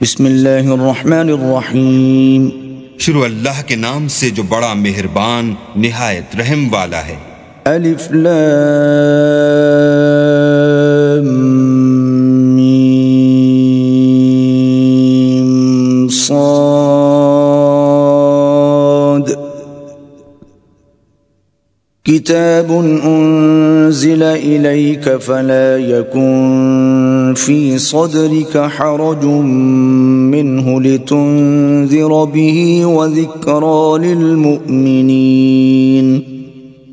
بسم اللہ الرحمن الرحیم. شروع اللہ کے نام سے جو بڑا مہربان نہایت رحم والا ہے. الف لام میم صاد. کتاب انزل الیک فلا یکن فی صدرک حرج منه لتنذر به وذکرى للمؤمنین.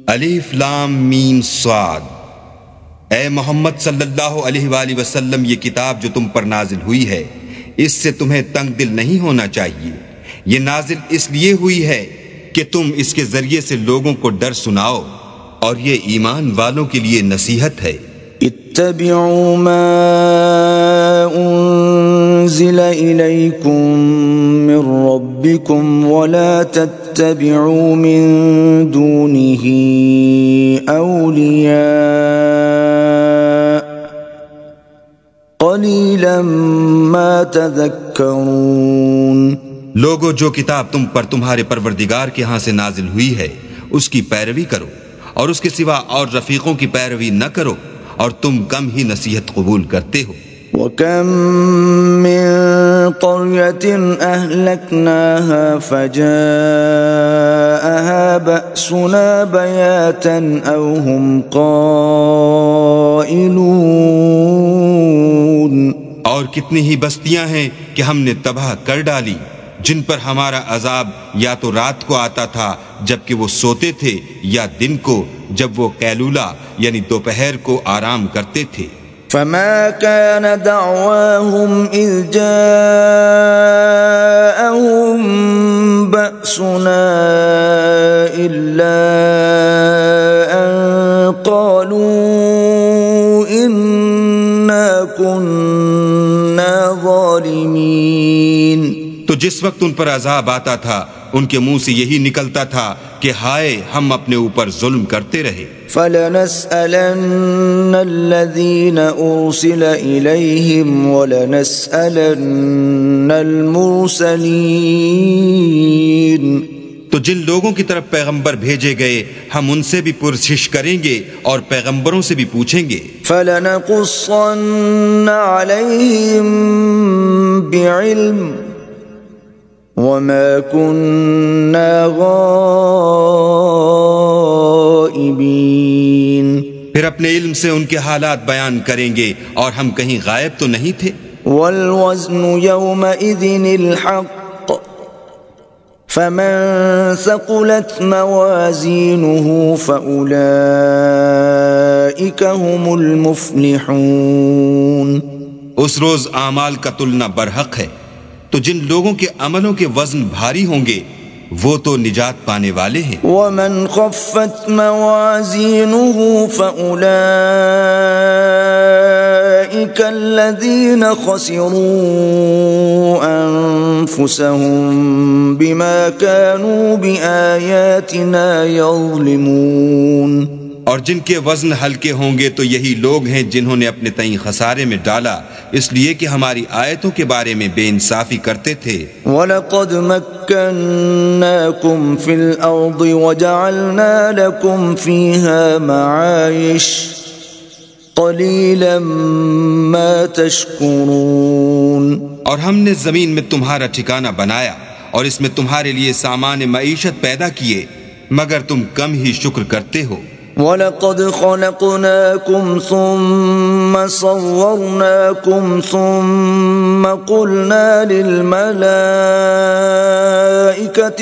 الف لام میم صاد. اے محمد صلی اللہ علیہ وآلہ وسلم، یہ کتاب جو تم پر نازل ہوئی ہے اس سے تمہیں تنگ دل نہیں ہونا چاہیے. یہ نازل اس لیے ہوئی ہے کہ تم اس کے ذریعے سے لوگوں کو ڈر سناؤ، اور یہ ایمان والوں کے لیے نصیحت ہے. اتبعوا ما انزل الیکم من ربکم ولا تتبعوا من دونه اولیاء قلیلا ما تذکرون. لوگو، جو کتاب تم پر تمہارے پروردگار کے ہاں سے نازل ہوئی ہے اس کی پیروی کرو، اور اس کے سوا اور رفیقوں کی پیروی نہ کرو، اور تم کم ہی نصیحت قبول کرتے ہو. وَكَم مِّن قَرْيَةٍ أَهْلَكْنَاهَا فَجَاءَهَا بَأْسُنَا بَيَاتًا أَوْ هُمْ قَائِلُونَ. اور کتنی ہی بستیاں ہیں کہ ہم نے تباہ کر ڈالی، جن پر ہمارا عذاب یا تو رات کو آتا تھا جبکہ وہ سوتے تھے، یا دن کو جب وہ قیلولہ یعنی دوپہر کو آرام کرتے تھے. فما كان دعواهم إذ جاءهم بأسنا إلا أن قالوا إنا كنا ظالمين. تو جس وقت ان پر عذاب آتا تھا ان کے منہ سے یہی نکلتا تھا کہ ہائے، ہم اپنے اوپر ظلم کرتے رہے. فَلَنَسْأَلَنَّ الَّذِينَ أُرْسِلَ إِلَيْهِمْ وَلَنَسْأَلَنَّ الْمُرْسَلِينَ. تو جن لوگوں کی طرف پیغمبر بھیجے گئے ہم ان سے بھی پرسش کریں گے اور پیغمبروں سے بھی پوچھیں گے. فَلَنَقُصَّنَّ عَلَيْهِمْ بِعِلْمٍ وَمَا كُنَّا غَائِبِينَ. پھر اپنے علم سے ان کے حالات بیان کریں گے، اور ہم کہیں غائب تو نہیں تھے. وَالْوَزْنُ يَوْمَئِذٍ الْحَقُّ فَمَنْ ثَقُلَتْ مَوَازِينُهُ فَأُولَئِكَ هُمُ الْمُفْلِحُونَ. اس روز اعمال کا تلنا برحق ہے، تو جن لوگوں کے عملوں کے وزن بھاری ہوں گے وہ تو نجات پانے والے ہیں. وَمَنْ خَفَّتْ مَوَازِينُهُ فَأُولَئِكَ الَّذِينَ خَسِرُوا أَنفُسَهُمْ بِمَا كَانُوا بِآيَاتِنَا يَظْلِمُونَ. اور جن کے وزن ہلکے ہوں گے تو یہی لوگ ہیں جنہوں نے اپنے تئیں خسارے میں ڈالا اس لیے کہ ہماری آیتوں کے بارے میں بے انصافی کرتے تھے. وَلَقَدْ مَكَّنَّاكُمْ فِي الْأَرْضِ وَجَعَلْنَا لَكُمْ فِيهَا مَعَايِشَ قَلِيلًا مَا تَشْكُرُونَ. اور ہم نے زمین میں تمہارا ٹھکانہ بنایا اور اس میں تمہارے لیے سامان معیشت پیدا کیے، مگر تم کم ہی شکر کرتے ہو. وَلَقَدْ خَلَقْنَاكُمْ ثُمَّ صَوَّرْنَاكُمْ ثُمَّ قُلْنَا لِلْمَلَائِكَةِ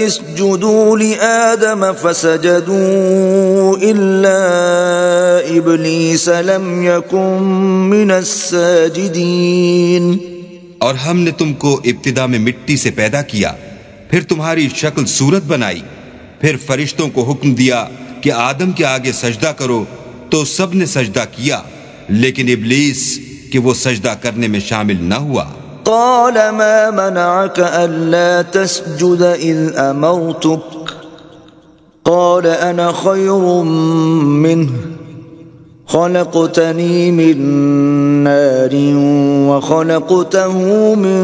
اسْجُدُوا لِآدَمَ فَسَجَدُوا إِلَّا إِبْلِيسَ لَمْ يَكُنْ مِنَ السَّاجِدِينَ. اور ہم نے تم کو ابتدا میں مٹی سے پیدا کیا، پھر تمہاری شکل صورت بنائی، پھر فرشتوں کو حکم دیا کہ آدم کے آگے سجدہ کرو، تو سب نے سجدہ کیا، لیکن ابلیس کہ وہ سجدہ کرنے میں شامل نہ ہوا. قال ما منعك ألا تسجد إذ أمرتك قال أنا خير منه خلقتني من نار وخلقته من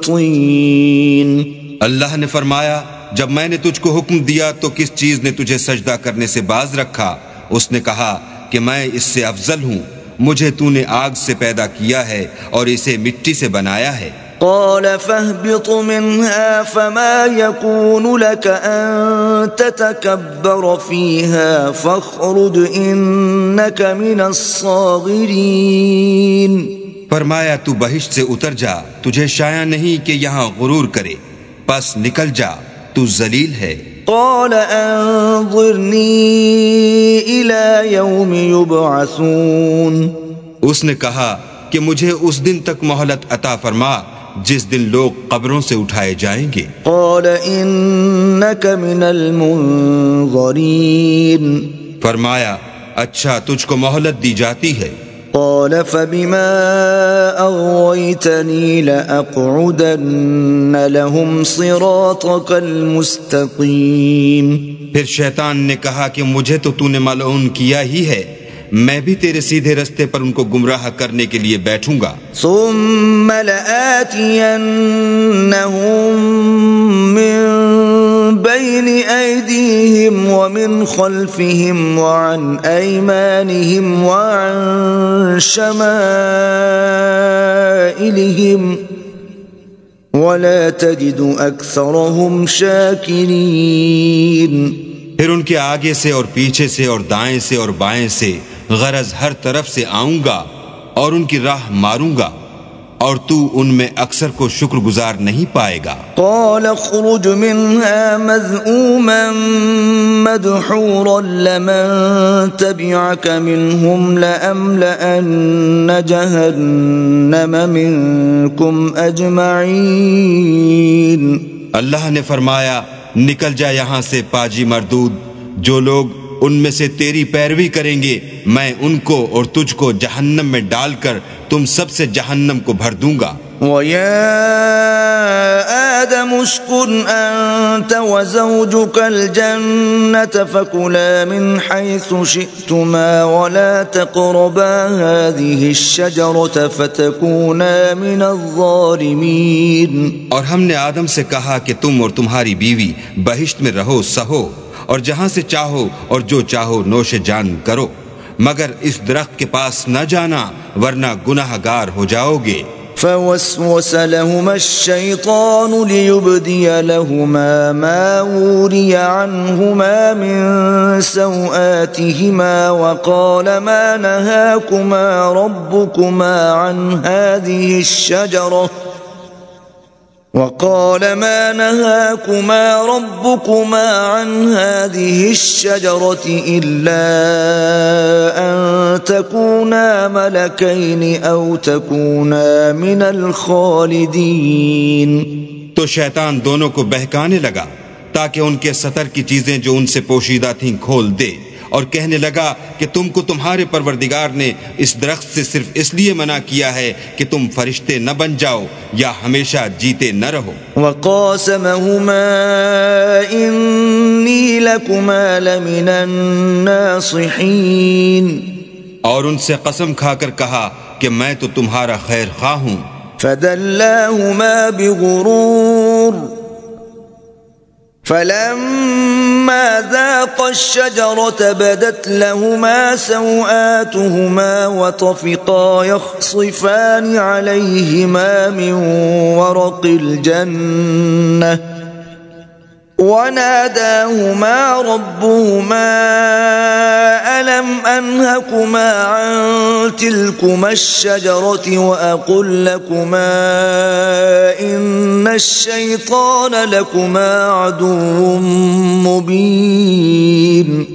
طين. اللہ نے فرمایا جب میں نے تجھ کو حکم دیا تو کس چیز نے تجھے سجدہ کرنے سے باز رکھا؟ اس نے کہا کہ میں اس سے افضل ہوں، مجھے تو نے آگ سے پیدا کیا ہے اور اسے مٹی سے بنایا ہے. قال فاهبط منها فما يكون لك أن تتكبر فيها فاخرج إنك من الصاغرين. فرمایا تو بہشت سے اتر جا، تجھے شایع نہیں کہ یہاں غرور کرے، پس نکل جا، تو ذلیل ہے. قال انظرني إلى يوم يبعثون. اس نے کہا کہ مجھے اس دن تک مہلت عطا فرما جس دن لوگ قبروں سے اٹھائے جائیں گے. قال انك من المنظرين. فرمایا اچھا تجھ کو مہلت دی جاتی ہے. قال فبما اغويتني لأقعدن لهم صراطك المستقيم. پھر شیطان نے کہا کہ مجھے تو نے ملعون کیا ہی ہے، میں بھی تیرے سیدھے رستے پر ان کو گمراہ کرنے کے لیے بیٹھوں گا. ثم لآتينهم من بين أيديهم ومن خلفهم وعن أيمانهم وعن شمائلهم ولا تجد أكثرهم شاكرين. پھر ان کے آگے سے اور پیچھے سے اور دائیں سے اور بائیں سے غرض ہر طرف سے آؤں گا اور ان کی راہ ماروں گا، اور تو ان میں اکثر کو شکر گزار نہیں پائے گا. قال اخرج منها مذءوما مدحورا لمن تبعك منهم لأملأن جهنم منكم أجمعين. اللہ نے فرمایا نکل جا یہاں سے پاجی مردود، جو لوگ ان میں سے تیری پیروی کریں گے میں ان کو اور تجھ کو جہنم میں ڈال کر تم سب سے جہنم کو بھر دوں گا. وَيَا آدَمُ اسْكُنْ أَنْتَ وَزَوْجُكَ الْجَنَّةَ فَكُلَا مِنْ حَيْثُ شِئْتُمَا وَلَا تَقْرَبَا هَذِهِ الشَّجَرَةَ فَتَكُونَا مِنَ الظَّالِمِينَ. اور ہم نے آدم سے کہا کہ تم اور تمہاری بیوی بہشت میں رہو سہو، اور جہاں سے چاہو اور جو چاہو نوش جان کرو، مگر اس درخت کے پاس نہ جانا ورنہ گناہ گار ہو جاؤ گے. فوسوس لهما الشيطان ليبدي لهما ما وري عنهما من سوآتهما وقال ما نهاكما ربكما عن هذه الشجرة إلا أن تكونا ملكين أو تكونا من الخالدين. تو شیطان دونوں کو بہکانے لگا تاکہ ان کے ستر کی چیزیں جو ان سے پوشیدہ تھیں کھول دے، اور کہنے لگا کہ تم کو تمہارے پروردگار نے اس درخت سے صرف اس لیے منع کیا ہے کہ تم فرشتے نہ بن جاؤ یا ہمیشہ جیتے نہ رہو. وقاسمهما إني لكما لمن الناصحين. اور ان سے قسم کھا کر کہا کہ میں تو تمہارا خیر خواہ ہوں. فدلاهما بغرور فلما ذاقا الشجرة بدت لهما سوآتهما وطفقا يخصفان عليهما من ورق الجنة وناداهما ربهما ألم أنهكما عن تلكما الشجرة وأقل لكما إن الشيطان لكما عدو مبين.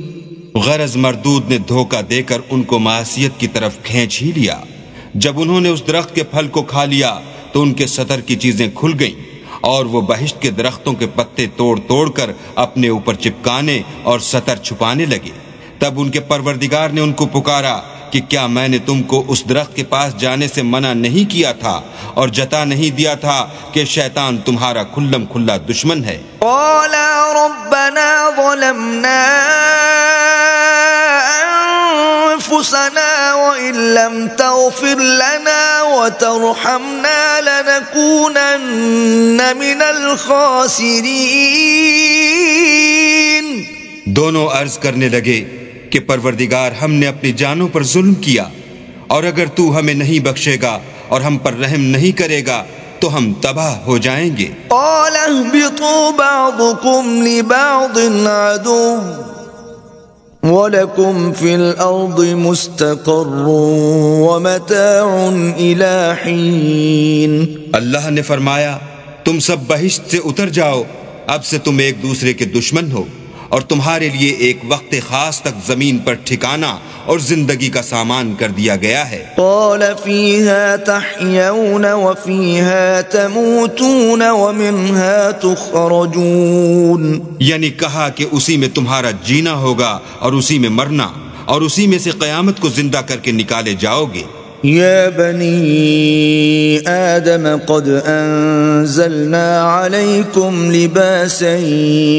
غرض مردود نے دھوکہ دے کر ان کو معصیت کی طرف کھینچ ہی لیا. جب انہوں نے اس درخت کے پھل کو کھا لیا تو ان کے ستر کی چیزیں کھل گئیں اور وہ بہشت کے درختوں کے پتے توڑ توڑ کر اپنے اوپر چپکانے اور ستر چھپانے لگے. تب ان کے پروردگار نے ان کو پکارا کہ کیا میں نے تم کو اس درخت کے پاس جانے سے منع نہیں کیا تھا اور جتا نہیں دیا تھا کہ شیطان تمہارا کھلم کھلا دشمن ہے. قالا ربنا ظلمنا أنفسنا وإن لم تغفر لنا وترحمنا لنكونن من الخاسرين۔ دونوں عرض کرنے لگے کہ پروردگار ہم نے اپنی جانوں پر ظلم کیا، اور اگر تو ہمیں نہیں بخشے گا اور ہم پر رحم نہیں کرے گا تو ہم تباہ ہو جائیں گے۔ قال اهبطوا بعضكم لبعض عدو وَلَكُمْ فِي الْأَرْضِ مُسْتَقَرٌّ وَمَتَاعٌ إِلَى حِينٍ۔ اللہ نے فرمایا تم سب بہشت سے اتر جاؤ، اب سے تم ایک دوسرے کے دشمن ہو، اور تمہارے لیے ایک وقت خاص تک زمین پر ٹھکانہ اور زندگی کا سامان کر دیا گیا ہے۔ قال فيها تحيون وفيها تموتون ومنها تخرجون۔ یعنی کہا کہ اسی میں تمہارا جینا ہوگا اور اسی میں مرنا، اور اسی میں سے قیامت کو زندہ کر کے نکالے جاؤ گے۔ يا بني آدم قد أنزلنا عليكم لباسا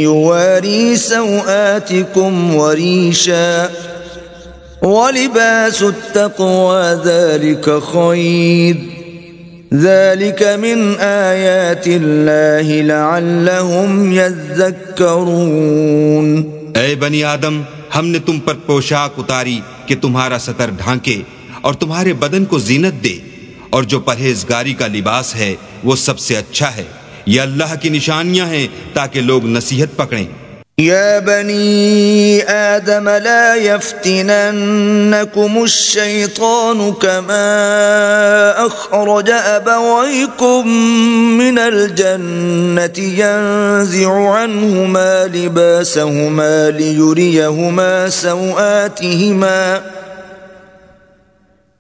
يواري سوآتكم وريشا ولباس التقوى ذلك خير ذلك من آيات الله لعلهم يذكرون۔ اے بنی آدم، ہم نے تم پر پوشاک اتاری کہ تمہارا ستر ڈھانکے اور تمہارے بدن کو زینت دے، اور جو پرہیزگاری کا لباس ہے وہ سب سے اچھا ہے، یہ اللہ کی نشانیاں ہیں تاکہ لوگ نصیحت پکڑیں۔ یا بنی آدم لا يفتننكم الشیطان كما اخرج ابويكم من الجنة ينزع عنهما لباسهما ليريهما سوآتهما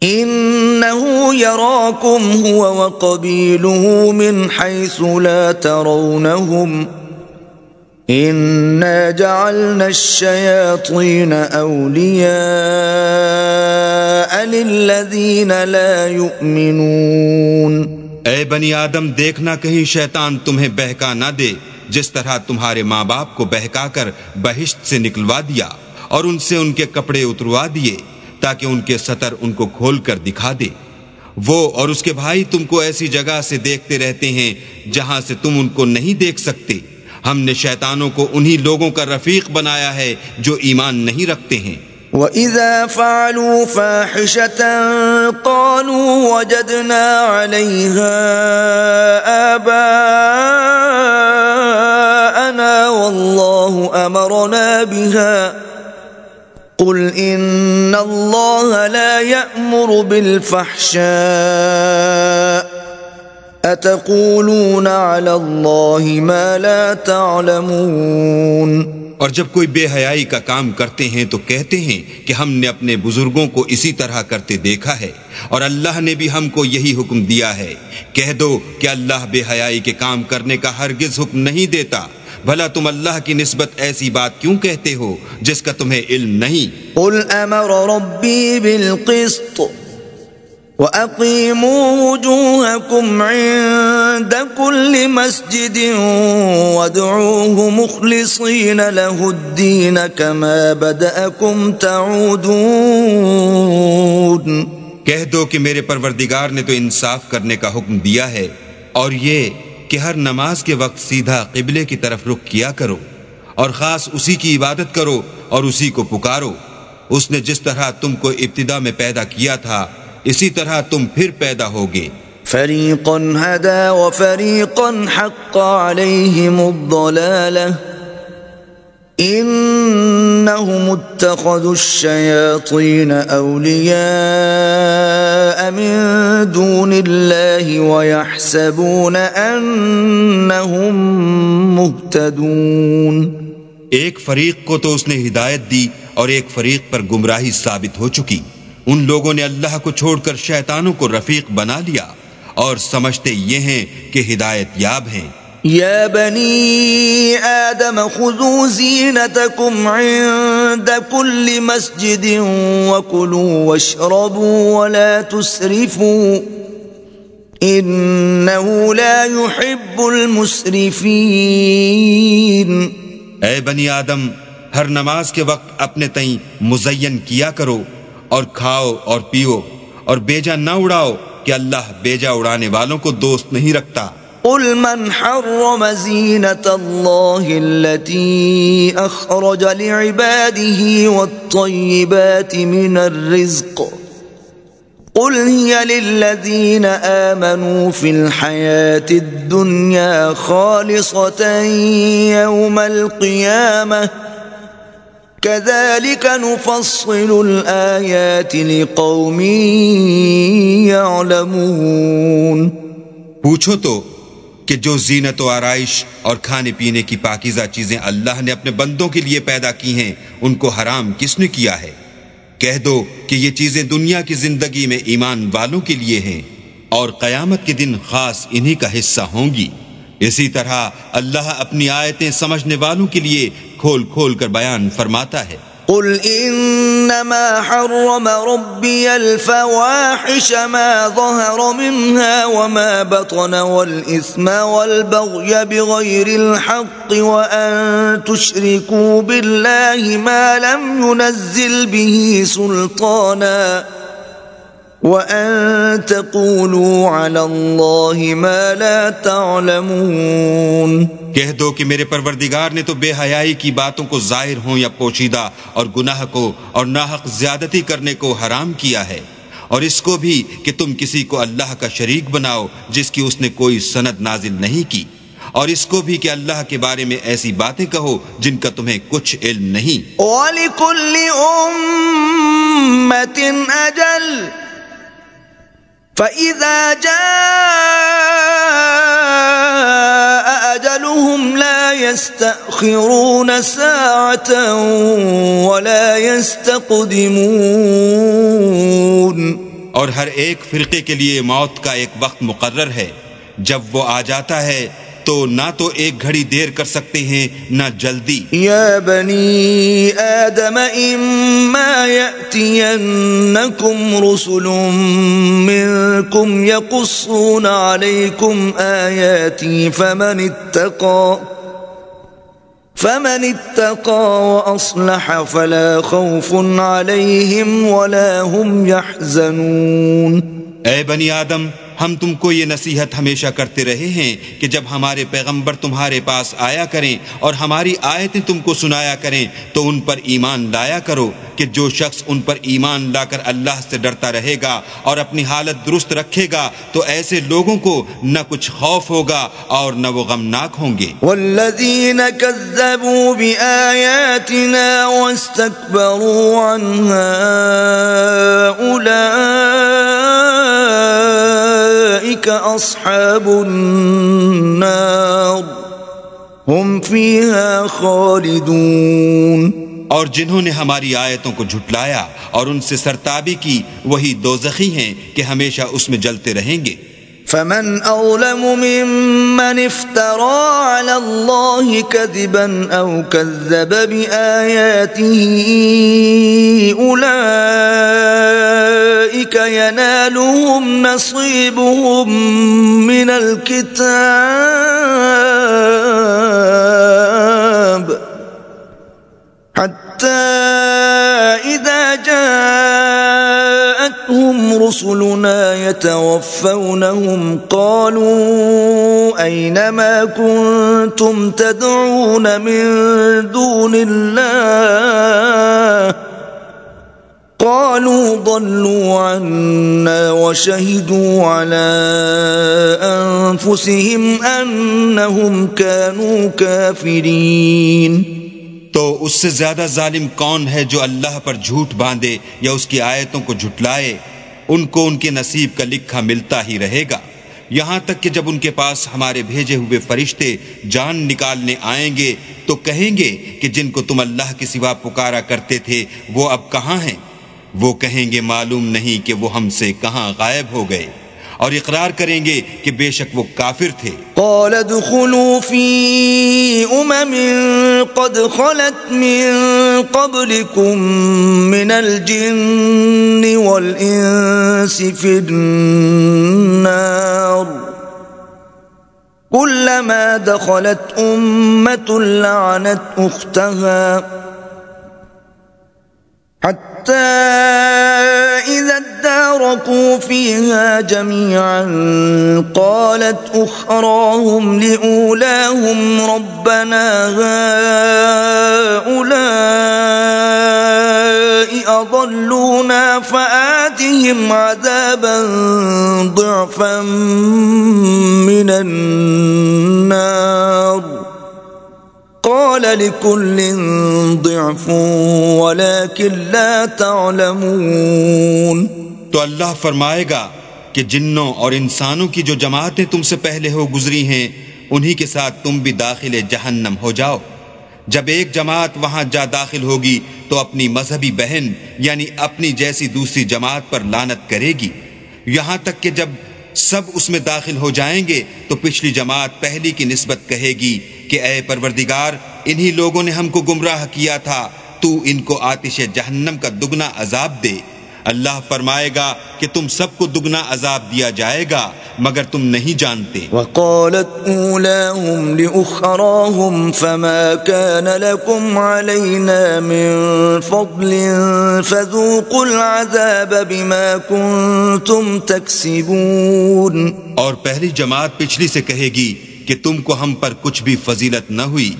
إنه يراكم هو وقبيله من حيث لا ترونهم إنا جعلنا الشياطين أولياء للذين لا يؤمنون۔ اے بنی آدم، دیکھنا کہیں شیطان تمہیں بہکا نہ دے، جس طرح تمہارے ماں باپ کو بہکا کر بہشت سے نکلوا دیا اور ان سے ان کے کپڑے اتروا دیے تاکہ ان کے ستر ان کو کھول کر دکھا دے۔ وہ اور اس کے بھائی تم کو ایسی جگہ سے دیکھتے رہتے ہیں جہاں سے تم ان کو نہیں دیکھ سکتے۔ ہم نے شیطانوں کو انہی لوگوں کا رفیق بنایا ہے جو ایمان نہیں رکھتے ہیں۔ وَإِذَا فَعَلُوا فَاحِشَةً قَالُوا وَجَدْنَا عَلَيْهَا آبَاءَنَا وَاللَّهُ أَمَرَنَا بِهَا قل إن الله لا يأمر بالفحشاء أتقولون على الله ما لا تعلمون۔ اور جب کوئی بے حیائی کا کام کرتے ہیں تو کہتے ہیں کہ ہم نے اپنے بزرگوں کو اسی طرح کرتے دیکھا ہے، اور اللہ نے بھی ہم کو یہی حکم دیا ہے۔ کہہ دو کہ اللہ بے حیائی کے کام کرنے کا ہرگز حکم نہیں دیتا، بھلا تم اللہ کی نسبت ایسی بات کیوں کہتے ہو جس کا تمہیں علم نہیں؟ قل امر ربی بالقسط وَأَقِيمُوا وُجُوهَكُمْ عِندَ كُلِّ مَسْجِدٍ وَادْعُوهُ مُخْلِصِينَ لَهُ الدِّينَ كَمَا بَدَأَكُمْ تَعُودُونَ۔ کہہ دو کہ میرے پروردگار نے تو انصاف کرنے کا حکم دیا ہے، اور یہ کہ ہر نماز کے وقت سیدھا قبلے کی طرف رخ کیا کرو، اور خاص اسی کی عبادت کرو اور اسی کو پکارو۔ اس نے جس طرح تم کو ابتدا میں پیدا کیا تھا اسی طرح تم پھر پیدا ہوگے۔ فریقا ہدی وفریقا حق علیہم الضلالہ انہم اتخذوا الشیاطین اولیاء من دون اللہ ویحسبون انہم مہتدون۔ ایک فریق کو تو اس نے ہدایت دی اور ایک فریق پر گمراہی ثابت ہو چکی۔ ان لوگوں نے اللہ کو چھوڑ کر شیطانوں کو رفیق بنا لیا اور سمجھتے یہ ہیں کہ ہدایت یاب ہیں۔ یا بنی آدم خذوا زینتکم عند کل مسجد وکلوا واشربوا ولا تسرفوا انہ لا يحب المسرفین۔ اے بنی آدم، ہر نماز کے وقت اپنے تئیں مزین کیا کرو اور کھاؤ اور پیو اور بیجا نہ اڑاؤ کہ اللہ بیجا اڑانے والوں کو دوست نہیں رکھتا۔ قل من حرم زینة اللہ التي اخرج لعباده والطیبات من الرزق قل هي للذین آمنوا في الحياة الدنيا خالصة يوم القيامة كذلك نفصل الآيات لقوم يعلمون۔ پوچھو تو کہ جو زینت و آرائش اور کھانے پینے کی پاکیزہ چیزیں اللہ نے اپنے بندوں کے لیے پیدا کی ہیں ان کو حرام کس نے کیا ہے؟ کہہ دو کہ یہ چیزیں دنیا کی زندگی میں ایمان والوں کے لیے ہیں اور قیامت کے دن خاص انہی کا حصہ ہوں گی۔ اسی طرح اللہ اپنی آیتیں سمجھنے والوں کے لیے کھول کھول کر بیان فرماتا ہے۔ قل انما حرم ربي الفواحش ما ظهر منها وما بطن والاثم والبغي بغير الحق وان تشركوا بالله ما لم ينزل به سلطانا وَأَن تَقُولُوا عَلَى اللَّهِ مَا لَا تَعْلَمُونَ۔ کہہ دو کہ میرے پروردگار نے تو بے حیائی کی باتوں کو ظاہر ہوں یا پوشیدہ اور گناہ کو اور ناحق زیادتی کرنے کو حرام کیا ہے، اور اس کو بھی کہ تم کسی کو اللہ کا شریک بناؤ جس کی اس نے کوئی سند نازل نہیں کی، اور اس کو بھی کہ اللہ کے بارے میں ایسی باتیں کہو جن کا تمہیں کچھ علم نہیں۔ وَلِكُلِّ أُمَّةٍ أَجَلٌ فَإِذَا جَاءَ أَجَلُهُمْ لَا يَسْتَأْخِرُونَ سَاعَةً وَلَا يَسْتَقْدِمُونَ۔ اور ہر ایک فرقے کے لیے موت کا ایک وقت مقرر ہے، جب وہ آ جاتا ہے تو نہ تو ایک گھڑی دیر کر سکتے ہیں نہ جلدی۔ یا بنی آدم اما یأتینکم رسل منکم یقصون علیکم آیاتی فمن اتقى وأصلح فلا خوف عليهم ولا هم يحزنون۔ اے بنی آدم، ہم تم کو یہ نصیحت ہمیشہ کرتے رہے ہیں کہ جب ہمارے پیغمبر تمہارے پاس آیا کریں اور ہماری آیتیں تم کو سنایا کریں تو ان پر ایمان لایا کرو کہ جو شخص ان پر ایمان لا کر اللہ سے ڈرتا رہے گا اور اپنی حالت درست رکھے گا تو ایسے لوگوں کو نہ کچھ خوف ہوگا اور نہ وہ غمناک ہوں گے۔ والذین کذبوا بآیاتنا واستکبروا عنها اولئک اصحاب النار هم فيها خالدون۔ اور جنہوں نے ہماری آیتوں کو جھٹلایا اور ان سے سرتابی کی وہی دوزخی ہیں کہ ہمیشہ اس میں جلتے رہیں گے۔ فمن أظلم ممن افترى على الله كذبا أو كذب بآياته أولئك ينالهم نصيبهم من الكتاب حتى إذا جاءتهم رسلنا يتوفونهم قالوا أين ما كنتم تدعون من دون الله قالوا ضلوا عنا وشهدوا على أنفسهم أنهم كانوا كافرين۔ تو اس سے زیادہ ظالم کون ہے جو اللہ پر جھوٹ باندھے یا اس کی آیتوں کو جھٹلائے؟ ان کو ان کے نصیب کا لکھا ملتا ہی رہے گا، یہاں تک کہ جب ان کے پاس ہمارے بھیجے ہوئے فرشتے جان نکالنے آئیں گے تو کہیں گے کہ جن کو تم اللہ کے سوا پکارا کرتے تھے وہ اب کہاں ہیں؟ وہ کہیں گے معلوم نہیں کہ وہ ہم سے کہاں غائب ہو گئے، اور اقرار کریں گے کہ بے شک وہ کافر تھے۔ قال ادخلوا في قد خلت من قبلكم من الجن والإنس في النار كلما دخلت أمة لعنت أختها حتى حتى إذا اداركوا فيها جميعا قالت أخراهم لأولاهم ربنا هؤلاء أضلونا فآتهم عذابا ضعفا من النار قال لكل ضعف ولكن لا تعلمون۔ تو اللہ فرمائے گا کہ جنوں اور انسانوں کی جو جماعتیں تم سے پہلے ہو گزری ہیں انہی کے ساتھ تم بھی داخل جہنم ہو جاؤ۔ جب ایک جماعت وہاں جا داخل ہوگی تو اپنی مذہبی بہن یعنی اپنی جیسی دوسری جماعت پر لعنت کرے گی، یہاں تک کہ جب سب اس میں داخل ہو جائیں گے تو پچھلی جماعت پہلی کی نسبت کہے گی کہ اے پروردگار انہی لوگوں نے ہم کو گمراہ کیا تھا، تو ان کو آتش جہنم کا دگنا عذاب دے۔ اللہ فرمائے گا کہ تم سب کو دگنا عذاب دیا جائے گا مگر تم نہیں جانتے۔ وقالت اولاهم لأخراهم فما كان لكم علينا من فضل فذوقوا العذاب بما كنتم تكسبون۔ اور پہلی جماعت پچھلی سے کہے گی کہ تم کو ہم پر کچھ بھی فضیلت نہ ہوئی،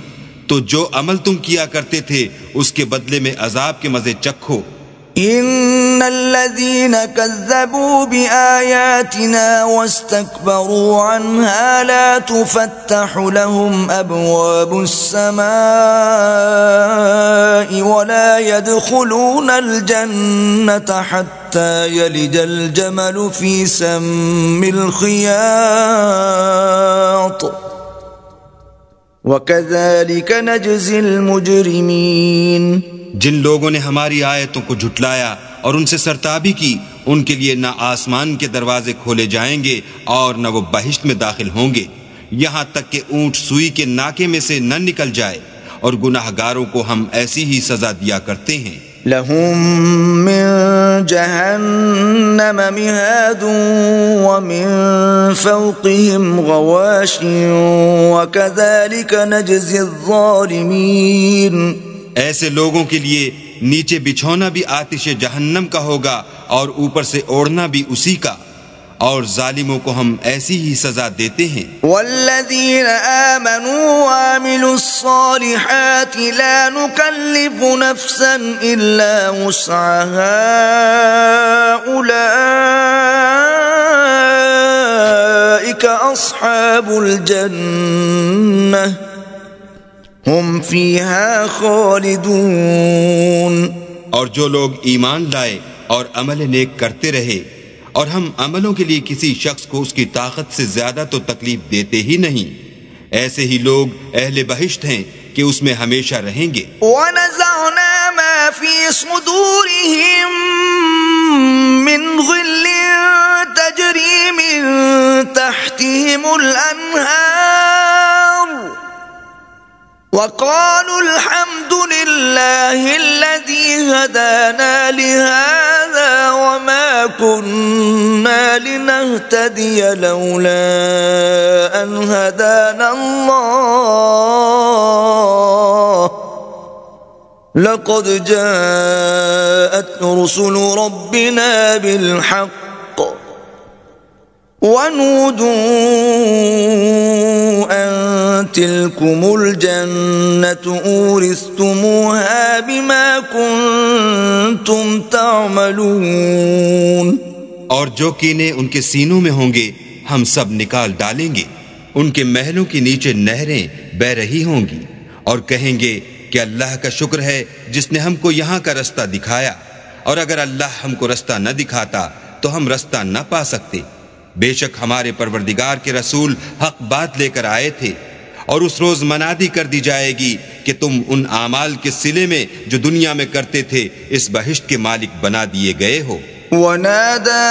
تو جو عمل تم کیا کرتے تھے اس کے بدلے میں عذاب کے مزے چکھو۔ ان الذين كذبوا بآياتنا واستكبروا عنها لا تفتح لهم ابواب السماء ولا يدخلون الجنة حتى يلج الجمل في سم الخياط وكذلك نجزي المجرمين۔ جن لوگوں نے ہماری آیتوں کو جھٹلایا اور ان سے سرتابی کی ان کے لیے نہ آسمان کے دروازے کھولے جائیں گے اور نہ وہ بہشت میں داخل ہوں گے یہاں تک کہ اونٹ سوئی کے ناکے میں سے نہ نکل جائے، اور گناہگاروں کو ہم ایسی ہی سزا دیا کرتے ہیں۔ لهم من جهنم مهاد ومن فوقهم غواش وكذلك نجزي الظالمين۔ ایسے لوگوں کے لیے نیچے بچھونا بھی آتش جہنم کا ہوگا اور اوپر سے اوڑھنا بھی اسی کا، اور ظالموں کو ہم ایسی ہی سزا دیتے ہیں۔ والذین آمنوا وعملوا الصالحات لا نکلف نفسا الا وسعها اولئک اصحاب الجنہ ہم فیہا خالدون۔ اور جو لوگ ایمان لائے اور عمل نیک کرتے رہے اور ہم عملوں کے لیے کسی شخص کو اس کی طاقت سے زیادہ تو تکلیف دیتے ہی نہیں، ایسے ہی لوگ اہل بہشت ہیں کہ اس میں ہمیشہ رہیں گے۔ وَنَزَعْنَا مَا فِي صُدُورِهِم مِّن غِلٍّ تَجْرِي مِن تَحْتِهِمُ الْأَنْهَارُ وَقَالُوا الْحَمْدُ لِلَّهِ الَّذِي هَدَانَا لِهَذَا وَمَا كُنَّا لِنَهْتَدِيَ لَوْلَا أَنْ هَدَانَا اللَّهُ لَقَدْ جَاءَتْ رُسُلُ رَبِّنَا بِالْحَقِّ وَنُودُوا أَن تِلْكُمُ الْجَنَّةُ أُورِثْتُمُوهَا بِمَا كُنتُمْ تَعْمَلُونَ۔ اور جو کینے ان کے سینوں میں ہوں گے ہم سب نکال ڈالیں گے، ان کے محلوں کے نیچے نہریں بہ رہی ہوں گی، اور کہیں گے کہ اللہ کا شکر ہے جس نے ہم کو یہاں کا رستہ دکھایا، اور اگر اللہ ہم کو رستہ نہ دکھاتا تو ہم رستہ نہ پا سکتے۔ بے شک ہمارے پروردگار کے رسول حق بات لے کر آئے تھے، اور اس روز منادی کر دی جائے گی کہ تم ان اعمال کے صلے میں جو دنیا میں کرتے تھے اس بہشت کے مالک بنا دیے گئے ہو۔ ونادى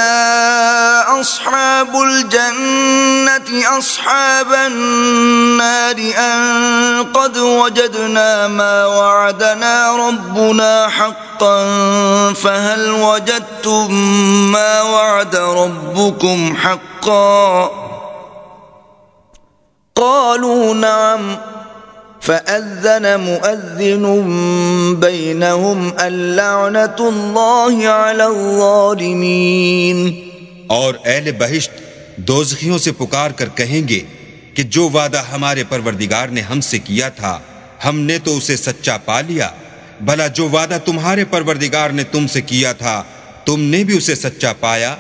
أصحاب الجنة أصحاب النار أن قد وجدنا ما وعدنا ربنا حقا فهل وجدتم ما وعد ربكم حقا قالوا نعم فأذن مؤذن بينهم اللعنة الله على الظالمين۔ اور اہل بہشت دوزخیوں سے پکار کر کہیں گے کہ جو وعدہ ہمارے پروردگار نے ہم سے کیا تھا ہم نے تو اسے سچا پا لیا، بھلا جو وعدہ تمہارے پروردگار نے تم سے کیا تھا تم نے بھی اسے سچا پایا؟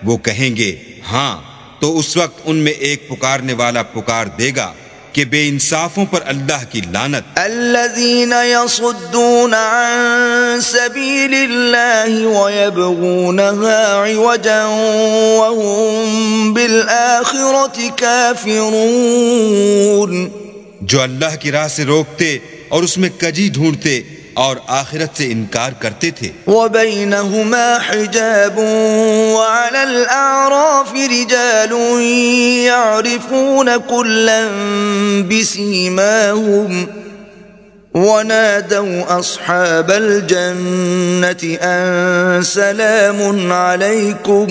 وہ کہیں گے ہاں، تو اس وقت ان میں ایک پکارنے والا پکار دے گا کہ بے انصافوں پر اللہ کی لعنت۔ الذين يصدون عن سبيل الله ويبغونها عوجا وهم بالآخرة كافرون، جو اللہ کی راہ سے روکتے اور اس میں کجی ڈھونڈتے اور آخرت سے انکار کرتے تھے۔ وبينهما حجاب وعلى الأعراف رجال يعرفون كلا بسيماهم ونادوا أصحاب الجنة أن سلام عليكم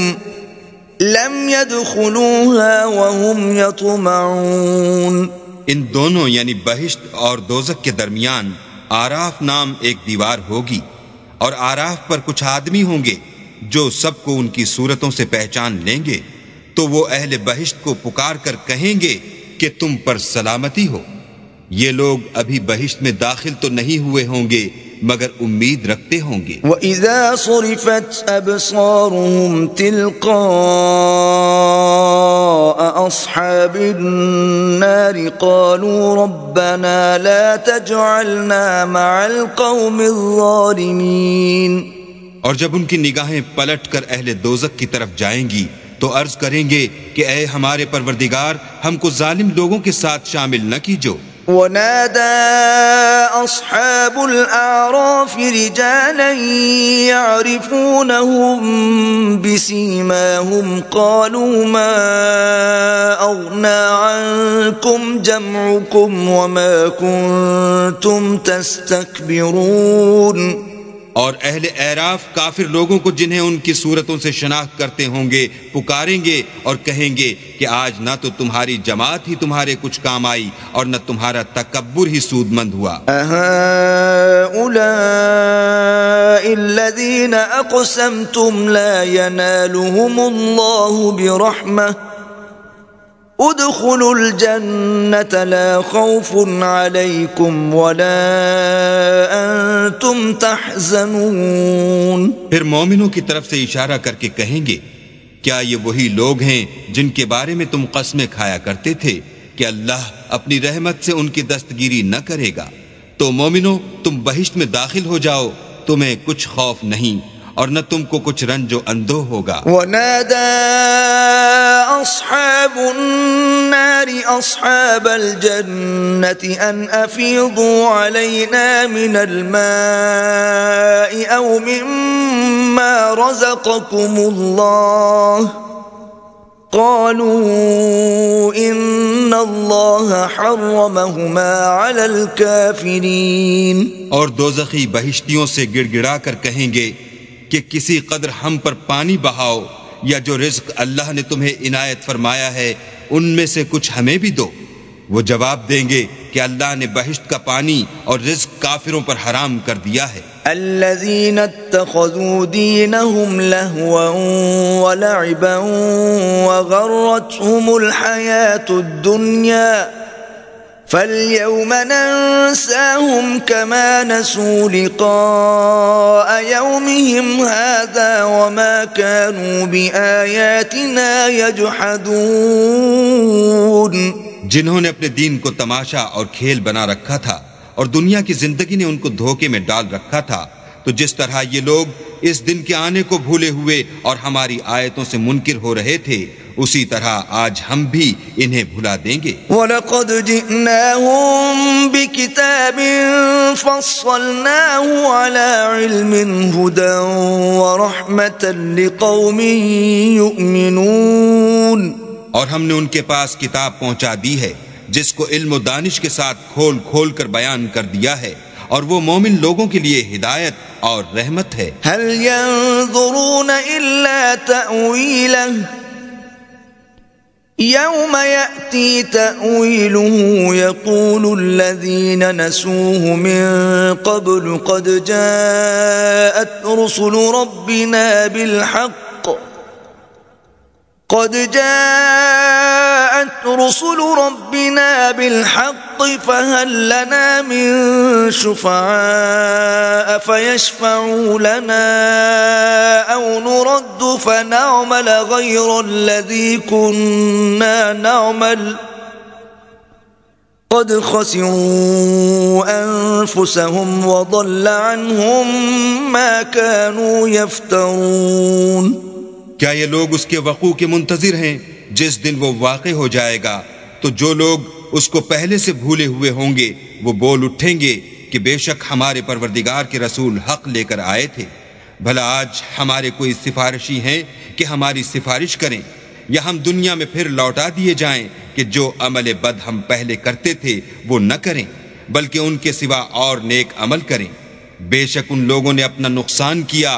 لم يدخلوها وهم يطمعون۔ ان دونوں یعنی بہشت اور دوزخ کے درمیان آراف نام ایک دیوار ہوگی، اور آراف پر کچھ آدمی ہوں گے جو سب کو ان کی صورتوں سے پہچان لیں گے، تو وہ اہل بہشت کو پکار کر کہیں گے کہ تم پر سلامتی ہو۔ یہ لوگ ابھی بہشت میں داخل تو نہیں ہوئے ہوں گے مگر امید رکھتے ہوں گے۔ وَإِذَا صُرِفَتْ أَبْصَارُهُمْ تِلْقَاءَ أَصْحَابِ النَّارِ قَالُوا رَبَّنَا لَا تَجْعَلْنَا مَعَ الْقَوْمِ الظَّالِمِينَ۔ اور جب ان کی نگاہیں پلٹ کر اہل دوزخ کی طرف جائیں گی تو عرض کریں گے کہ اے ہمارے پروردگار ہم کو ظالم لوگوں کے ساتھ شامل نہ کیجو۔ ونادى أصحاب الأعراف رجالا يعرفونهم بسيماهم قالوا ما أغنى عنكم جمعكم وما كنتم تستكبرون۔ اور اہل اعراف کافر لوگوں کو جنہیں ان کی صورتوں سے شناخت کرتے ہوں گے پکاریں گے اور کہیں گے کہ آج نہ تو تمہاری جماعت ہی تمہارے کچھ کام آئی اور نہ تمہارا تکبر ہی سود مند ہوا۔ أهؤلاء الذين أقسمتم لا ينالهم الله برحمة ادخلوا الجنة لا خوف عليكم ولا أنتم تحزنون۔ پھر مومنوں کی طرف سے اشارہ کر کے کہیں گے کیا یہ وہی لوگ ہیں جن کے بارے میں تم قسمیں کھایا کرتے تھے کہ اللہ اپنی رحمت سے ان کی دستگیری نہ کرے گا؟ تو مومنوں تم بہشت میں داخل ہو جاؤ، تمہیں کچھ خوف نہیں اور نہ تم کو کچھ رنج و اندوہ ہوگا۔ ونادى أصحاب النار أصحاب الجنة أن أفيضوا علينا من الماء أو مما رزقكم الله قالوا إن الله حرمهما على الكافرين۔ اور دوزخی بہشتیوں سے گڑ گڑا کر کہیں گے کہ کسی قدر ہم پر پانی بہاؤ یا جو رزق اللہ نے تمہیں عنایت فرمایا ہے ان میں سے کچھ ہمیں بھی دو۔ وہ جواب دیں گے کہ اللہ نے بہشت کا پانی اور رزق کافروں پر حرام کر دیا ہے۔ الذين اتخذوا دينهم لهوا ولعبا وغرتهم الحياة الدنيا فاليوم ننساهم كما نسوا لقاء يومهم هذا وما كانوا بآياتنا يجحدون۔ جنہوں نے اپنے دین کو تماشا اور کھیل بنا رکھا تھا اور دنیا کی زندگی نے ان کو دھوکے میں ڈال رکھا تھا، تو جس طرح یہ لوگ اس دن کے آنے کو بھولے ہوئے اور ہماری آیتوں سے منکر ہو رہے تھے اسی طرح آج ہم بھی انہیں بھلا دیں گے۔ وَلَقَدْ جِئْنَاهُمْ بِكِتَابٍ فَصَّلْنَاهُ عَلَى عِلْمٍ هُدًى وَرَحْمَةً لِقَوْمٍ يُؤْمِنُونَ۔ اور ہم نے ان کے پاس کتاب پہنچا دی ہے جس کو علم و دانش کے ساتھ کھول کھول کر بیان کر دیا ہے، اور وہ مومن لوگوں کے لیے ہدایت اور رحمت ہے۔ هل ينظرون إلا تأويله يوم يأتي تأويله يقول الذين نسوه من قبل قد جاءت رسل ربنا بالحق فهل لنا من شفعاء فيشفعوا لنا أو نرد فنعمل غير الذي كنا نعمل قد خسروا أنفسهم وضل عنهم ما كانوا يفترون. کیا یہ لوگ اس کے وقوع کے منتظر ہیں؟ جس دن وہ واقع ہو جائے گا تو جو لوگ اس کو پہلے سے بھولے ہوئے ہوں گے وہ بول اٹھیں گے کہ بے شک ہمارے پروردگار کے رسول حق لے کر آئے تھے. بھلا آج ہمارے کوئی سفارشی ہیں کہ ہماری سفارش کریں، یا ہم دنیا میں پھر لوٹا دیے جائیں کہ جو عمل بد ہم پہلے کرتے تھے وہ نہ کریں بلکہ ان کے سوا اور نیک عمل کریں. بے شک ان لوگوں نے اپنا نقصان کیا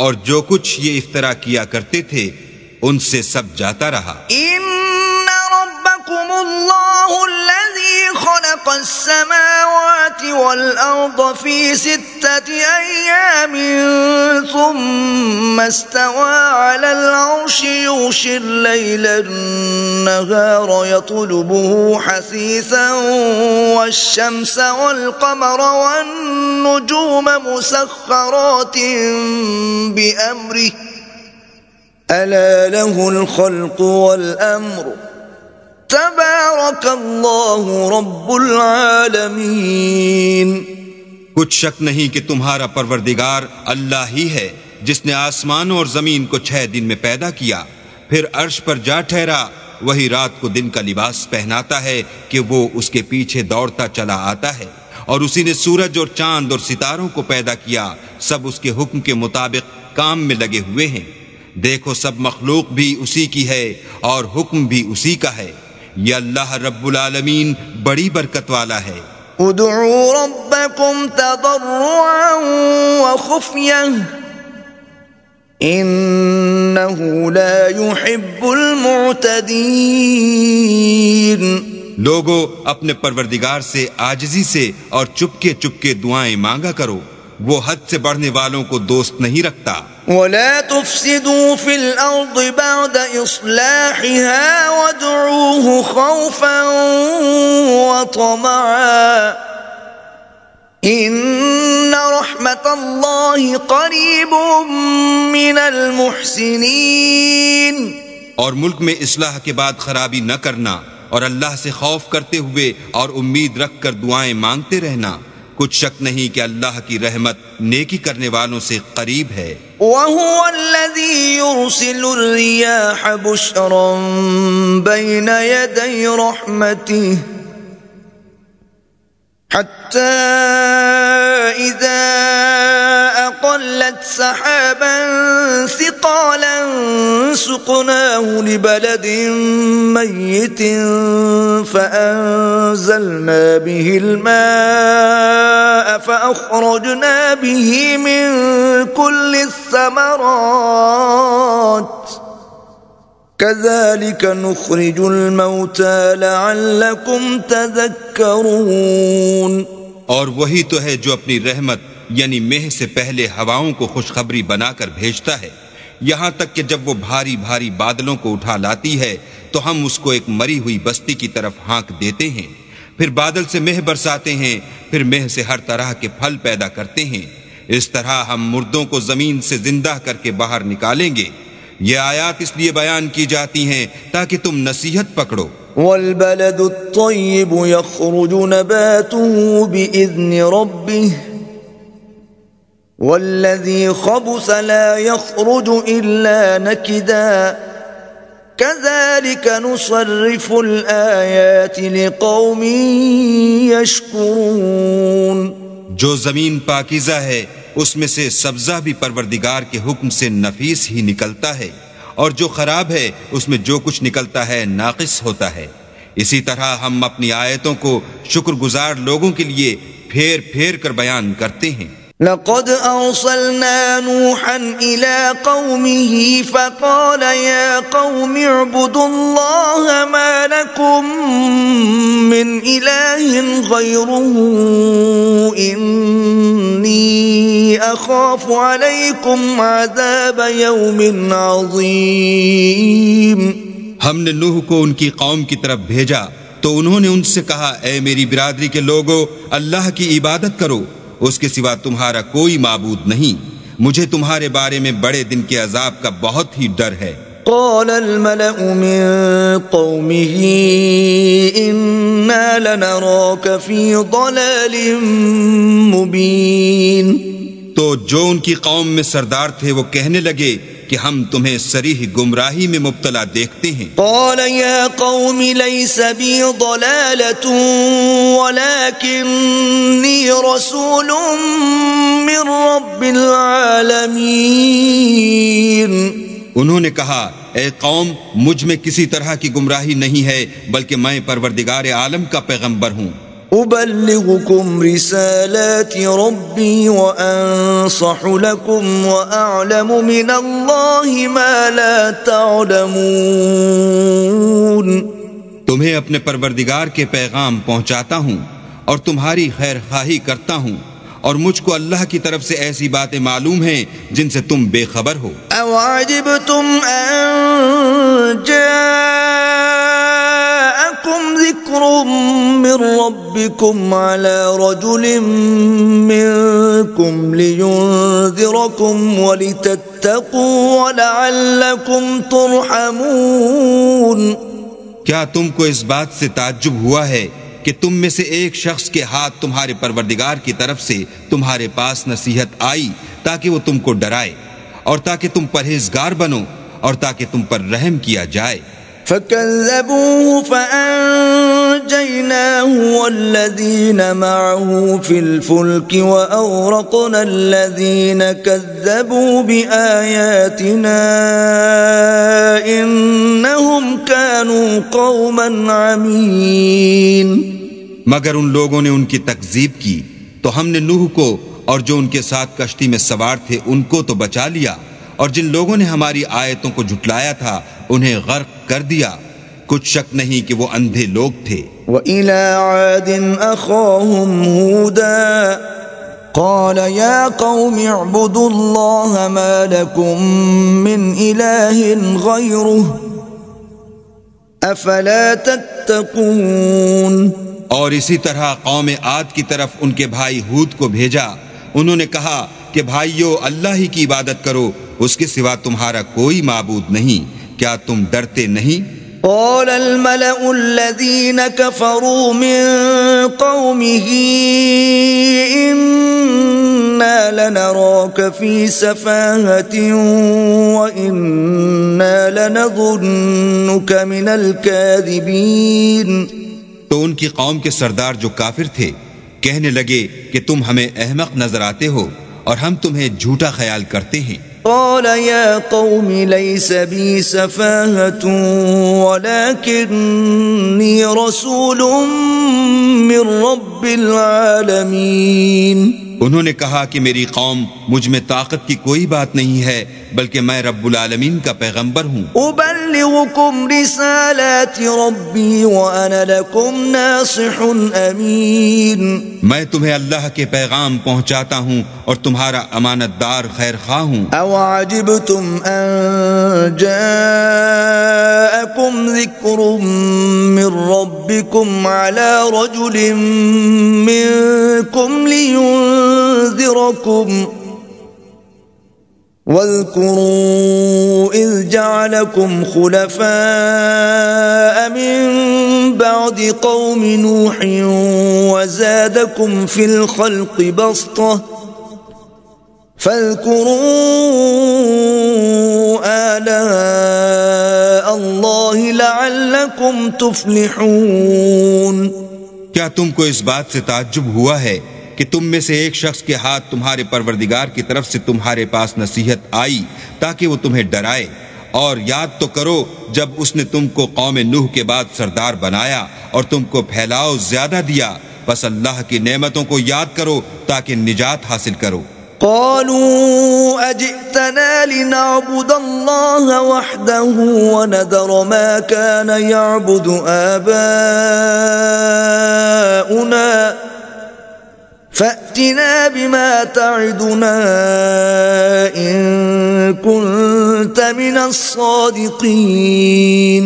اور جو کچھ یہ افترا کیا کرتے تھے ان سے سب جاتا رہا. ان ربکم اللہ الذی خلق السماوات والارض فی 6 ایام ثم استوى على العرش یغشی اللیل النہار یطلبه حثیثا والشمس والقمر والنجوم مسخرات بأمره ألا له الخلق والأمر تبارك الله رب العالمين. کچھ شک نہیں کہ تمہارا پروردگار اللہ ہی ہے جس نے آسمانوں اور زمین کو 6 دن میں پیدا کیا، پھر عرش پر جا ٹھہرا. وہی رات کو دن کا لباس پہناتا ہے کہ وہ اس کے پیچھے دوڑتا چلا آتا ہے، اور اسی نے سورج اور چاند اور ستاروں کو پیدا کیا، سب اس کے حکم کے مطابق کام میں لگے ہوئے ہیں. دیکھو سب مخلوق بھی اسی کی ہے اور حکم بھی اسی کا ہے. یہ اللہ رب العالمین بڑی برکت والا ہے. ادعوا ربكم تضرعا وخفية إنه لا يحب المعتدين. لوگو اپنے پروردگار سے عاجزی سے اور چپکے چپکے دعائیں مانگا کرو، وہ حد سے بڑھنے والوں کو دوست نہیں رکھتا. ولا تفسدوا في الأرض بعد إصلاحها وادعوه خوفا وطمعا إن رحمة الله قريب من المحسنين. اور ملک میں اصلاح کے بعد خرابی نہ کرنا اور اللہ سے خوف کرتے ہوئے اور امید رکھ کر دعائیں مانگتے رہنا. کچھ شک نہیں کہ اللہ کی رحمت نیکی کرنے والوں سے قریب ہے. وَهُوَ الَّذِي يُرْسِلُ الرِّيَاحَ بُشْرًا بَيْنَ يَدَيْ رَحْمَتِهِ حَتَّى إِذَا أَقَلَّتْ سَحَابًا ثِقَالًا سُقْنَاهُ لِبَلَدٍ مَيِّتٍ فَأَنزَلْنَا بِهِ الْمَاءَ فَأَخْرَجْنَا بِهِ مِن كُلِّ الثَّمَرَاتِ كَذَلِكَ نُخْرِجُ الْمَوْتَى لَعَلَّكُمْ تَذَكَّرُونَ. اور وہی تو ہے جو اپنی رحمت یعنی مہ سے پہلے ہواؤں کو خوشخبری بنا کر بھیجتا ہے، یہاں تک کہ جب وہ بھاری بھاری بادلوں کو اٹھا لاتی ہے تو ہم اس کو ایک مری ہوئی بستی کی طرف ہانک دیتے ہیں، پھر بادل سے مہ برساتے ہیں، پھر مہ سے ہر طرح کے پھل پیدا کرتے ہیں. اس طرح ہم مردوں کو زمین سے زندہ کر کے باہر نکالیں گے. یہ آیات اس لیے بیان کی جاتی ہیں تاکہ تم نصیحت پکڑو. والبلد الطيب يخرج نباته بإذن ربه والذي خبث لا يخرج إلا نكدا كذلك نصرف الآيات لقوم يشكرون. جو زمین پاکیزہ ہے اس میں سے سبزہ بھی پروردگار کے حکم سے نفیس ہی نکلتا ہے، اور جو خراب ہے اس میں جو کچھ نکلتا ہے ناقص ہوتا ہے. اسی طرح ہم اپنی آیتوں کو شکر گزار لوگوں کے لیے پھیر پھیر کر بیان کرتے ہیں. لقد أرسلنا نوحا إلى قومه فقال يا قوم اعبدوا الله ما لكم من إله غيره إني أخاف عليكم عذاب يوم عظيم. ہم نے نوح کو ان کی قوم کی طرف بھیجا تو انہوں نے ان سے کہا اے میری برادری کے لوگو اللہ کی عبادت کرو، اس کے سوا تمہارا کوئی معبود نہیں، مجھے تمہارے بارے میں بڑے دن کے عذاب کا بہت ہی ڈر ہے. قال الملأ من قومه إنا لنراك في ضلال مبين. تو جو ان کی قوم میں سردار تھے وہ کہنے لگے کہ ہم تمہیں صریح گمراہی میں مبتلا دیکھتے ہیں. قال يا قوم ليس بي ضلالة ولكني رسول من رب العالمين. انہوں نے کہا اے قوم مجھ میں کسی طرح کی گمراہی نہیں ہے بلکہ میں پروردگار عالم کا پیغمبر ہوں. أبلغكم رسالات ربي وأنصح لكم وأعلم من الله ما لا تعلمون. تمہیں اپنے پروردگار کے پیغام پہنچاتا ہوں اور تمہاری خیر خواہی کرتا ہوں، اور مجھ کو اللہ کی طرف سے ایسی باتیں معلوم ہیں جن سے تم بے خبر ہو. أَوَعَجِبْتُمْ أَن جَاءَكُمْ ذِكْرٌ مِّن رَّبِّكُمْ عَلَى رَجُلٍ مِّنكُمْ لِيُنذِرَكُمْ وَلِتَتَّقُوا وَلَعَلَّكُمْ تُرْحَمُونَ. کیا تم کو اس بات سے تعجب ہوا ہے کہ تم میں سے ایک شخص کے ہاتھ تمہارے پروردگار کی طرف سے تمہارے پاس نصیحت آئی تاکہ وہ تم کو ڈرائے اور تاکہ تم پرہیزگار بنو اور تاکہ تم پر رحم کیا جائے. فَكَذَّبُوهُ فَأَنجَيْنَاهُ وَالَّذِينَ مَعَهُ فِي الْفُلْكِ وَأَغْرَقْنَا الَّذِينَ كَذَّبُوا بِآيَاتِنَا إِنَّهُمْ كَانُوا قَوْمًا عَمِينَ. مگر ان لوگوں نے ان کی تکذیب کی تو ہم نے نوح کو اور جو ان کے ساتھ کشتی میں سوار تھے ان کو تو بچا لیا، اور جن لوگوں نے ہماری آیتوں کو جھٹلایا تھا انہیں غرق کر دیا. کچھ شک نہیں کہ وہ اندھے لوگ تھے. وَإِلَىٰ عَادٍ أَخَاهُمْ هُودًا قَالَ يَا قَوْمِ اعْبُدُوا اللَّهَ مَا لَكُمْ مِنْ إِلَٰهٍ غَيْرُهُ أَفَلَا تَتَّقُونَ. اور اسی طرح قوم عاد کی طرف ان کے بھائی ہود کو بھیجا. انہوں نے کہا کہ بھائیو اللہ ہی کی عبادت کرو، اس کے سوا تمہارا کوئی معبود نہیں، کیا تم ڈرتے نہیں؟ قال الملأ الذين كفروا من قومه إنا لنراك في سفاهة وإنا لنظنك من الكاذبين. تو ان کی قوم کے سردار جو کافر تھے کہنے لگے کہ تم ہمیں احمق نظر آتے ہو اور ہم تمہیں جھوٹا خیال کرتے ہیں. قال يا قوم ليس بي سفاهة ولكني رسول من رب العالمين. انہوں نے کہا کہ میری قوم مجھ میں طاقت کی کوئی بات نہیں ہے بلکہ میں رب العالمین کا پیغمبر ہوں. أبلغكم رسالات ربي وأنا لكم ناصح أمين. میں تمہیں اللہ کے پیغام پہنچاتا ہوں اور تمہارا امانت دار خیر خواہ ہوں. أوعجبتم أن جاءكم ذكر من ربكم على رجل منكم لينذركم واذكروا إذ جعلكم خلفاء من بعد قوم نوح وزادكم في الخلق بسطة فاذكروا آلاء الله لعلكم تفلحون. کیا تم کو اس بات سے تعجب ہوا ہے کہ تم میں سے ایک شخص کے ہاتھ تمہارے پروردگار کی طرف سے تمہارے پاس نصیحت آئی تاکہ وہ تمہیں ڈرائے؟ اور یاد تو کرو جب اس نے تم کو قوم نوح کے بعد سردار بنایا اور تم کو پھیلاؤ زیادہ دیا بس اللہ کی نعمتوں کو یاد کرو تاکہ نجات حاصل کرو۔ قالوا أجئتنا لنعبد الله وحده ونذر ما كان يعبد آباؤنا فأتنا بما تعدنا إن كنت من الصادقين۔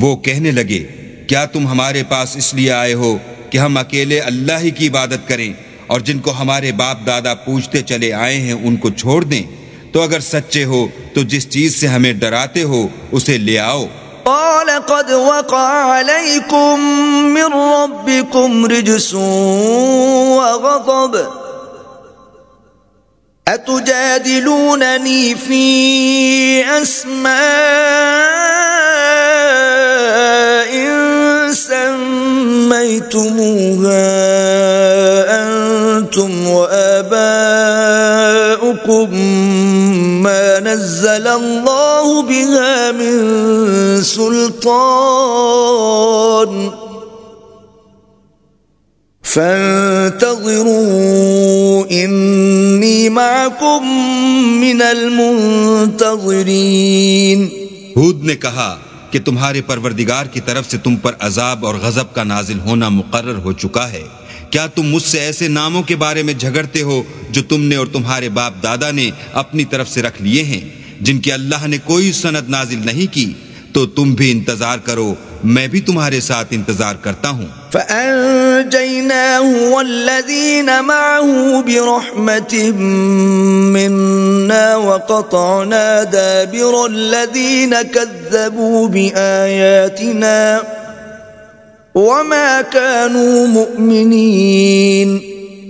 وہ کہنے لگے کیا تم ہمارے پاس اس لیے آئے ہو کہ ہم اکیلے اللہ ہی کی عبادت کریں اور جن کو ہمارے باپ دادا پوجتے چلے آئے ہیں ان کو چھوڑ دیں؟ تو اگر سچے ہو تو جس چیز سے ہمیں ڈراتے ہو اسے لے آؤ۔ قال قد وقع عليكم من ربكم رجس وغضب أتجادلونني في أسماء سميتموها أنتم وآباؤكم ما نزل الله بها من سلطان فانتظروا إني معكم من المنتظرين۔ ہود نے کہا کہ تمہارے پروردگار کی طرف سے تم پر عذاب اور غضب کا نازل ہونا مقرر ہو چکا ہے۔ کیا تم مجھ سے ایسے ناموں کے بارے میں جھگڑتے ہو جو تم نے اور تمہارے باپ دادا نے اپنی طرف سے رکھ لیے ہیں جن کی اللہ نے کوئی سند نازل نہیں کی؟ تو تم بھی انتظار کرو، میں بھی تمہارے ساتھ انتظار کرتا ہوں۔ فَأَنْجَيْنَاهُ وَالَّذِينَ مَعَهُ بِرَحْمَةٍ مِّنَّا وَقَطَعْنَا دَابِرَ الَّذِينَ كَذَّبُوا بِآيَاتِنَا وَمَا كَانُوا مُؤْمِنِينَ۔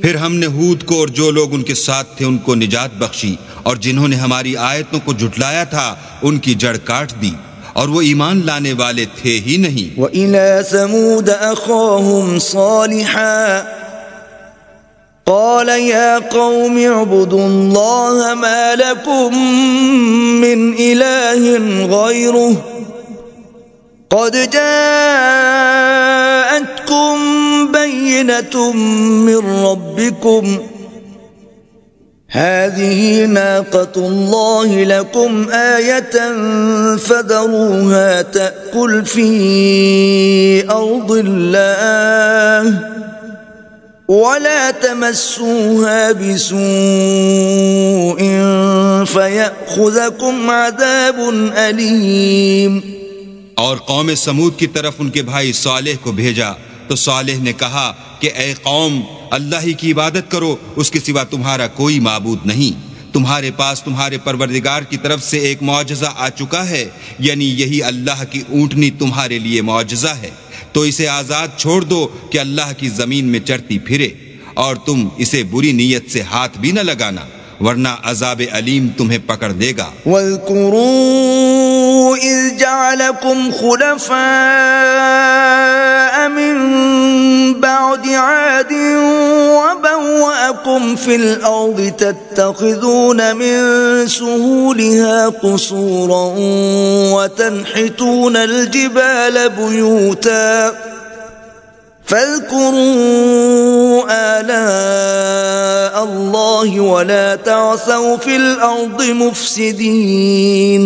پھر ہم نے ہود کو اور جو لوگ ان کے ساتھ تھے ان کو نجات بخشی، اور جنہوں نے ہماری آیتوں کو جھٹلایا تھا ان کی جڑ کاٹ دی، اور وہ ایمان لانے والے تھے ہی نہیں۔ وَإِلَى ثَمُودَ أَخَاهُمْ صَالِحًا قَالَ يَا قَوْمِ اعْبُدُوا اللَّهَ مَا لَكُمْ مِنْ إِلَٰهٍ غَيْرُهُ قَدْ جَاءَتْكُمْ بَيِّنَةٌ مِّن رَّبِّكُمْ هذه ناقة الله لكم آية فذروها تأكل في أرض الله ولا تمسوها بسوء فيأخذكم عذاب أليم۔ اور قوم سمود کی طرف ان کے بھائی صالح کو بھیجا تو صالح نے کہا کہ اے قوم، اللہ ہی کی عبادت کرو، اس کے سوا تمہارا کوئی معبود نہیں۔ تمہارے پاس تمہارے پروردگار کی طرف سے ایک معجزہ آ چکا ہے، یعنی یہی اللہ کی اونٹنی تمہارے لیے معجزہ ہے، تو اسے آزاد چھوڑ دو کہ اللہ کی زمین میں چرتی پھرے، اور تم اسے بری نیت سے ہاتھ بھی نہ لگانا ورنہ عذاب علیم تمہیں پکڑ لے گا۔ وَاذْكُرُوا إِذْ جَعَلَكُمْ خُلَفَاءَ مِنْ بَعْدِ عَادٍ وَبَوَّأَكُمْ فِي الْأَرْضِ تَتَّخِذُونَ مِنْ سُهُولِهَا قُصُورًا وَتَنْحِتُونَ الْجِبَالَ بُيُوتًا فاذكروا آلاء الله ولا تعثوا في الأرض مفسدين۔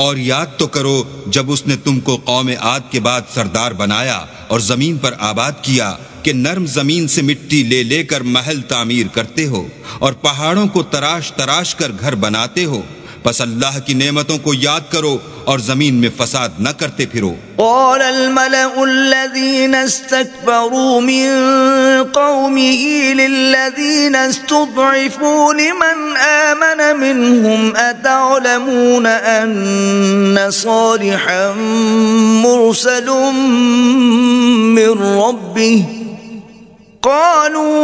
اور یاد تو کرو جب اس نے تم کو قوم عاد کے بعد سردار بنایا اور زمین پر آباد کیا کہ نرم زمین سے مٹی لے لے کر محل تعمیر کرتے ہو اور پہاڑوں کو تراش تراش کر گھر بناتے ہو، پس اللہ کی نعمتوں کو یاد کرو اور زمین میں فساد نہ کرتے پھرو۔ قال الملأ الذين استكبروا من قومه للذين استضعفوا لمن آمن منهم أتعلمون أن صالحا مرسل من ربه قالوا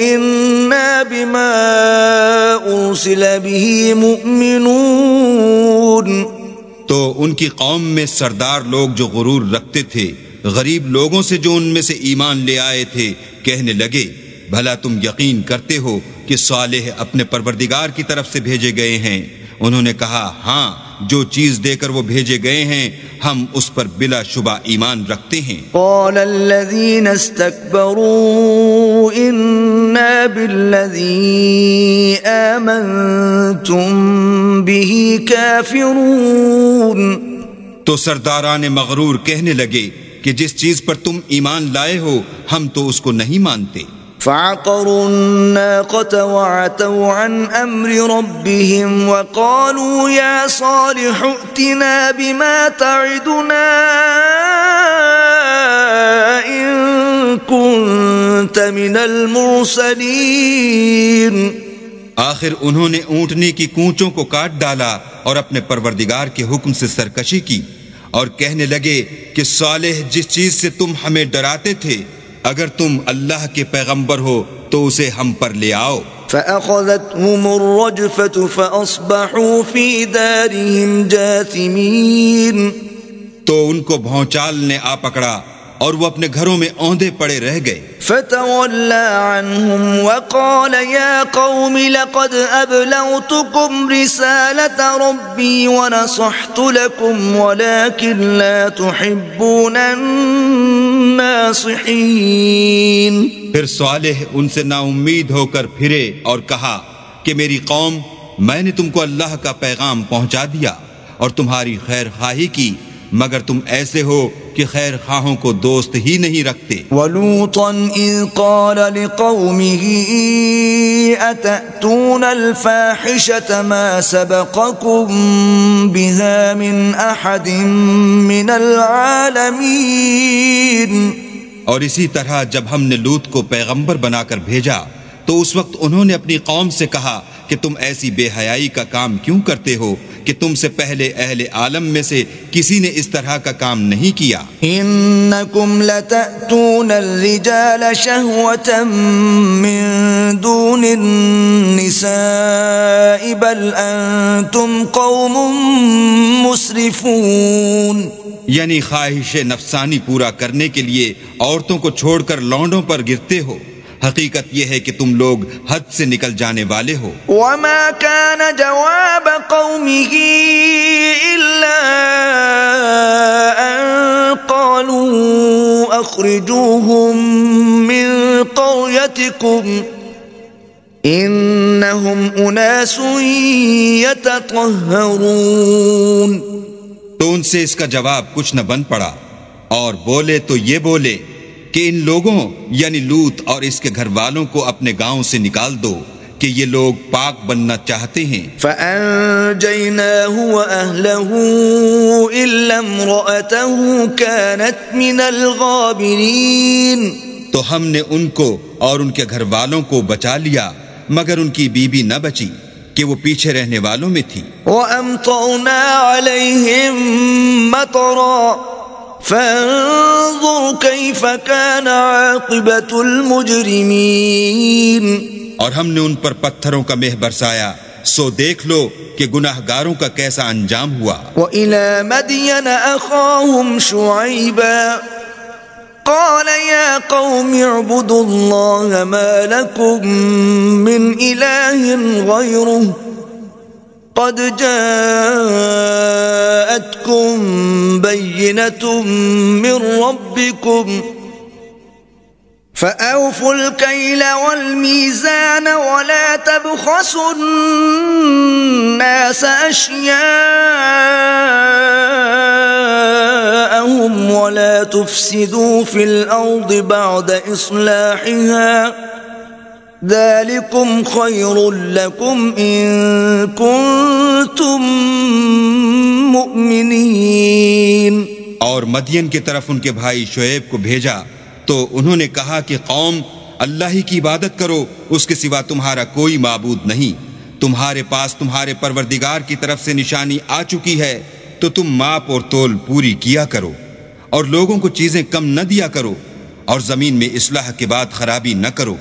إنا بما أرسل به مؤمنون۔ تو ان کی قوم میں سردار لوگ جو غرور رکھتے تھے غریب لوگوں سے جو ان میں سے ایمان لے آئے تھے کہنے لگے بھلا تم یقین کرتے ہو کہ صالح اپنے پروردگار کی طرف سے بھیجے گئے ہیں؟ انہوں نے کہا ہاں جو چیز دے کر وہ بھیجے گئے ہیں ہم اس پر بلا شبہ ایمان رکھتے ہیں۔ قال الذين استكبروا إنا بالذي آمنتم به كافرون، تو سرداران مغرور کہنے لگے کہ جس چیز پر تم ایمان لائے ہو ہم تو اس کو نہیں مانتے۔ فعقروا الناقة وعتوا عن أمر ربهم وقالوا يا صالح ائتنا بما تعدنا إن كنت من المرسلين۔ آخر انہوں نے اونٹنی کی کونچوں کو کاٹ ڈالا اور اپنے پروردگار کے حکم سے سرکشی کی اور کہنے لگے کہ صالح جس چیز سے تم ہمیں ڈراتے تھے اگر تم اللہ کے پیغمبر ہو تو اسے ہم پر لے آؤ۔ فأخذتهم الرجفة فأصبحوا في دارهم جاثمين، تو ان کو بھونچال نے آ پکڑا اور وہ اپنے گھروں میں اوندے پڑے رہ گئے۔ فتولى عنهم وقال يا قوم لقد أبلغتكم رسالة ربي ونصحت لكم ولكن لا تحبون الناصحين۔ پھر صالح ان سے نا امید ہو کر پھرے اور کہا کہ میری قوم، میں نے تم کو اللہ کا پیغام پہنچا دیا اور تمہاری خیر خواہی کی، مگر تم ایسے ہو کہ خیر خواہوں کو دوست ہی نہیں رکھتے۔ وَلُوطًا إِذْ قَالَ لِقَوْمِهِ أَتَأْتُونَ الْفَاحِشَةَ مَا سَبَقَكُمْ بِهَا مِنْ أَحَدٍ مِّنَ الْعَالَمِينَ۔ اور اسی طرح جب ہم نے لوط کو پیغمبر بنا کر بھیجا تو اس وقت انہوں نے اپنی قوم سے کہا کہ تم ایسی بے حیائی کا کام کیوں کرتے ہو کہ تم سے پہلے اہل عالم میں سے کسی نے اس طرح کا کام نہیں کیا۔ انکم لتأتون الرجال شہوة من دون النساء بل انتم قوم مسرفون، یعنی خواہش نفسانی پورا کرنے کے لیے عورتوں کو چھوڑ کر لونڈوں پر گرتے ہو، حقیقت یہ ہے کہ تم لوگ حد سے نکل جانے والے ہو۔ وما كان جواب قومه إلا أن قالوا أخرجوهم من قريتكم إنهم أناس يتطهرون۔ تو ان سے اس کا جواب کچھ نہ بن پڑا اور بولے تو یہ بولے کہ ان لوگوں یعنی لوط اور اس کے گھر والوں کو اپنے گاؤں سے نکال دو کہ یہ لوگ پاک بننا چاہتے ہیں۔ فَأَنْجَيْنَاهُ وَأَهْلَهُ إِلَّا امْرَأَتَهُ كَانَتْ مِنَ الْغَابِرِينَ، تو ہم نے ان کو اور ان کے گھر والوں کو بچا لیا مگر ان کی بیوی نہ بچی کہ وہ پیچھے رہنے والوں میں تھی۔ وَأَمْطَرْنَا عَلَيْهِمْ مَطَرًا فانظر كيف كان عاقبة المجرمين، اور ہم نے ان پر پتھروں کا مہ برسایا سو دیکھ لو کہ گناہگاروں کا کیسا انجام ہوا۔ وإلى مدين أخاهم شعيبا قال يا قوم اعبدوا الله ما لكم من إله غيره قد جاءتكم بينة من ربكم فأوفوا الكيل والميزان ولا تبخسوا الناس أشياءهم ولا تفسدوا في الأرض بعد إصلاحها ذلكم خير لكم إن كنتم مؤمنين۔ اور مدین کی طرف ان کے بھائی شعیب کو بھیجا تو انہوں نے کہا کہ قوم، اللہ ہی کی عبادت کرو، اس کے سوا تمہارا کوئی معبود نہیں، تمہارے پاس تمہارے پروردگار کی طرف سے نشانی آ چکی ہے تو تم ماپ اور تول پوری کیا کرو اور لوگوں کو چیزیں کم نہ دیا کرو اور زمین میں اصلاح کے بعد خرابی نہ کرو۔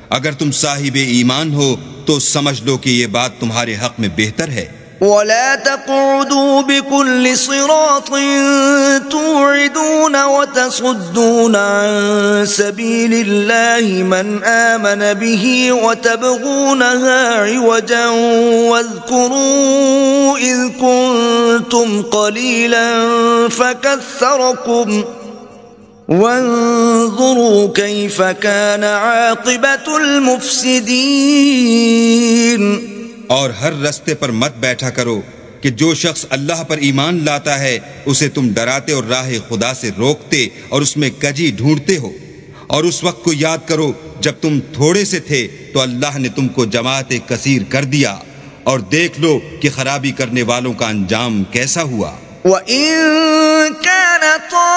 اگر تم صاحب ایمان ہو تو سمجھ لو کہ یہ بات تمہارے حق میں بہتر ہے۔ ولا تقعدوا بكل صراط توعدون تعدون وتصدون عن سبيل الله من آمن به وتبغونها عوجا واذكروا إذ كنتم قليلا فكثركم وانظروا كيف كان عاقبة المفسدين. اور ہر رستے پر مت بیٹھا کرو کہ جو شخص اللہ پر ایمان لاتا ہے اسے تم ڈراتے اور راہ خدا سے روکتے اور اس میں کجی ڈھونڈتے ہو. اور اس وقت کو یاد کرو جب تم تھوڑے سے تھے تو اللہ نے تم کو جماعت کثیر کر دیا، اور دیکھ لو کہ خرابی کرنے والوں کا انجام کیسا ہوا. وَإِن كَانَ طَائِفَةٌ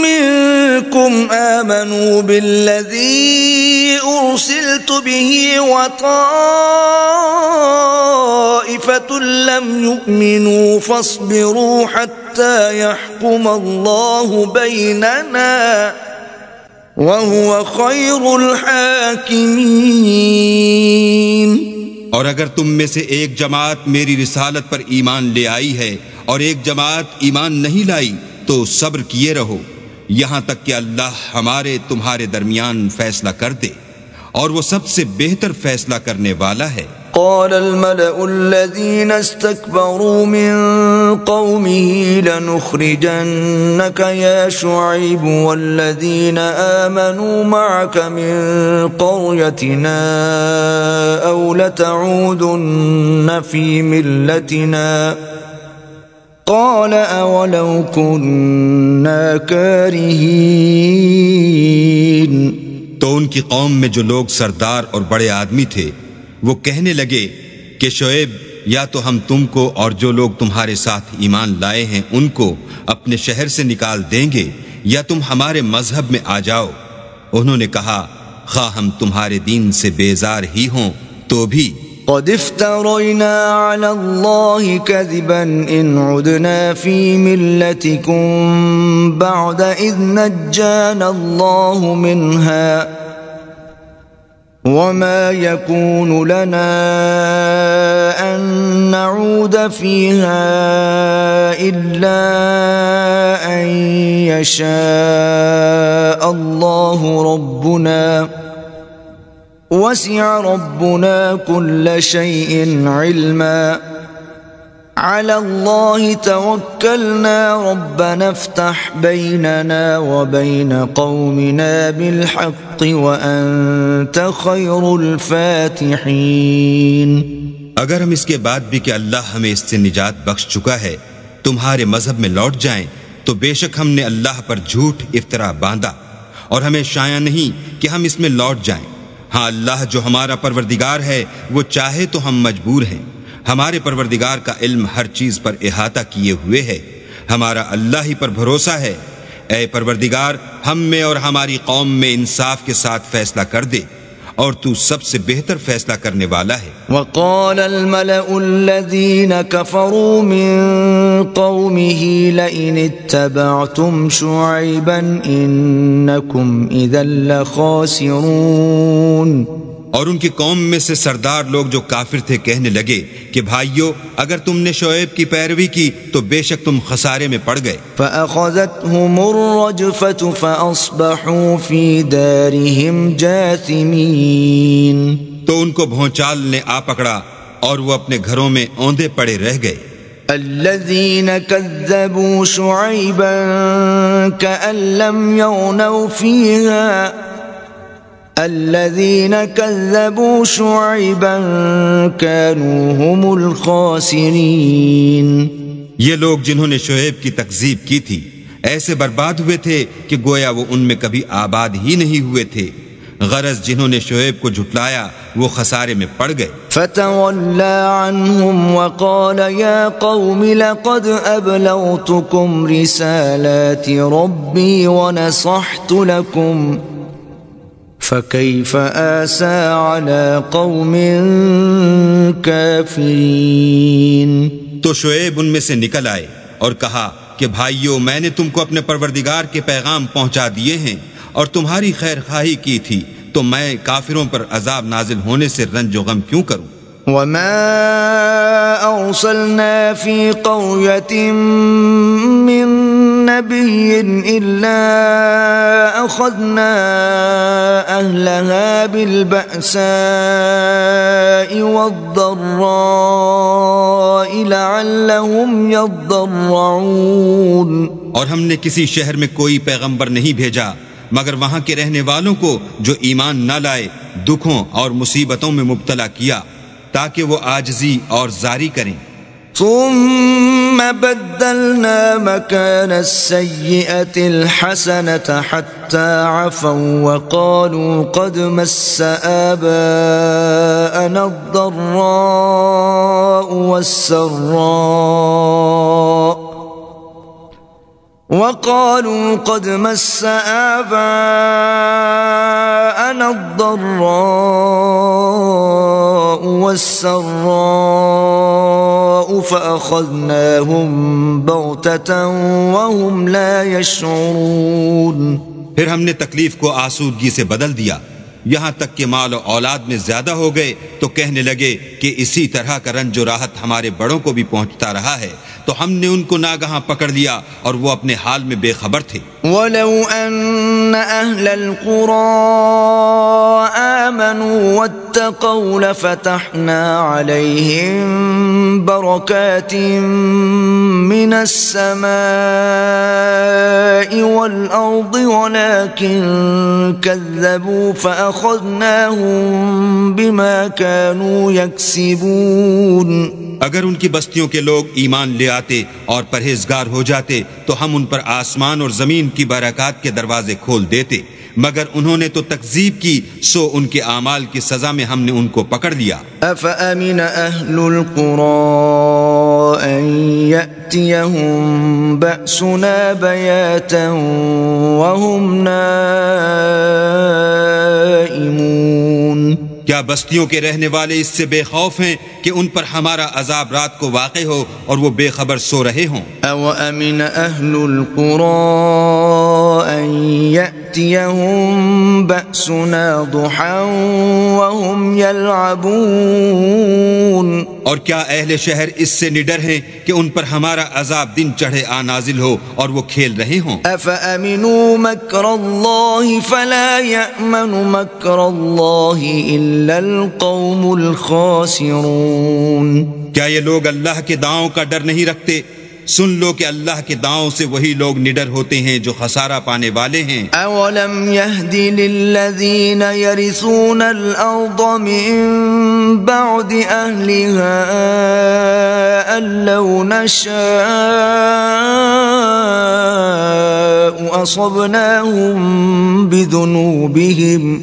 مِّنكُمْ آمَنُوا بِالَّذِي أُرْسِلْتُ بِهِ وَطَائِفَةٌ لَّمْ يُؤْمِنُوا فَاصْبِرُوا حَتَّى يَحْكُمَ اللَّهُ بَيْنَنَا وَهُوَ خَيْرُ الْحَاكِمِينَ. اور اگر تم میں سے ایک جماعت میری رسالت پر ایمان لے آئی ہے اور ایک جماعت ایمان نہیں لائی تو صبر کیے رہو یہاں تک کہ اللہ ہمارے تمہارے درمیان فیصلہ کر دے، اور وہ سب سے بہتر فیصلہ کرنے والا ہے. قال الملأ الذين استكبروا من قومه لنخرجنك يا شعيب والذين آمنوا معك من قريتنا أو لتعودن في ملتنا قال أولو كنا كارهين. تو ان کی قوم میں جو لوگ سردار اور بڑے آدمی تھے وہ کہنے لگے کہ شعیب یا تو ہم تم کو اور جو لوگ تمہارے ساتھ ایمان لائے ہیں ان کو اپنے شہر سے نکال دیں گے یا تم ہمارے مذہب میں آ جاؤ. انہوں نے کہا خواہ ہم تمہارے دین سے بیزار ہی ہوں تو بھی قد افترينا على الله كذبا إن عدنا في ملتكم بعد إذ نجانا الله منها وما يكون لنا أن نعود فيها إلا أن يشاء الله ربنا وسع ربنا كل شيء علما على الله توكلنا ربنا افتح بيننا وبين قومنا بالحق وأنت خير الفاتحين. اگر ہم اس کے بعد بھی کہ اللہ ہمیں اس سے نجات بخش چکا ہے تمہارے مذہب میں لوٹ جائیں تو بے شک ہم نے اللہ پر جھوٹ افطرا باندھا اور ہمیں شایع نہیں کہ ہم اس میں لوٹ جائیں. ہاں اللہ جو ہمارا پروردگار ہے وہ چاہے تو ہم مجبور ہیں. ہمارے پروردگار کا علم ہر چیز پر احاطہ کیے ہوئے ہے. ہمارا اللہ ہی پر بھروسہ ہے. اے پروردگار ہم میں اور ہماری قوم میں انصاف کے ساتھ فیصلہ کر دے اور تو سب سے بہتر فیصلہ کرنے والا ہے. وقال الملأ الذين كفروا من قومه لئن اتبعتم شعيبا إنكم إذا لخاسرون. اور ان کی قوم میں سے سردار لوگ جو کافر تھے کہنے لگے کہ بھائیو اگر تم نے شعیب کی پیروی کی تو بے شک تم خسارے میں پڑ گئے. فأخذتهم الرجفة فأصبحوا في دارهم جاثمين. تو ان کو بھونچال نے آ پکڑا اور وہ اپنے گھروں میں اوندے پڑے رہ گئے. الذين كذبوا شعيبا كأن لم يغنوا فيها الذين كذبوا شعيبا كانوا هم الخاسرين. یہ لوگ جنہوں نے شعیب کی تکذیب کی تھی ایسے برباد ہوئے تھے کہ گویا وہ ان میں کبھی آباد ہی نہیں ہوئے تھے. غرض جنہوں نے شعیب کو جھٹلایا وہ خسارے میں پڑ گئے. فتولى عنهم وقال يا قوم لقد أبلغتكم رسالات ربي ونصحت لكم فكيف آسى على قوم كافرين. تو شعیب ان میں سے نکل آئے اور کہا کہ بھائیو میں نے تم کو اپنے پروردگار کے پیغام پہنچا دیے ہیں اور تمہاری خیر خواہی کی تھی تو میں کافروں پر عذاب نازل ہونے سے رنج و غم کیوں کروں. وما أرسلنا في قرية من نبي إلا أخذنا أهلها بالبأساء والضراء لعلهم يضرعون۔ اور ہم نے کسی شہر میں کوئی پیغمبر نہیں بھیجا مگر وہاں کے رہنے والوں کو جو ایمان نہ لائے دکھوں اور مصیبتوں میں مبتلا کیا تاکہ وہ عاجزی اور زاری کریں۔ ثم بدلنا مكان السيئة الحسنة حتى عفوا وقالوا قد مس آباءنا الضراء والسراء فأخذناهم بغتة وهم لا يشعرون۔ پھر ہم نے تکلیف کو آسودگی سے بدل دیا، یہاں تک کہ مال و اولاد میں زیادہ ہو گئے تو کہنے لگے کہ اسی طرح کا رنج و راحت ہمارے بڑوں کو بھی پہنچتا رہا ہے، تو ہم نے ان کو ناگہاں پکڑ لیا اور وہ اپنے حال میں بے خبر تھے۔ وَلَوْ أَنَّ أَهْلَ الْقُرَىٰ آمَنُوا وَاتَّقَوْا لَفَتَحْنَا عَلَيْهِم بَرَكَاتٍ مِّنَ السَّمَاءِ وَالْأَرْضِ وَلَٰكِن كَذَّبُوا فَأَخَذْنَاهُم بِمَا كَانُوا يَكْسِبُونَ۔ اگر ان کی بستیوں کے لوگ ایمان لے آتے اور پرہیزگار ہو جاتے تو ہم ان پر آسمان اور زمین کی برکات کے دروازے کھول دیتے، مگر انہوں نے تو تکذیب کی، سو ان کے اعمال کی سزا میں ہم نے ان کو پکڑ لیا۔ أَفَأَمِنَ أَهْلُ الْقُرَىٰ أَن يَأْتِيَهُم بَأْسُنَا بَيَاتًا وَهُمْ نَائِمُونَ۔ کیا بستیوں کے رہنے والے اس سے بے خوف ہیں کہ ان پر ہمارا عذاب رات کو واقع ہو اور وہ بے خبر سو رہے ہوں؟ أَوَأَمِنَ أَهْلُ الْقُرَىٰ أَن يَأْتِيَهُم بَأْسُنَا ضُحًى وَهُمْ يَلْعَبُونَ۔ اور کیا اہل شہر اس سے نڈر ہیں کہ ان پر ہمارا عذاب دن چڑھے آ نازل ہو اور وہ کھیل رہے ہوں؟ أَفَأَمِنُوا مَكْرَ اللَّهِ فَلَا يَأْمَنُ مَكْرَ اللَّهِ إِلَّا الْقَوْمُ الْخَاسِرُونَ۔ کیا یہ لوگ اللہ کے داؤں کا ڈر نہیں رکھتے؟ سن لو کہ اللہ کے داؤں سے وہی لوگ نڈر ہوتے ہیں جو خسارہ پانے والے ہیں۔ أَوَلَمْ يَهْدِ لِلَّذِينَ يَرِثُونَ الْأَرْضَ مِن بَعْدِ أَهْلِهَا أَن لَّوْ نَشَاءُ أَصَبْنَاهُم بِذُنُوبِهِمْ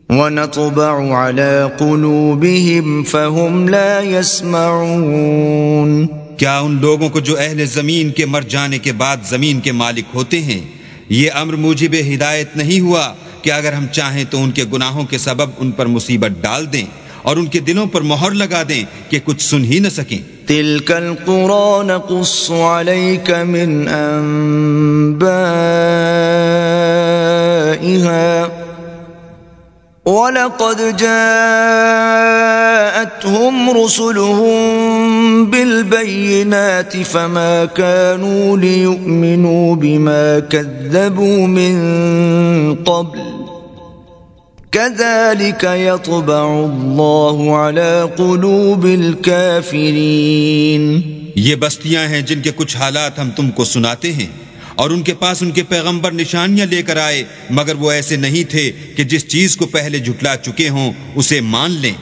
وَنَطْبَعُ عَلَى قُلُوبِهِمْ فَهُمْ لَا يَسْمَعُونَ۔ کیا ان لوگوں کو جو اہل زمین کے مر جانے کے بعد زمین کے مالک ہوتے ہیں یہ امر موجب ہدایت نہیں ہوا کہ اگر ہم چاہیں تو ان کے گناہوں کے سبب ان پر مصیبت ڈال دیں اور ان کے دلوں پر مہر لگا دیں کہ کچھ سن ہی نہ سکیں؟ تِلْكَ الْقُرَىٰ نَقُصُّ عَلَيْكَ مِنْ أَنبَائِهَا وَلَقَدْ جَاءَتْهُمْ رُسُلُهُم بِالْبَيِّنَاتِ فَمَا كَانُوا لِيُؤْمِنُوا بِمَا كَذَّبُوا مِن قَبْلُ كَذَلِكَ يَطْبَعُ اللَّهُ عَلَى قُلُوبِ الْكَافِرِينَ۔ یہ بستیاں ہیں جن کے کچھ حالات ہم تم کو سناتے ہیں اور ان کے پاس ان کے پیغمبر نشانیاں لے کر آئے مگر وہ ایسے نہیں تھے کہ جس چیز کو پہلے جھٹلا چکے ہوں اسے مان لیں،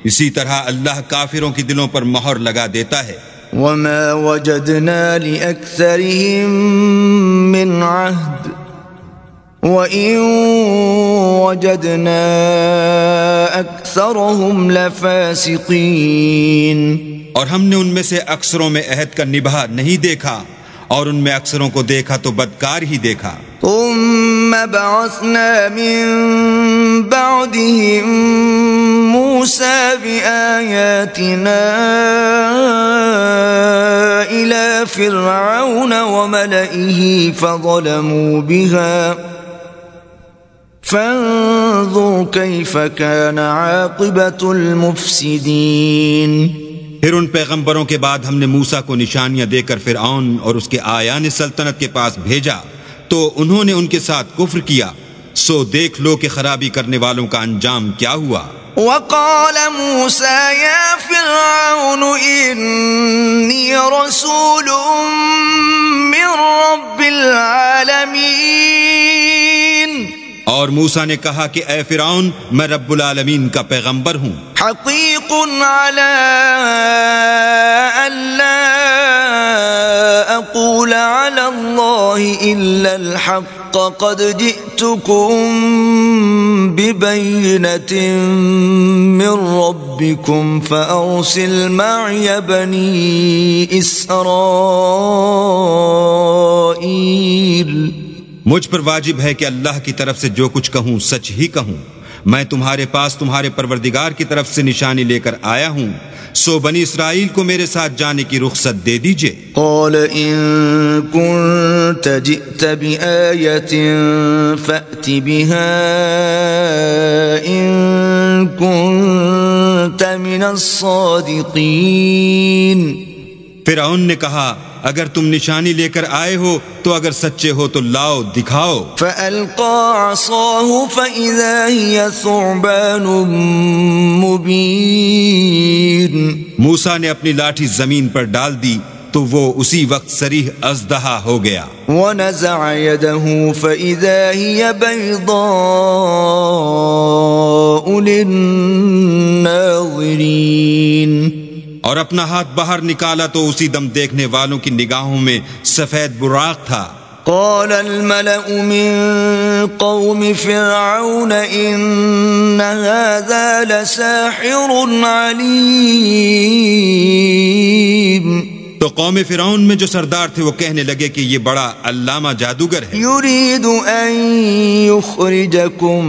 اسی طرح اللہ کافروں کی دلوں پر مہر لگا دیتا ہے۔ وَمَا وَجَدْنَا لِأَكْثَرِهِم مِّنْ عَهْدٍ وَإِن وَجَدْنَا أَكْثَرَهُمْ لَفَاسِقِينَ۔ اور ہم نے ان میں سے اکثروں میں عہد کا نبھا نہیں دیکھا اور ان میں اکثروں کو دیکھا تو بدکار ہی دیکھا۔ ثم بعثنا من بعدهم موسى بآياتنا إلى فرعون وملئه فانظر كيف كان عاقبة المفسدين۔ پھر ان پیغمبروں کے بعد ہم نے موسیٰ کو نشانیاں دے کر فرعون اور اس کے آیان سلطنت کے پاس بھیجا تو انہوں نے ان کے ساتھ کفر کیا، سو دیکھ لو کہ خرابی کرنے والوں کا انجام کیا ہوا۔ وقال موسى يا فرعون إني رسول من رب العالمين۔ اور موسیٰ نے کہا کہ اے فرعون میں رب العالمین کا پیغمبر ہوں، حقیق على ألا أقول على الله إلا الحق قد جئتكم ببينة من ربكم فأرسل معي بني إسرائيل۔ مجھ پر واجب ہے کہ اللہ کی طرف سے جو کچھ کہوں سچ ہی کہوں، میں تمہارے پاس تمہارے پروردگار کی طرف سے نشانی لے کر آیا ہوں، سو بنی اسرائیل کو میرے ساتھ جانے کی رخصت دے دیجئے۔ قال إن كنت جئت بآية فأت بها إن كنت من الصادقين۔ فرعون نے کہا اگر تم نشانی لے کر آئے ہو تو اگر سچے ہو تو لاؤ دکھاؤ۔ فألقى عصاه فإذا هي ثعبان مبين۔ موسیٰ نے اپنی لاٹھی زمین پر ڈال دی تو وہ اسی وقت صریح اژدہا ہو گیا۔ ونزع يده فإذا هي بيضاء للناظرين۔ اور اپنا ہاتھ باہر نکالا تو اسی دم دیکھنے والوں کی نگاہوں میں سفید براق تھا۔ قال الملأ من قوم فرعون إن هذا لساحر عليم۔ تو قوم فرعون میں جو سردار تھے وہ کہنے لگے کہ یہ بڑا علامہ جادوگر ہے، يريد أن يخرجكم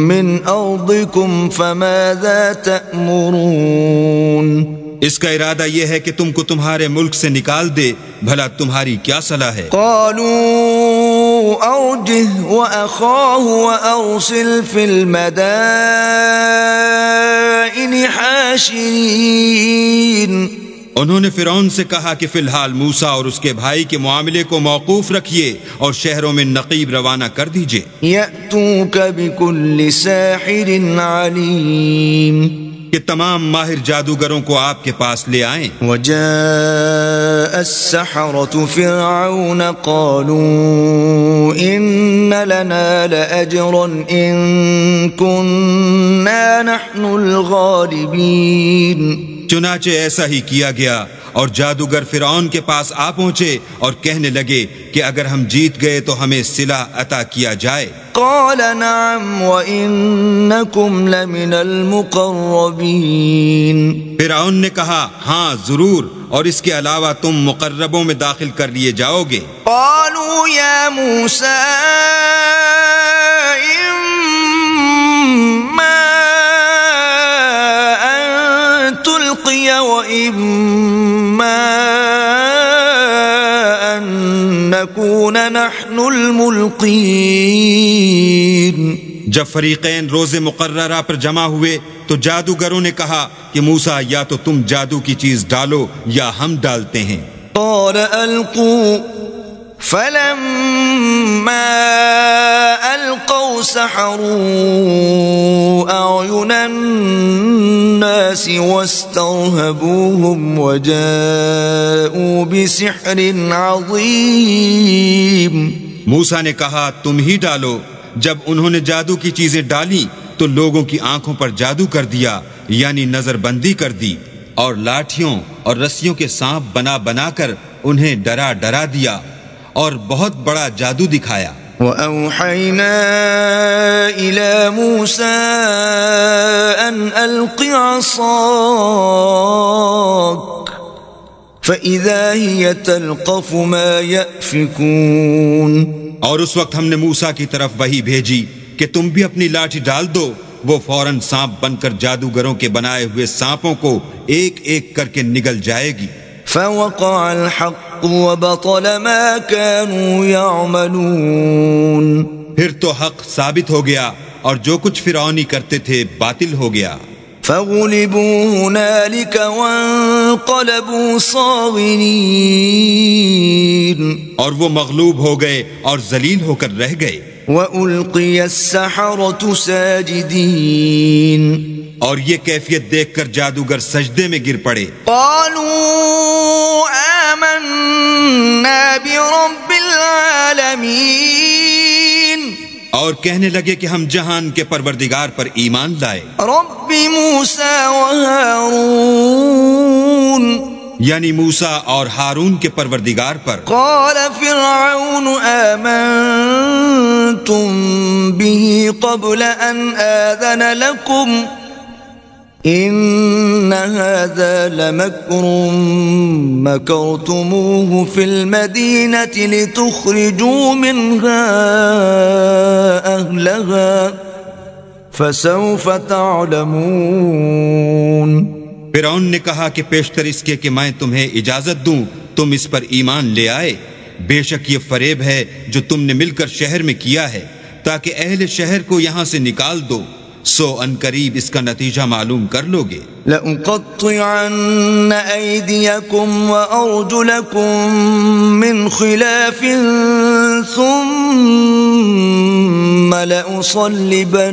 من أرضكم فماذا تأمرون۔ اس کا ارادہ یہ ہے کہ تم کو تمہارے ملک سے نکال دے، بھلا تمہاری کیا صلاح ہے؟ قالوا أرجه وأخاه وأرسل في المدائن حاشرين۔ انہوں نے فرعون سے کہا کہ فی الحال موسیٰ اور اس کے بھائی کے معاملے کو موقوف رکھیے اور شہروں میں نقیب روانہ کر دیجئے۔ يأتوك بكل ساحر عليم۔ کہ تمام ماہر جادوگروں کو آپ کے پاس لے آئیں۔ وجاء السحرة فرعون قالوا إن لنا لأجرا إن كنا نحن الغالبين۔ چنانچہ ایسا ہی کیا گیا اور جادوگر فرعون کے پاس آ پہنچے اور کہنے لگے کہ اگر ہم جیت گئے تو ہمیں صلہ عطا کیا جائے۔ قال نعم وإنكم لمن المقربين۔ فرعون نے کہا ہاں ضرور، اور اس کے علاوہ تم مقربوں میں داخل کر لیے جاؤ گے۔ قالوا يا موسى إما أن تلقي وإما أن نكون نحن الملقين۔ جب فریقین روز مقررہ پر جمع ہوئے تو جادوگروں نے کہا کہ موسیٰ یا تو تم جادو کی چیز ڈالو یا ہم ڈالتے ہیں۔ قال ألقوا فلما ألقوا سحروا أعين الناس واسترهبوهم وجاءوا بسحر عظيم۔ موسیٰ نے کہا تم ہی ڈالو۔ جب انہوں نے جادو کی چیزیں ڈالی تو لوگوں کی آنکھوں پر جادو کر دیا، یعنی نظر بندی کر دی، اور لاٹھیوں اور رسیوں کے سانپ بنا بنا کر انہیں ڈرا ڈرا دیا اور بہت بڑا جادو دکھایا۔ وأوحينا إلى موسى أن ألق عصاك فإذا هي تلقف ما يأفكون۔ اور اس وقت ہم نے موسیٰ کی طرف وحی بھیجی کہ تم بھی اپنی لاٹھی ڈال دو، وہ فوراً سانپ بن کر جادوگروں کے بنائے ہوئے سانپوں کو ایک ایک کر کے نگل جائے گی۔ فوقع الحق وبطل ما كانوا يعملون۔ پھر تو حق ثابت ہو گیا اور جو کچھ فرعونی کرتے تھے باطل ہو گیا. فغلبوا هنالك وانقلبوا صاغرين. اور وہ مغلوب ہو گئے اور ذلیل ہو کر رہ گئے. وَأُلْقِيَ السَّحَرَةُ سَاجِدِينَ. اور یہ کیفیت دیکھ کر جادوگر سجدے میں گر پڑے. قالوا آمنا برب العالمین. اور کہنے لگے کہ ہم جہان کے پروردگار پر ایمان لائے. رب موسیٰ وہارون. یعنی موسیٰ اور ہارون کے پروردگار پر. قال فرعون آمنتم به قبل ان آذن لكم ان هذا لمكر مكرتموه في المدينة لتخرجوا منها أهلها فسوف تعلمون. فرعون نے کہا کہ پیشتر اس کے کہ میں تمہیں اجازت دوں تم اس پر ایمان لے آئے. بے شک یہ فریب ہے جو تم نے مل کر شہر میں کیا ہے تاکہ اہل شہر کو یہاں سے نکال دو. سو ان قریب اس کا نتیجہ معلوم کر لو گے. لأقطعن أيديكم وأرجلكم من خلاف ثم لأصلبنكم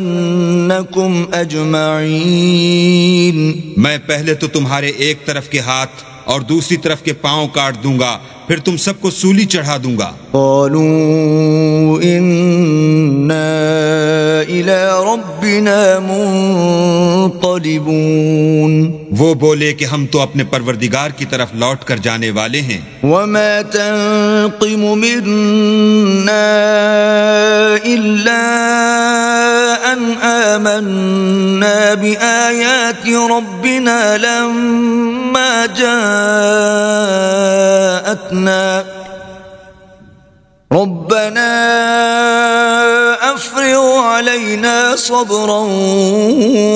أجمعين. میں پہلے تو تمہارے ایک طرف کے ہاتھ اور دوسری طرف کے پاؤں کاٹ دوں گا پھر تم سب کو سولی چڑھا دوں گا. قالوا إنا إلى ربنا منقلبون. وہ بولے کہ ہم تو اپنے پروردگار کی طرف لوٹ کر جانے والے ہیں. وما تنقم منا إلا أن آمنا بآيات ربنا لما جاءتنا ربنا افرغ علينا صبرا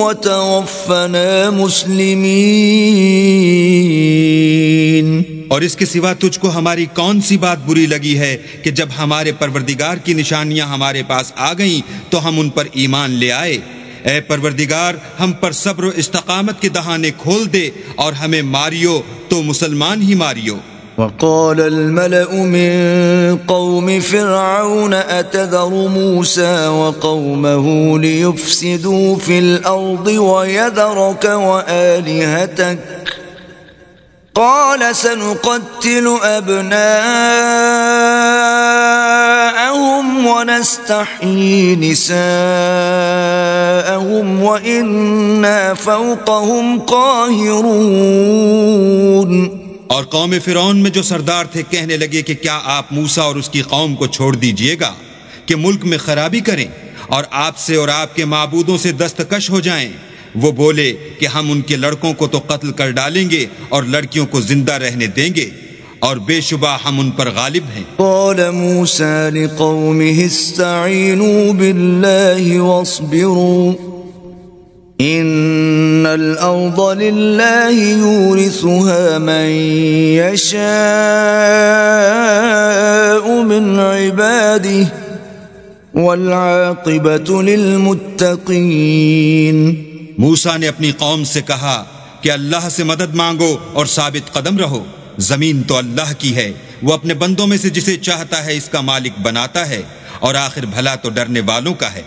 وتوفنا مسلمين. اور اس کے سوا تجھ کو ہماری کون سی بات بری لگی ہے کہ جب ہمارے پروردگار کی نشانیاں ہمارے پاس آ گئیں تو ہم ان پر ایمان لے آئے. اے پروردگار ہم پر صبر و استقامت کے دہانے کھول دے اور ہمیں ماریو تو مسلمان ہی ماریو. وقال الملأ من قوم فرعون أتذر موسى وقومه ليفسدوا في الأرض ويذرك وآلهتك قال سنقتل أبناءهم ونستحيي نساءهم وإنا فوقهم قاهرون. اور قوم فرعون میں جو سردار تھے کہنے لگے کہ کیا آپ موسیٰ اور اس کی قوم کو چھوڑ دیجئے گا کہ ملک میں خرابی کریں اور آپ سے اور آپ کے معبودوں سے دستکش ہو جائیں. وہ بولے کہ ہم ان کے لڑکوں کو تو قتل کر ڈالیں گے اور لڑکیوں کو زندہ رہنے دیں گے اور بے شبہ ہم ان پر غالب ہیں. قال موسى لقومه استعينوا بالله واصبروا ان الارض لله يورثها من يشاء من عباده والعاقبة للمتقين. موسیٰ نے اپنی قوم سے کہا کہ اللہ سے مدد مانگو اور ثابت قدم رہو. زمین تو اللہ کی ہے، وہ اپنے بندوں میں سے جسے چاہتا ہے اس کا مالک بناتا ہے اور آخر بھلا تو ڈرنے والوں کا ہے.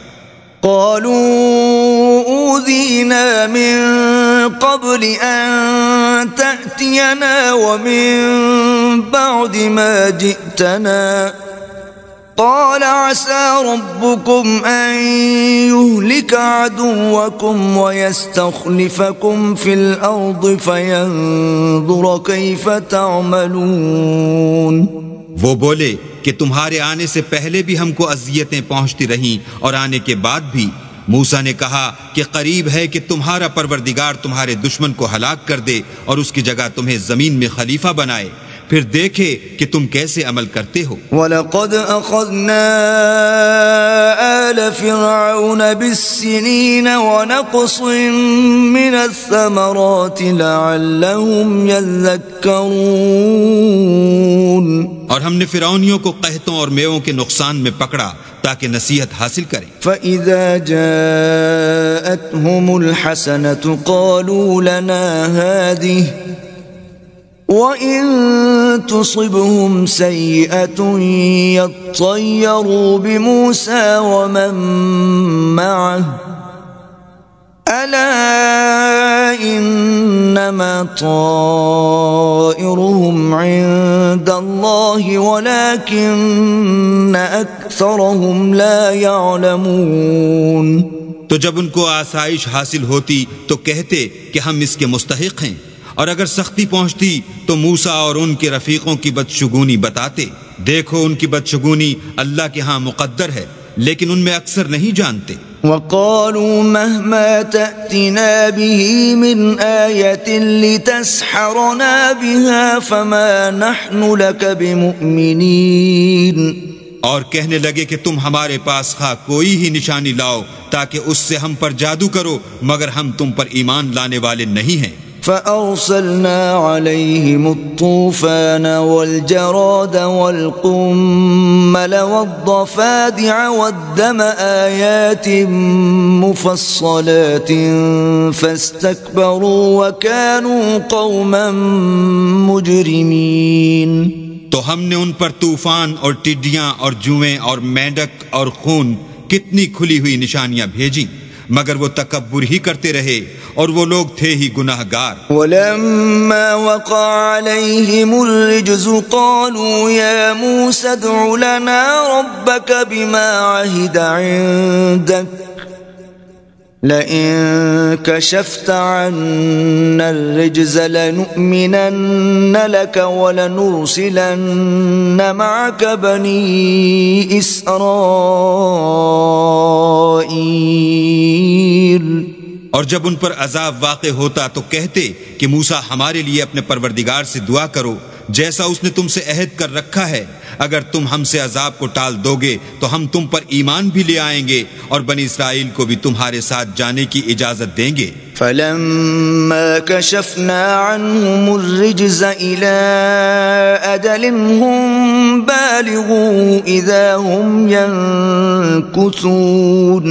قالوا أوذينا من قبل أن تأتينا ومن بعد ما جئتنا قال عسى ربكم أن يهلك عدوكم ويستخلفكم في الأرض فينظر كيف تعملون. وہ بولے کہ تمہارے آنے سے پہلے بھی ہم کو اذیتیں پہنچتی رہیں اور آنے کے بعد بھی. موسیٰ نے کہا کہ قریب ہے کہ تمہارا پروردگار تمہارے دشمن کو ہلاک کر دے اور اس کی جگہ تمہیں زمین میں خلیفہ بنائے، پھر دیکھے کہ تم کیسے عمل کرتے ہو. وَلَقَدْ أَخَذْنَا آلَ فِرْعَوْنَ بِالسِّنِينَ وَنَقْصٍ مِّنَ الثَّمَرَاتِ لَعَلَّهُمْ يَذَّكَّرُونَ. اور ہم نے فرعونیوں کو قحطوں اور میووں کے نقصان میں پکڑا تاکہ نصیحت حاصل کریں۔ فَإِذَا جَاءَتْهُمُ الْحَسَنَةُ قَالُوا لَنَا هَذِهِ وَإِن تُصِبْهُمْ سَيِّئَةٌ يَطَّيَّرُوا بِمُوسَى وَمَن مَّعَهُ أَلَا إِنَّمَا طَائِرُهُمْ عِندَ اللَّهِ وَلَكِنَّ أَكْثَرَهُمْ لَا يَعْلَمُونَ۔ تو جب ان کو آسائش حاصل ہوتی تو کہتے کہ ہم اس کے مستحق ہیں، اور اگر سختی پہنچتی تو موسیٰ اور ان کے رفیقوں کی بدشگونی بتاتے۔ دیکھو ان کی بدشگونی اللہ کے ہاں مقدر ہے، لیکن ان میں اکثر نہیں جانتے۔ وَقَالُوا مَهْمَا تَأْتِنَا بِهِ مِنْ آيَةٍ لِتَسْحَرَنَا بِهَا فَمَا نَحْنُ لَكَ بِمُؤْمِنِينَ۔ اور کہنے لگے کہ تم ہمارے پاس خواہ کوئی ہی نشانی لاؤ تاکہ اس سے ہم پر جادو کرو، مگر ہم تم پر ایمان لانے والے نہیں ہیں۔ فَأَرْسَلْنَا عَلَيْهِمُ الطُّوفَانَ وَالْجَرَادَ وَالْقُمَّلَ وَالضَّفَادِعَ وَالدَّمَ آيَاتٍ مُفَصَّلَاتٍ فَاسْتَكْبَرُوا وَكَانُوا قَوْمًا مُجْرِمِينَ۔ تو ہم نے ان پر طوفان اور ٹڈیاں اور جوئیں اور مینڈک اور خون کتنی کھلی ہوئی نشانیاں بھیجیں، مگر وہ تکبر ہی کرتے رہے اور وہ لوگ تھے ہی گناہ گار۔ وَلَمَّا وَقَعَ عَلَيْهِمُ الرِّجْزُ قَالُوا يَا مُوسَى ادْعُ لَنَا رَبَّكَ بِمَا عَهِدَ عِندَكَ لَئِن كَشَفْتَ عَنَّا الرِّجْزَ لَنُؤْمِنَنَّ لَكَ وَلَنُرْسِلَنَّ مَعَكَ بَنِي إِسْرَائِيلَ۔ اور جب ان پر عذاب واقع ہوتا تو کہتے کہ موسیٰ ہمارے لیے اپنے پروردگار سے دعا کرو جیسا اس نے تم سے عہد کر رکھا ہے، اگر تم ہم سے عذاب کو ٹال دو گے تو ہم تم پر ایمان بھی لے آئیں گے اور بنی اسرائیل کو بھی تمہارے ساتھ جانے کی اجازت دیں گے۔ فَلَمَّا كَشَفْنَا عَنْهُمُ الرِّجْزَ إِلَىٰ أَجَلٍ هُمْ بَالِغُوهُ إِذَا هُمْ يَنكُثُونَ۔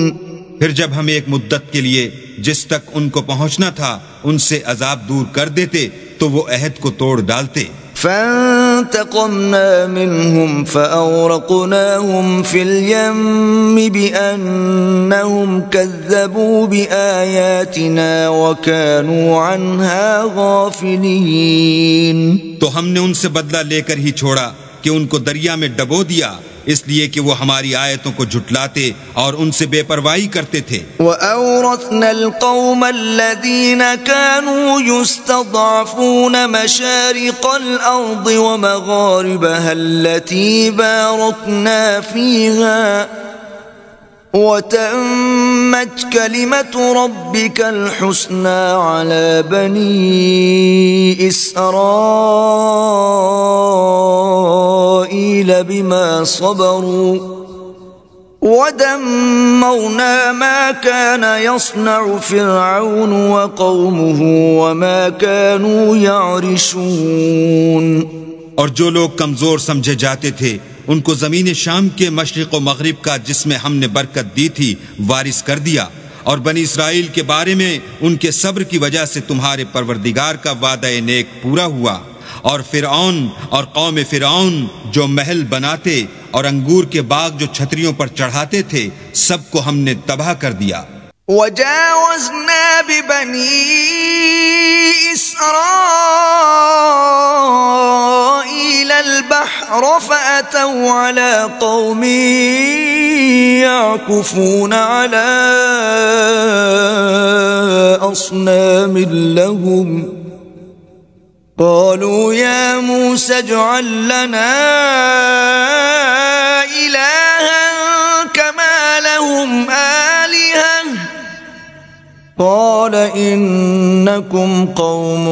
پھر جب ہم ایک مدت کے لیے جس تک ان کو پہنچنا تھا ان سے عذاب دور کر دیتے تو وہ عہد کو توڑ ڈالتے۔ فَانْتَقَمْنَا مِنْهُمْ فَأَغْرَقْنَاهُمْ فِي الْيَمِّ بِأَنَّهُمْ كَذَّبُوا بِآيَاتِنَا وَكَانُوا عَنْهَا غَافِلِينَ۔ تو ہم نے ان سے بدلہ لے کر ہی چھوڑا کہ ان کو دریا میں ڈبو دیا، اس لیے کہ وہ ہماری آیتوں کو جھٹلاتے اور ان سے بے پرواہی کرتے تھے۔ وَأَوْرَثْنَا الْقَوْمَ الَّذِينَ كَانُوا يُسْتَضْعَفُونَ مَشَارِقَ الْأَرْضِ وَمَغَارِبَهَا الَّتِي بَارَكْنَا فِيهَا وَتَمَّتْ كَلِمَةُ رَبِّكَ الْحُسْنَى عَلَى بَنِي إِسْرَائِيلَ بِمَا صَبَرُوا وَدَمَّرْنَا مَا كَانَ يَصْنَعُ فِرْعَوْنُ وَقَوْمُهُ وَمَا كَانُوا يَعْرِشُونَ۔ اور جو لوگ کمزور سمجھے جاتے تھے ان کو زمین شام کے مشرق و مغرب کا جس میں ہم نے برکت دی تھی وارث کر دیا، اور بنی اسرائیل کے بارے میں ان کے صبر کی وجہ سے تمہارے پروردگار کا وعدہ نیک پورا ہوا، اور فرعون اور قوم فرعون جو محل بناتے اور انگور کے باغ جو چھتریوں پر چڑھاتے تھے سب کو ہم نے تباہ کر دیا۔ وَجَاوَزْنَا بِبَنِي إِسْرَائِيلَ الْبَحْرَ فَأَتَوْا عَلَى قَوْمٍ يَعْكُفُونَ عَلَى أَصْنَامٍ لَهُمْ قَالُوا يَا مُوسَى اجْعَل لَّنَا إِلَٰهًا كَمَا لَهُمْ آلِهَةٌ قَالَ إِنَّكُمْ قَوْمٌ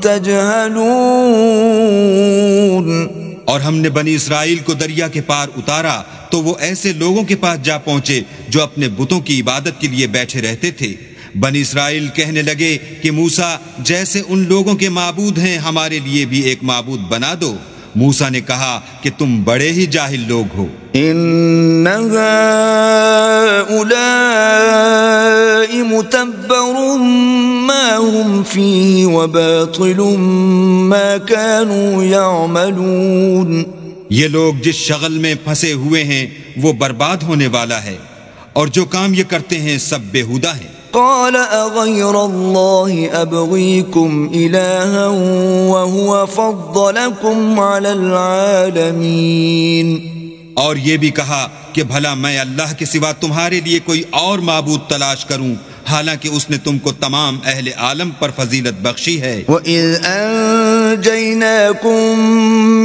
تَجْهَلُونَ۔ اور ہم نے بنی اسرائیل کو دریا کے پار اتارا تو وہ ایسے لوگوں کے پاس جا پہنچے جو اپنے بتوں کی عبادت کے لیے بیٹھے رہتے تھے۔ بنی اسرائیل کہنے لگے کہ موسیٰ جیسے ان لوگوں کے معبود ہیں ہمارے لیے بھی ایک معبود بنا دو۔ موسیٰ نے کہا کہ تم بڑے ہی جاہل لوگ ہو. ان هؤلاء متبر ما هم فيه وباطل ما كانوا يعملون. یہ لوگ جس شغل میں پھنسے ہوئے ہیں وہ برباد ہونے والا ہے، اور جو کام یہ کرتے ہیں سب بےہودہ ہیں. قال اغير الله ابغيكم الها وهو فضلكم على العالمين. اور یہ بھی کہا کہ بھلا میں اللہ کے سوا تمہارے لیے کوئی اور معبود تلاش کروں، حالانکہ اس نے تم کو تمام اہل عالم پر فضیلت بخشی ہے. وَإِذْ أَنْجَيْنَاكُمْ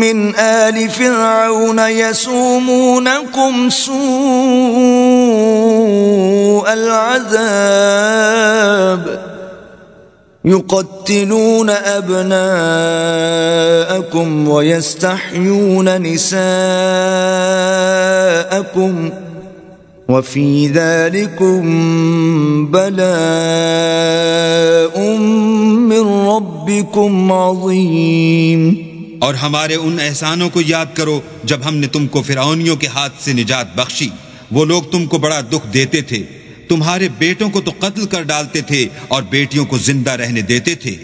مِنْ آلِ فِرْعَوْنَ يَسُومُونَكُمْ سُوءَ الْعَذَابِ يُقَتِّلُونَ أَبْنَاءَكُمْ وَيَسْتَحْيُونَ نِسَاءَكُمْ وَفِي ذَلِكُمْ بَلَاءٌ مِّن رَبِّكُمْ عَظِيمٌ. اور ہمارے ان احسانوں کو یاد کرو جب ہم نے تم کو فرعونیوں کے ہاتھ سے نجات بخشی. وہ لوگ تم کو بڑا دکھ دیتے تھے، تمہارے بیٹوں کو تو قتل کر ڈالتے تھے اور بیٹیوں کو زندہ رہنے دیتے تھے،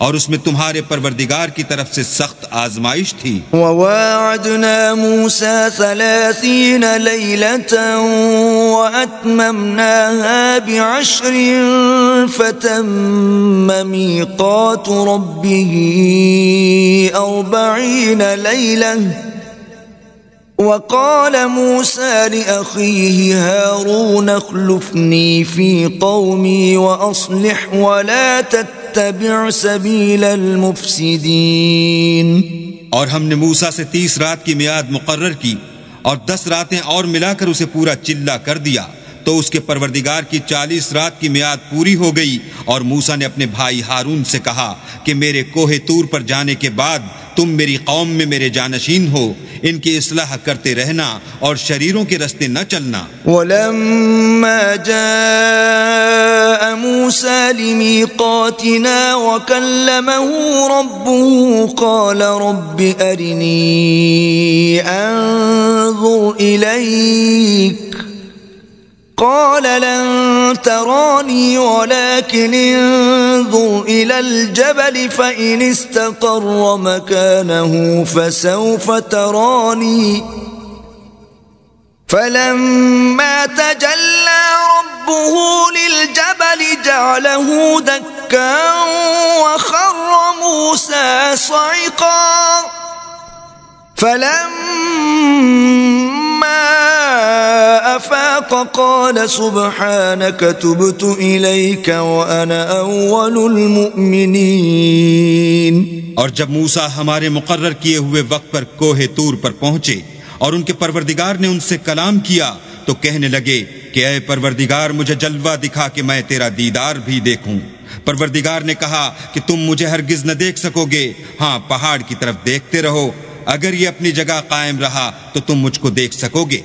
اور اس میں تمہارے پروردگار کی طرف سے سخت آزمائش تھی. وَوَاعَدْنَا مُوسَى 30 لَيْلَةً وَأَتْمَمْنَاهَا ب10 فَتَمَّ مِيقَاتُ رَبِّهِ 40 لَيْلَةً. وقال موسى لأخيه هارون اخلفني في قومي وأصلح ولا تتبع سبيل المفسدين. اور ہم نے موسیٰ سے 30 رات کی میعاد مقرر کی اور 10 راتیں اور ملا کر اسے پورا چلا کر دیا، تو اس کے پروردگار کی 40 رات کی میعاد پوری ہو گئی. اور موسیٰ نے اپنے بھائی ہارون سے کہا کہ میرے کوہ طور پر جانے کے بعد تم میری قوم میں میرے جانشین ہو، ان کی اصلاح کرتے رہنا اور شریروں کے رستے نہ چلنا. وَلَمَّا جَاءَ مُوسَى لِمِيقَاتِنَا وَكَلَّمَهُ رَبُّهُ قَالَ رَبِّ أَرِنِي أَنظُرْ إِلَيْكَ قال لن تراني ولكن انظر إلى الجبل فإن استقر مكانه فسوف تراني. فلما تجلى ربه للجبل جعله دكا وخر موسى صعقا. فلما أفاق قال سبحانك تبت إليك وأنا أول المؤمنين. اور جب موسیٰ ہمارے مقرر کیے ہوئے وقت پر کوہ طور پر پہنچے اور ان کے پروردگار نے ان سے کلام کیا تو کہنے لگے کہ اے پروردگار مجھے جلوہ دکھا کہ میں تیرا دیدار بھی دیکھوں. پروردگار نے کہا کہ تم مجھے ہرگز نہ دیکھ سکو گے، ہاں پہاڑ کی طرف دیکھتے رہو، اگر یہ اپنی جگہ قائم رہا تو تم مجھ کو دیکھ سکو گے.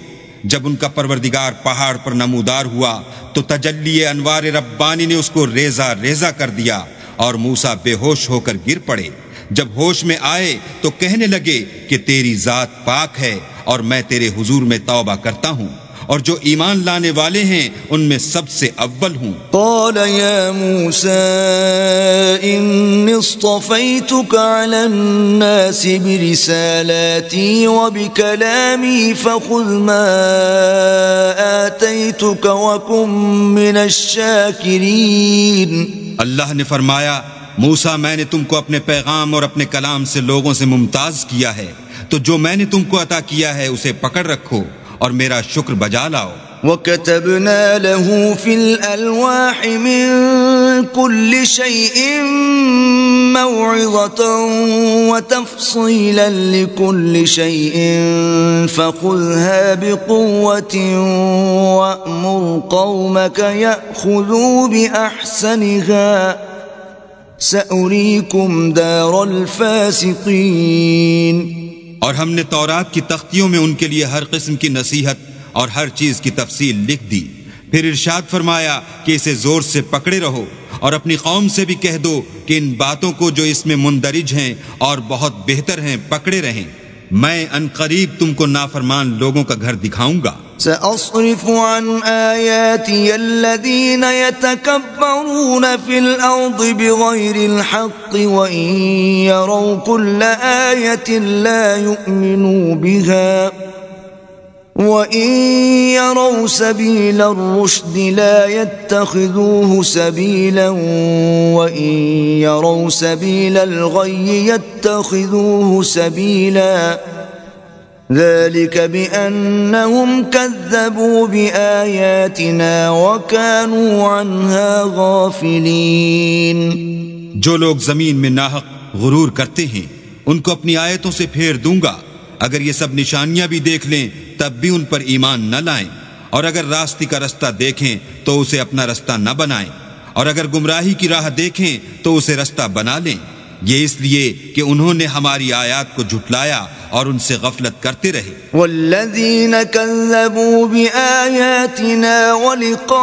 جب ان کا پروردگار پہاڑ پر نمودار ہوا تو تجلی انوار ربانی نے اس کو ریزہ ریزہ کر دیا اور موسیٰ بے ہوش ہو کر گر پڑے. جب ہوش میں آئے تو کہنے لگے کہ تیری ذات پاک ہے اور میں تیرے حضور میں توبہ کرتا ہوں، اور جو ایمان لانے والے ہیں ان میں سب سے اول ہوں. قال يا موسى إني اصطفيتك على الناس برسالاتي وبكلامي فخذ ما آتيتك وكن من الشاكرين. اللہ نے فرمایا موسیٰ میں نے تم کو اپنے پیغام اور اپنے کلام سے لوگوں سے ممتاز کیا ہے، تو جو میں نے تم کو عطا کیا ہے اسے پکڑ رکھو اور میرا شکر بجا لاؤ. وَكَتَبْنَا لَهُ فِي الْأَلْوَاحِ مِنْ كُلِّ شَيْءٍ مَوْعِظَةً وَتَفْصِيلًا لِكُلِّ شَيْءٍ فَخُذْهَا بِقُوَّةٍ وَأْمُرْ قَوْمَكَ يَأْخُذُوا بِأَحْسَنِهَا سَأُرِيكُمْ دَارَ الْفَاسِقِينَ. اور ہم نے تورات کی تختیوں میں ان کے لیے ہر قسم کی نصیحت اور ہر چیز کی تفصیل لکھ دی. پھر ارشاد فرمایا کہ اسے زور سے پکڑے رہو اور اپنی قوم سے بھی کہہ دو کہ ان باتوں کو جو اس میں مندرج ہیں اور بہت بہتر ہیں پکڑے رہیں. میں ان قریب تم کو نافرمان لوگوں کا گھر دکھاؤں گا۔ سأصرف عن آياتي الذين يتكبرون في الأرض بغير الحق وإن يروا كل آية لا يؤمنوا بها وإن يروا سبيل الرشد لا يتخذوه سبيلا وإن يروا سبيل الغي يتخذوه سبيلا ذلك بأنهم كذبوا بآياتنا وكانوا عنها غافلين۔ جو لوگ زمین میں ناحق غرور کرتے ہیں ان کو اپنی آیتوں سے پھیر دوں گا، اگر یہ سب نشانیاں بھی دیکھ لیں تب بھی ان پر ایمان نہ لائیں، اور اگر راستے کا رستہ دیکھیں تو اسے اپنا رستہ نہ بنائیں، اور اگر گمراہی کی راہ دیکھیں تو اسے رستہ بنا لیں، یہ اس لیے کہ انہوں نے ہماری آیات کو جھٹلایا اور ان سے غفلت کرتے رہے۔ والذین کذبوا بآیاتنا ولقاء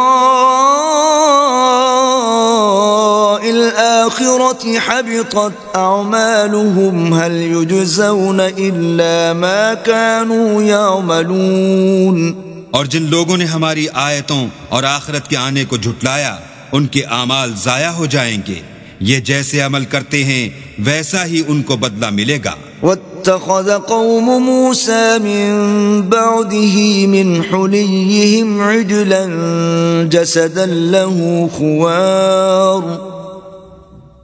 الآخرة حبطت اعمالهم هل يجزون الا ما كانوا يعملون۔ اور جن لوگوں نے ہماری آیتوں اور آخرت کے آنے کو جھٹلایا ان کے اعمال ضائع ہو جائیں گے، یہ جیسے عمل کرتے ہیں ویسا ہی ان کو بدلہ ملے گا۔ واتخذ قوم موسى من بعده من حليهم عجلا جسدا له خوار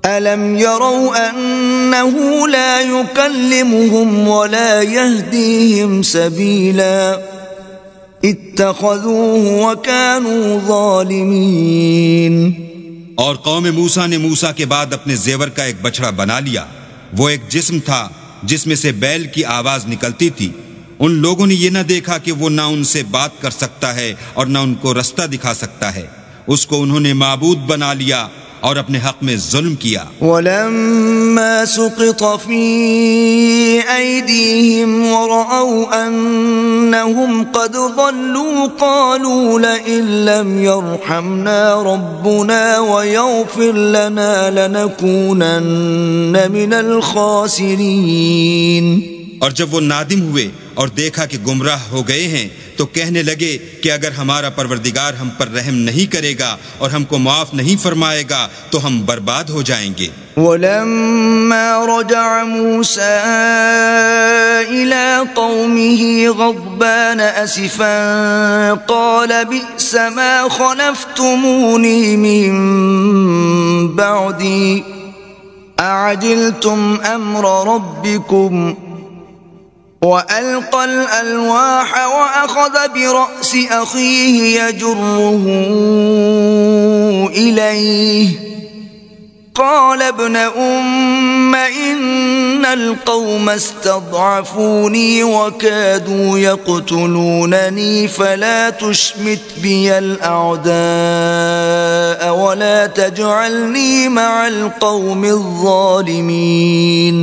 ألم يروا أنه لا يكلمهم ولا يهديهم سبيلا اتخذوه وكانوا ظالمين۔ اور قوم موسیٰ نے موسیٰ کے بعد اپنے زیور کا ایک بچڑا بنا لیا، وہ ایک جسم تھا جس میں سے بیل کی آواز نکلتی تھی۔ ان لوگوں نے یہ نہ دیکھا کہ وہ نہ ان سے بات کر سکتا ہے اور نہ ان کو رستہ دکھا سکتا ہے، اس کو انہوں نے معبود بنا لیا اور اپنے حق میں ظلم کیا۔ وَلَمَّا سُقِطَ فِي أَيْدِيهِمْ وَرَأَوْا أَنَّهُمْ قَدْ ضَلُّوا قَالُوا لَئِن لَّمْ يَرْحَمْنَا رَبُّنَا وَيَغْفِرْ لَنَا لَنَكُونَنَّ مِنَ الْخَاسِرِينَ۔ اور جب وہ نادم ہوئے اور دیکھا کہ گمراہ ہو گئے ہیں تو کہنے لگے کہ اگر ہمارا پروردگار ہم پر رحم نہیں کرے گا اور ہم کو معاف نہیں فرمائے گا تو ہم برباد ہو جائیں گے۔ وَلَمَّا رَجَعَ مُوسَىٰ إِلَىٰ قَوْمِهِ غَضْبَانَ أَسِفًا قَالَ بِئْسَ مَا خَلَفْتُمُونِي مِن بَعْدِي أَعَجِلْتُمْ أَمْرَ رَبِّكُمْ وَأَلْقَى الْأَلْوَاحَ وَأَخَذَ بِرَأْسِ أَخِيهِ يَجُرُّهُ إِلَيْهِ قَالَ ابْنَ أُمَّ إِنَّ الْقَوْمَ اسْتَضْعَفُونِي وَكَادُوا يَقْتُلُونَنِي فَلَا تُشْمِتْ بِيَ الْأَعْدَاءَ وَلَا تَجْعَلْنِي مَعَ الْقَوْمِ الظَّالِمِينَ۔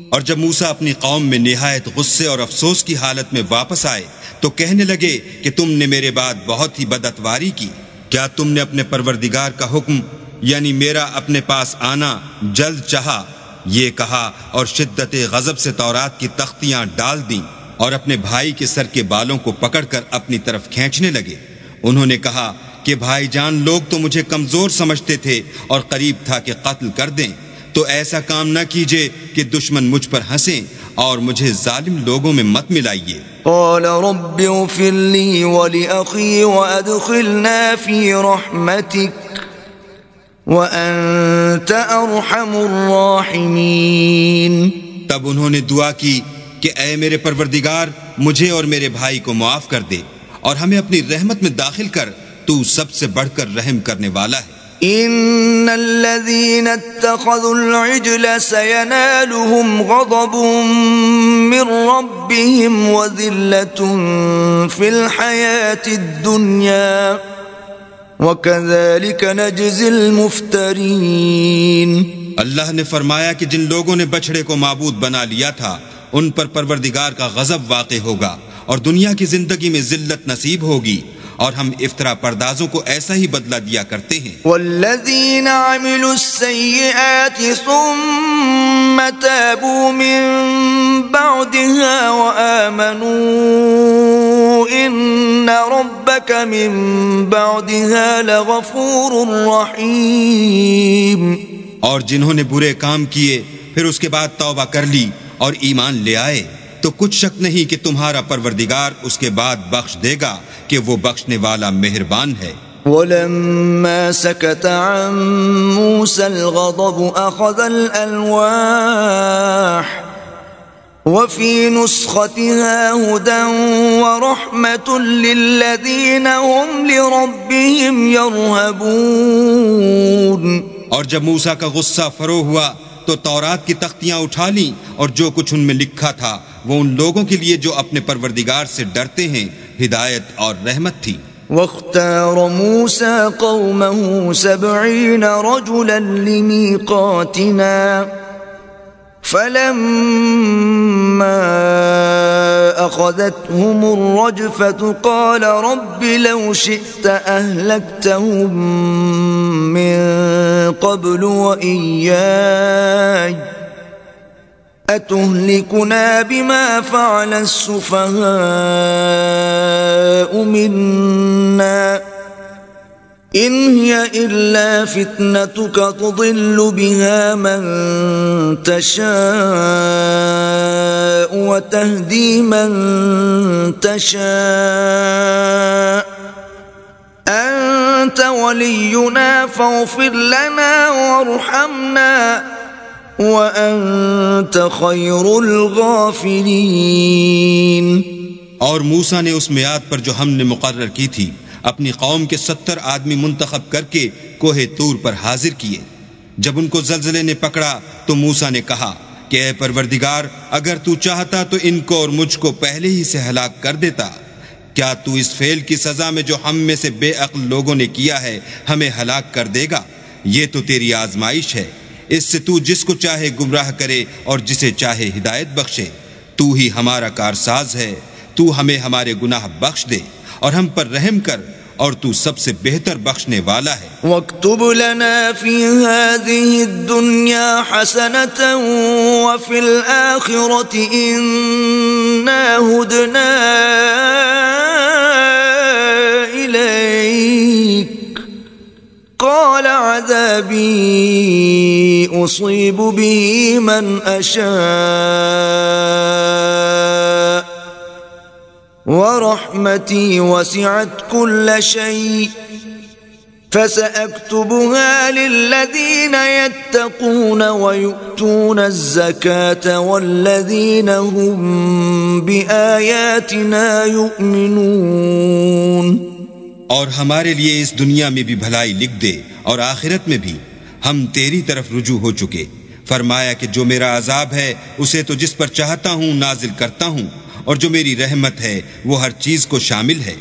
اور جب موسیٰ اپنی قوم میں نہایت غصے اور افسوس کی حالت میں واپس آئے تو کہنے لگے کہ تم نے میرے بعد بہت ہی بدعتواری کی، کیا تم نے اپنے پروردگار کا حکم یعنی میرا اپنے پاس آنا جلد چاہا؟ یہ کہا اور شدت غضب سے تورات کی تختیاں ڈال دیں اور اپنے بھائی کے سر کے بالوں کو پکڑ کر اپنی طرف کھینچنے لگے۔ انہوں نے کہا کہ بھائی جان لوگ تو مجھے کمزور سمجھتے تھے اور قریب تھا کہ قتل کر دیں، تو ایسا کام نہ کیجئے کہ دشمن مجھ پر ہنسیں اور مجھے ظالم لوگوں میں مت ملائیے۔ قال رب اغفر لي ولأخي وأدخلنا في رحمتك وأنت أرحم الراحمين۔ تب انہوں نے دعا کی کہ اے میرے پروردگار مجھے اور میرے بھائی کو معاف کر دے اور ہمیں اپنی رحمت میں داخل کر، تو سب سے بڑھ کر رحم کرنے والا ہے۔ ان الذين اتخذوا العجل سينالهم غضب من ربهم وذلة في الحياة الدنيا وكذلك نجزي المفترين۔ اللہ نے فرمایا کہ جن لوگوں نے بچڑے کو معبود بنا لیا تھا ان پر پروردگار کا غضب واقع ہوگا اور دنیا کی زندگی میں ذلت نصیب ہوگی، اور ہم افطرا پردازوں کو ایسا ہی بدلہ دیا کرتے ہیں۔ والذین عملوا السیئات ثم تابوا من بعدها آمنوا إن ربك من بعدها لغفور رحيم. اور جنہوں نے برے کام کیے پھر اس کے بعد توبہ کر لی اور ایمان لے آئے تو کچھ شک نہیں کہ تمہارا پروردگار اس کے بعد بخش دے گا کہ وہ بخشنے والا مہربان ہے. ولما سكت عن موسى الغضب أخذ الألواح وفي نسختها هدى ورحمة للذين هم لربهم يرهبون. اور جب موسیٰ کا غصہ فرو ہوا تو تورات کی تختیاں اٹھا لیں اور جو کچھ ان میں لکھا تھا وہ ان لوگوں کے لیے جو اپنے پروردگار سے ڈرتے ہیں ہدایت اور رحمت تھی. واختار موسى قومه 70 رجلا لميقاتنا فلما أخذتهم الرجفة قال رب لو شئت أهلكتهم من قبل وإياي أتهلكنا بما فعل السفهاء منا إن هي إلا فتنتك تضل بها من تشاء وتهدي من تشاء أنت ولينا فاغفر لنا وارحمنا وَأَنْتَ خَيْرُ الْغَافِرِينَ. اور موسیٰ نے اس میعاد پر جو ہم نے مقرر کی تھی اپنی قوم کے 70 آدمی منتخب کر کے کوہ طور پر حاضر کیے. جب ان کو زلزلے نے پکڑا تو موسیٰ نے کہا کہ اے پروردگار اگر تو چاہتا تو ان کو اور مجھ کو پہلے ہی سے ہلاک کر دیتا. کیا تو اس فعل کی سزا میں جو ہم میں سے بے عقل لوگوں نے کیا ہے ہمیں ہلاک کر دے گا؟ یہ تو تیری آزمائش ہے. اس سے تو جس کو چاہے گمراہ کرے اور جسے چاہے ہدایت بخشے. تو ہی ہمارا کارساز ہے. تو ہمیں ہمارے گناہ بخش دے اور ہم پر رحم کر اور تو سب سے بہتر بخشنے والا ہے. واکتب لنا فی هذه الدنیا حسنة وفی الآخرة انا ہدنا الیک قال عذابی اصیب به من اشاء ورحمتي وسعت كل شيء فسأكتبها للذين يتقون ويؤتون الزكاة والذين هم بآياتنا يؤمنون. اور ہمارے لیے اس دنیا میں بھی بھلائی لکھ دے اور آخرت میں بھی. ہم تیری طرف رجوع ہو چکے. فرمایا کہ جو میرا عذاب ہے اسے تو جس پر چاہتا ہوں نازل کرتا ہوں اور جو میری رحمت ہے وہ ہر چیز کو شامل ہے.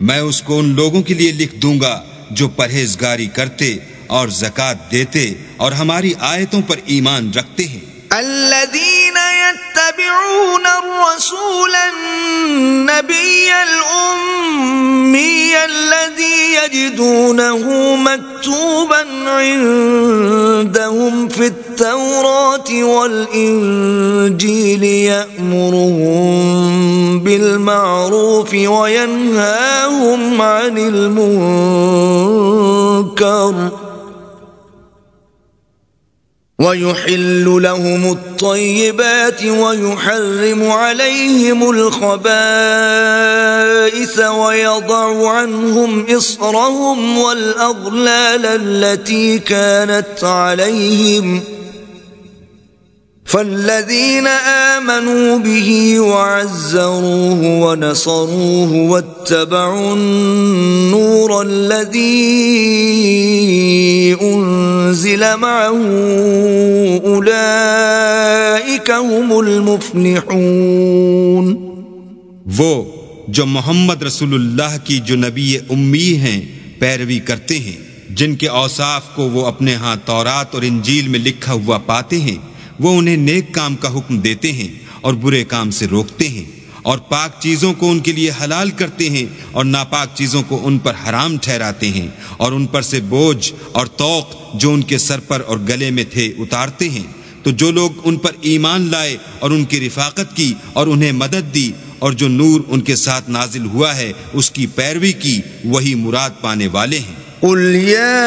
میں اس کو ان لوگوں کے لیے لکھ دوں گا جو پرہیزگاری کرتے اور زکوٰۃ دیتے اور ہماری آیتوں پر ایمان رکھتے ہیں. الذين يتبعون الرسول النبي الأمي الذي يجدونه مكتوبا عندهم في التوراة والإنجيل يأمرهم بالمعروف وينهاهم عن المنكر ويحل لهم الطيبات ويحرم عليهم الخبائث ويضع عنهم إصرهم والأغلال التي كانت عليهم فالذين آمنوا به وعزروه ونصروه واتبعوا النور الذي أنزل معه أولئك هم المفلحون. وہ جو محمد رسول اللہ کی جو نبی امی ہیں پیروی کرتے ہیں جن کے اوصاف کو وہ اپنے ہاں تورات اور انجیل میں لکھا ہوا پاتے ہیں وہ انہیں نیک کام کا حکم دیتے ہیں اور برے کام سے روکتے ہیں اور پاک چیزوں کو ان کے لیے حلال کرتے ہیں اور ناپاک چیزوں کو ان پر حرام ٹھہراتے ہیں اور ان پر سے بوجھ اور طوق جو ان کے سر پر اور گلے میں تھے اتارتے ہیں. تو جو لوگ ان پر ایمان لائے اور ان کی رفاقت کی اور انہیں مدد دی اور جو نور ان کے ساتھ نازل ہوا ہے اس کی پیروی کی، وہی مراد پانے والے ہیں۔ قل يا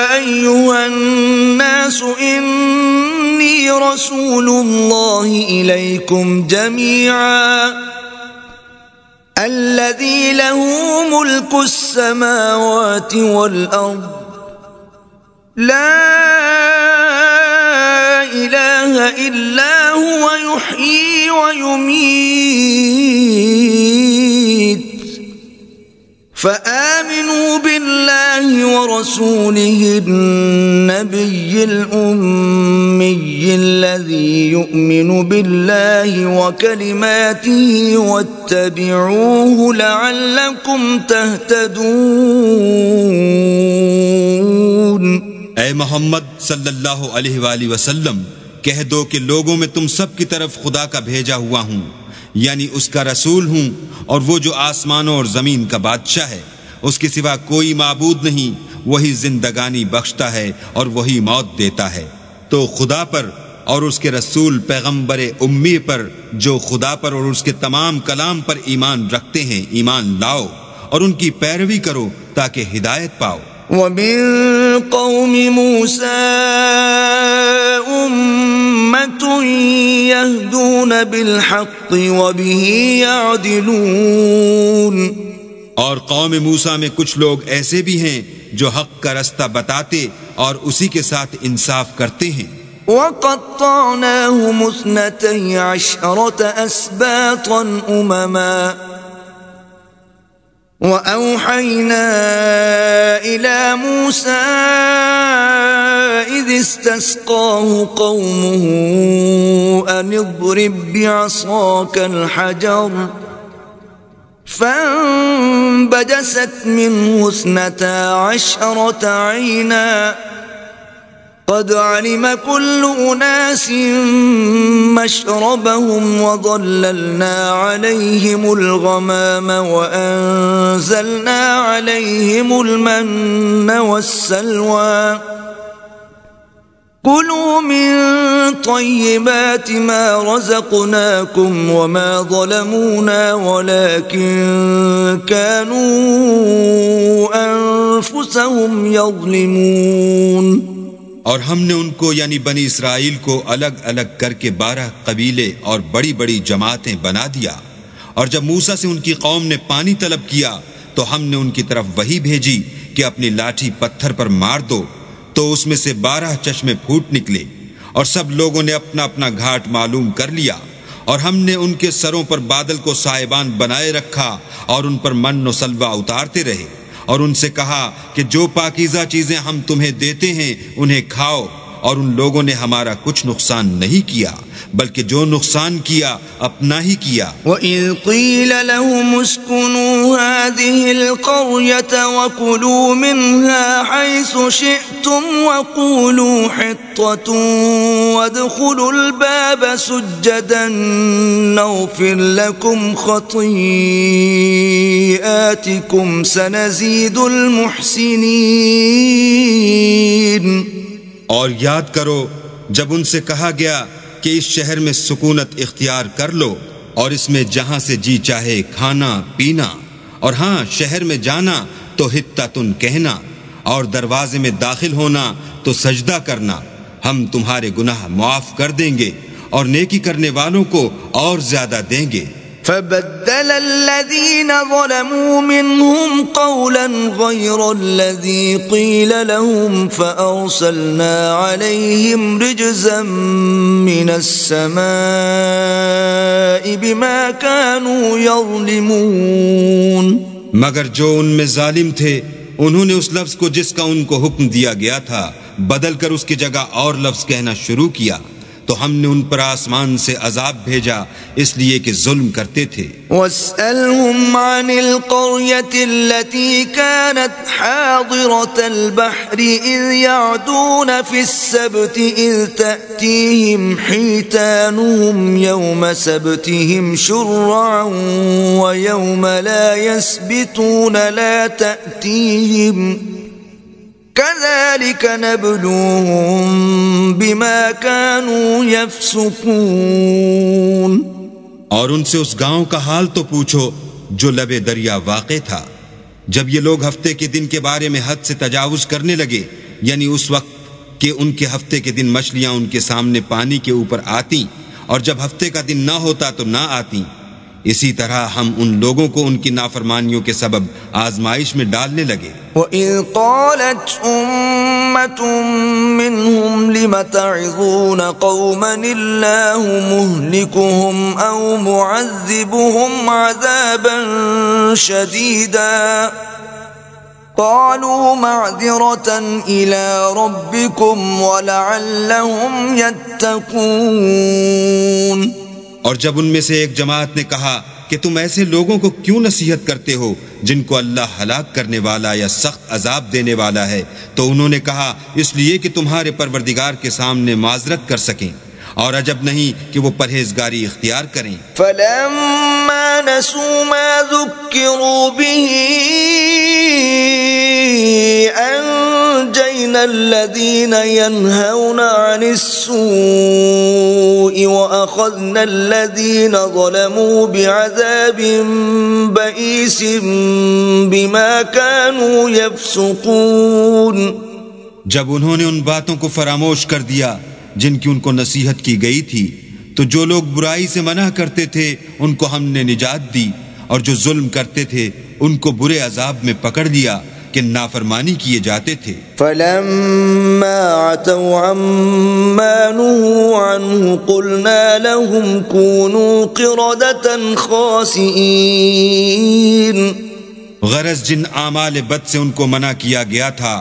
أيها الناس إني رسول الله إليكم جميعا الذي له ملك السماوات والأرض لا إله إلا هو يحيي ويميت فآمنوا بالله ورسوله النبي الأمي الذي يؤمن بالله وكلماته واتبعوه لعلكم تهتدون۔ اے محمد صلی اللہ علیہ وآلہ وسلم، کہہ دو کہ لوگوں میں تم سب کی طرف خدا کا بھیجا ہوا ہوں، یعنی اس کا رسول ہوں، اور وہ جو آسمانوں اور زمین کا بادشاہ ہے، اس کے سوا کوئی معبود نہیں، وہی زندگانی بخشتا ہے اور وہی موت دیتا ہے۔ تو خدا پر اور اس کے رسول پیغمبر امی پر، جو خدا پر اور اس کے تمام کلام پر ایمان رکھتے ہیں، ایمان لاؤ اور ان کی پیروی کرو تاکہ ہدایت پاؤ۔ وَمِن قَوْمِ مُوسَىٰ أُمَّةٌ يَهْدُونَ بِالْحَقِّ وَبِهِ يَعْدِلُونَ، اور قوم موسیٰ میں کچھ لوگ ایسے بھی ہیں جو حق کا رستہ بتاتے اور اسی کے ساتھ انصاف کرتے ہیں۔ وَقَطَّعْنَاهُمُ 12 أَسْبَاطًا أُمَمًا وَأَوْحَيْنَا إِلَى مُوسَىٰ إِذِ اسْتَسْقَاهُ قَوْمُهُ أَنِ اضْرِب بِّعَصَاكَ الْحَجَرَ فَانبَجَسَتْ مِنْهُ 12 عَيْنًا قَدْ عَلِمَ كُلُّ أُنَاسٍ مَّشْرَبَهُمْ وَظَلَّلْنَا عَلَيْهِمُ الْغَمَامَ وَأَنزَلْنَا عَلَيْهِمُ الْمَنَّ وَالسَّلْوَىٰ كُلُوا مِن طَيِّبَاتِ مَا رَزَقْنَاكُمْ وَمَا ظَلَمُونَا وَلَٰكِن كَانُوا أَنفُسَهُمْ يَظْلِمُونَ۔ اور ہم نے ان کو یعنی بنی اسرائیل کو الگ الگ کر کے 12 قبیلے اور بڑی بڑی جماعتیں بنا دیا، اور جب موسیٰ سے ان کی قوم نے پانی طلب کیا تو ہم نے ان کی طرف وحی بھیجی کہ اپنی لاٹھی پتھر پر مار دو، تو اس میں سے 12 چشمے پھوٹ نکلے، اور سب لوگوں نے اپنا اپنا گھاٹ معلوم کر لیا، اور ہم نے ان کے سروں پر بادل کو سائبان بنائے رکھا اور ان پر من و سلوہ اتارتے رہے، اور ان سے کہا کہ جو پاکیزہ چیزیں ہم تمہیں دیتے ہیں انہیں کھاؤ، اور ان لوگوں نے ہمارا کچھ نقصان نہیں کیا بلکہ جو نقصان کیا اپنا ہی کیا۔ وَإِذْ قِيلَ لَهُمُ اسْكُنُوا هَٰذِهِ الْقَرْيَةَ وَكُلُوا مِنْهَا حَيْثُ شِئْتُمْ وَقُولُوا حِطَّةٌ وَادْخُلُوا الْبَابَ سُجَّدًا نَّغْفِرْ لَكُمْ خَطِيئَاتِكُمْ سَنَزِيدُ الْمُحْسِنِينَ۔ اور یاد کرو جب ان سے کہا گیا کہ اس شہر میں سکونت اختیار کر لو اور اس میں جہاں سے جی چاہے کھانا پینا، اور ہاں شہر میں جانا تو حطتن کہنا، اور دروازے میں داخل ہونا تو سجدہ کرنا، ہم تمہارے گناہ معاف کر دیں گے اور نیکی کرنے والوں کو اور زیادہ دیں گے۔ فبدل الذين ظلموا منهم قولا غير الذي قيل لهم فأرسلنا عليهم رجزا من السماء بما كانوا يظلمون۔ مگر جو ان میں ظالم تھے انہوں نے اس لفظ کو جس کا ان کو حکم دیا گیا تھا بدل کر اس کی جگہ اور لفظ کہنا شروع کیا، تو ہم نے ان پر آسمان سے عذاب بھیجا اس لیے کہ ظلم کرتے تھے۔ وَاسْأَلْهُمْ عَنِ الْقَرْيَةِ الَّتِي كَانَتْ حَاضِرَةَ الْبَحْرِ إِذْ يَعْدُونَ فِي السَّبْتِ إِذْ تَأْتِيهِمْ حِيتَانُهُمْ يَوْمَ سَبْتِهِمْ شُرَّعًا وَيَوْمَ لَا يَسْبِتُونَ لَا تَأْتِيهِمْ كَذَلِكَ نَبْلُوهُمْ بِمَا كَانُوا يَفْسُقُونَ۔ اور ان سے اس گاؤں کا حال تو پوچھو جو لبے دریا واقع تھا۔ جب یہ لوگ ہفتے کے دن کے بارے میں حد سے تجاوز کرنے لگے، یعنی اس وقت کہ ان کے ہفتے کے دن مچھلیاں ان کے سامنے پانی کے اوپر آتی، اور جب ہفتے کا دن نہ ہوتا تو نہ آتی، اسی طرح ہم ان لوگوں کو ان کی نافرمانیوں کے سبب آزمائش میں ڈالنے لگے۔ وَإِذْ قَالَتْ أُمَّةٌ مِّنْهُمْ لِمَ تَعِظُونَ قَوْمًا اللَّهُ مُهْلِكُهُمْ أَوْ مُعَذِّبُهُمْ عَذَابًا شَدِيدًا قَالُوا مَعْذِرَةً إِلَىٰ رَبِّكُمْ وَلَعَلَّهُمْ يَتَّقُونَ۔ اور جب ان میں سے ایک جماعت نے کہا کہ تم ایسے لوگوں کو کیوں نصیحت کرتے ہو جن کو اللہ ہلاک کرنے والا یا سخت عذاب دینے والا ہے، تو انہوں نے کہا اس لیے کہ تمہارے پروردگار کے سامنے معذرت کر سکیں، اور عجب نہیں کہ وہ پرہیزگاری اختیار کریں۔ فَلَمَّا نَسُوا مَا ذُكِّرُوا بِهِ أَنجَيْنَا الَّذِينَ يَنْهَوْنَ عَنِ السُّوءِ وَأَخَذْنَا الَّذِينَ ظَلَمُوا بِعَذَابٍ بَئِيسٍ بِمَا كَانُوا يَفْسُقُونَ۔ جب انہوں نے ان باتوں کو فراموش کر دیا جن کی ان کو نصیحت کی گئی تھی، تو جو لوگ برائی سے منع کرتے تھے ان کو ہم نے نجات دی، اور جو ظلم کرتے تھے ان کو برے عذاب میں پکڑ لیا کہ نافرمانی کیے جاتے تھے۔ فَلَمَّا عَتَوْا عَمَّا نُهُوا عَنْهُ قُلْنَا لَهُمْ كُونُوا قِرَدَةً خَاسِئِينَ۔ غرض جن اعمال بد سے ان کو منع کیا گیا تھا،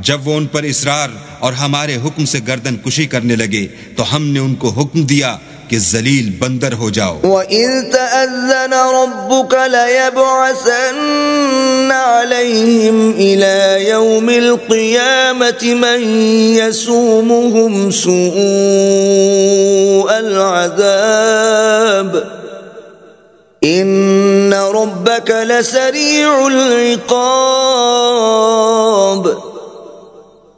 جب وہ ان پر اصرار اور ہمارے حکم سے گردن کشی کرنے لگے تو ہم نے ان کو حکم دیا کہ ذلیل بندر ہو جاؤ۔ وَإِذْ تَأَذَّنَ رَبُّكَ لَيَبْعَثَنَّ عَلَيْهِمْ إِلَى يَوْمِ الْقِيَامَةِ مَنْ يَسُومُهُمْ سُوءَ الْعَذَابِ إِنَّ رَبَّكَ لَسَرِيعُ الْعِقَابِ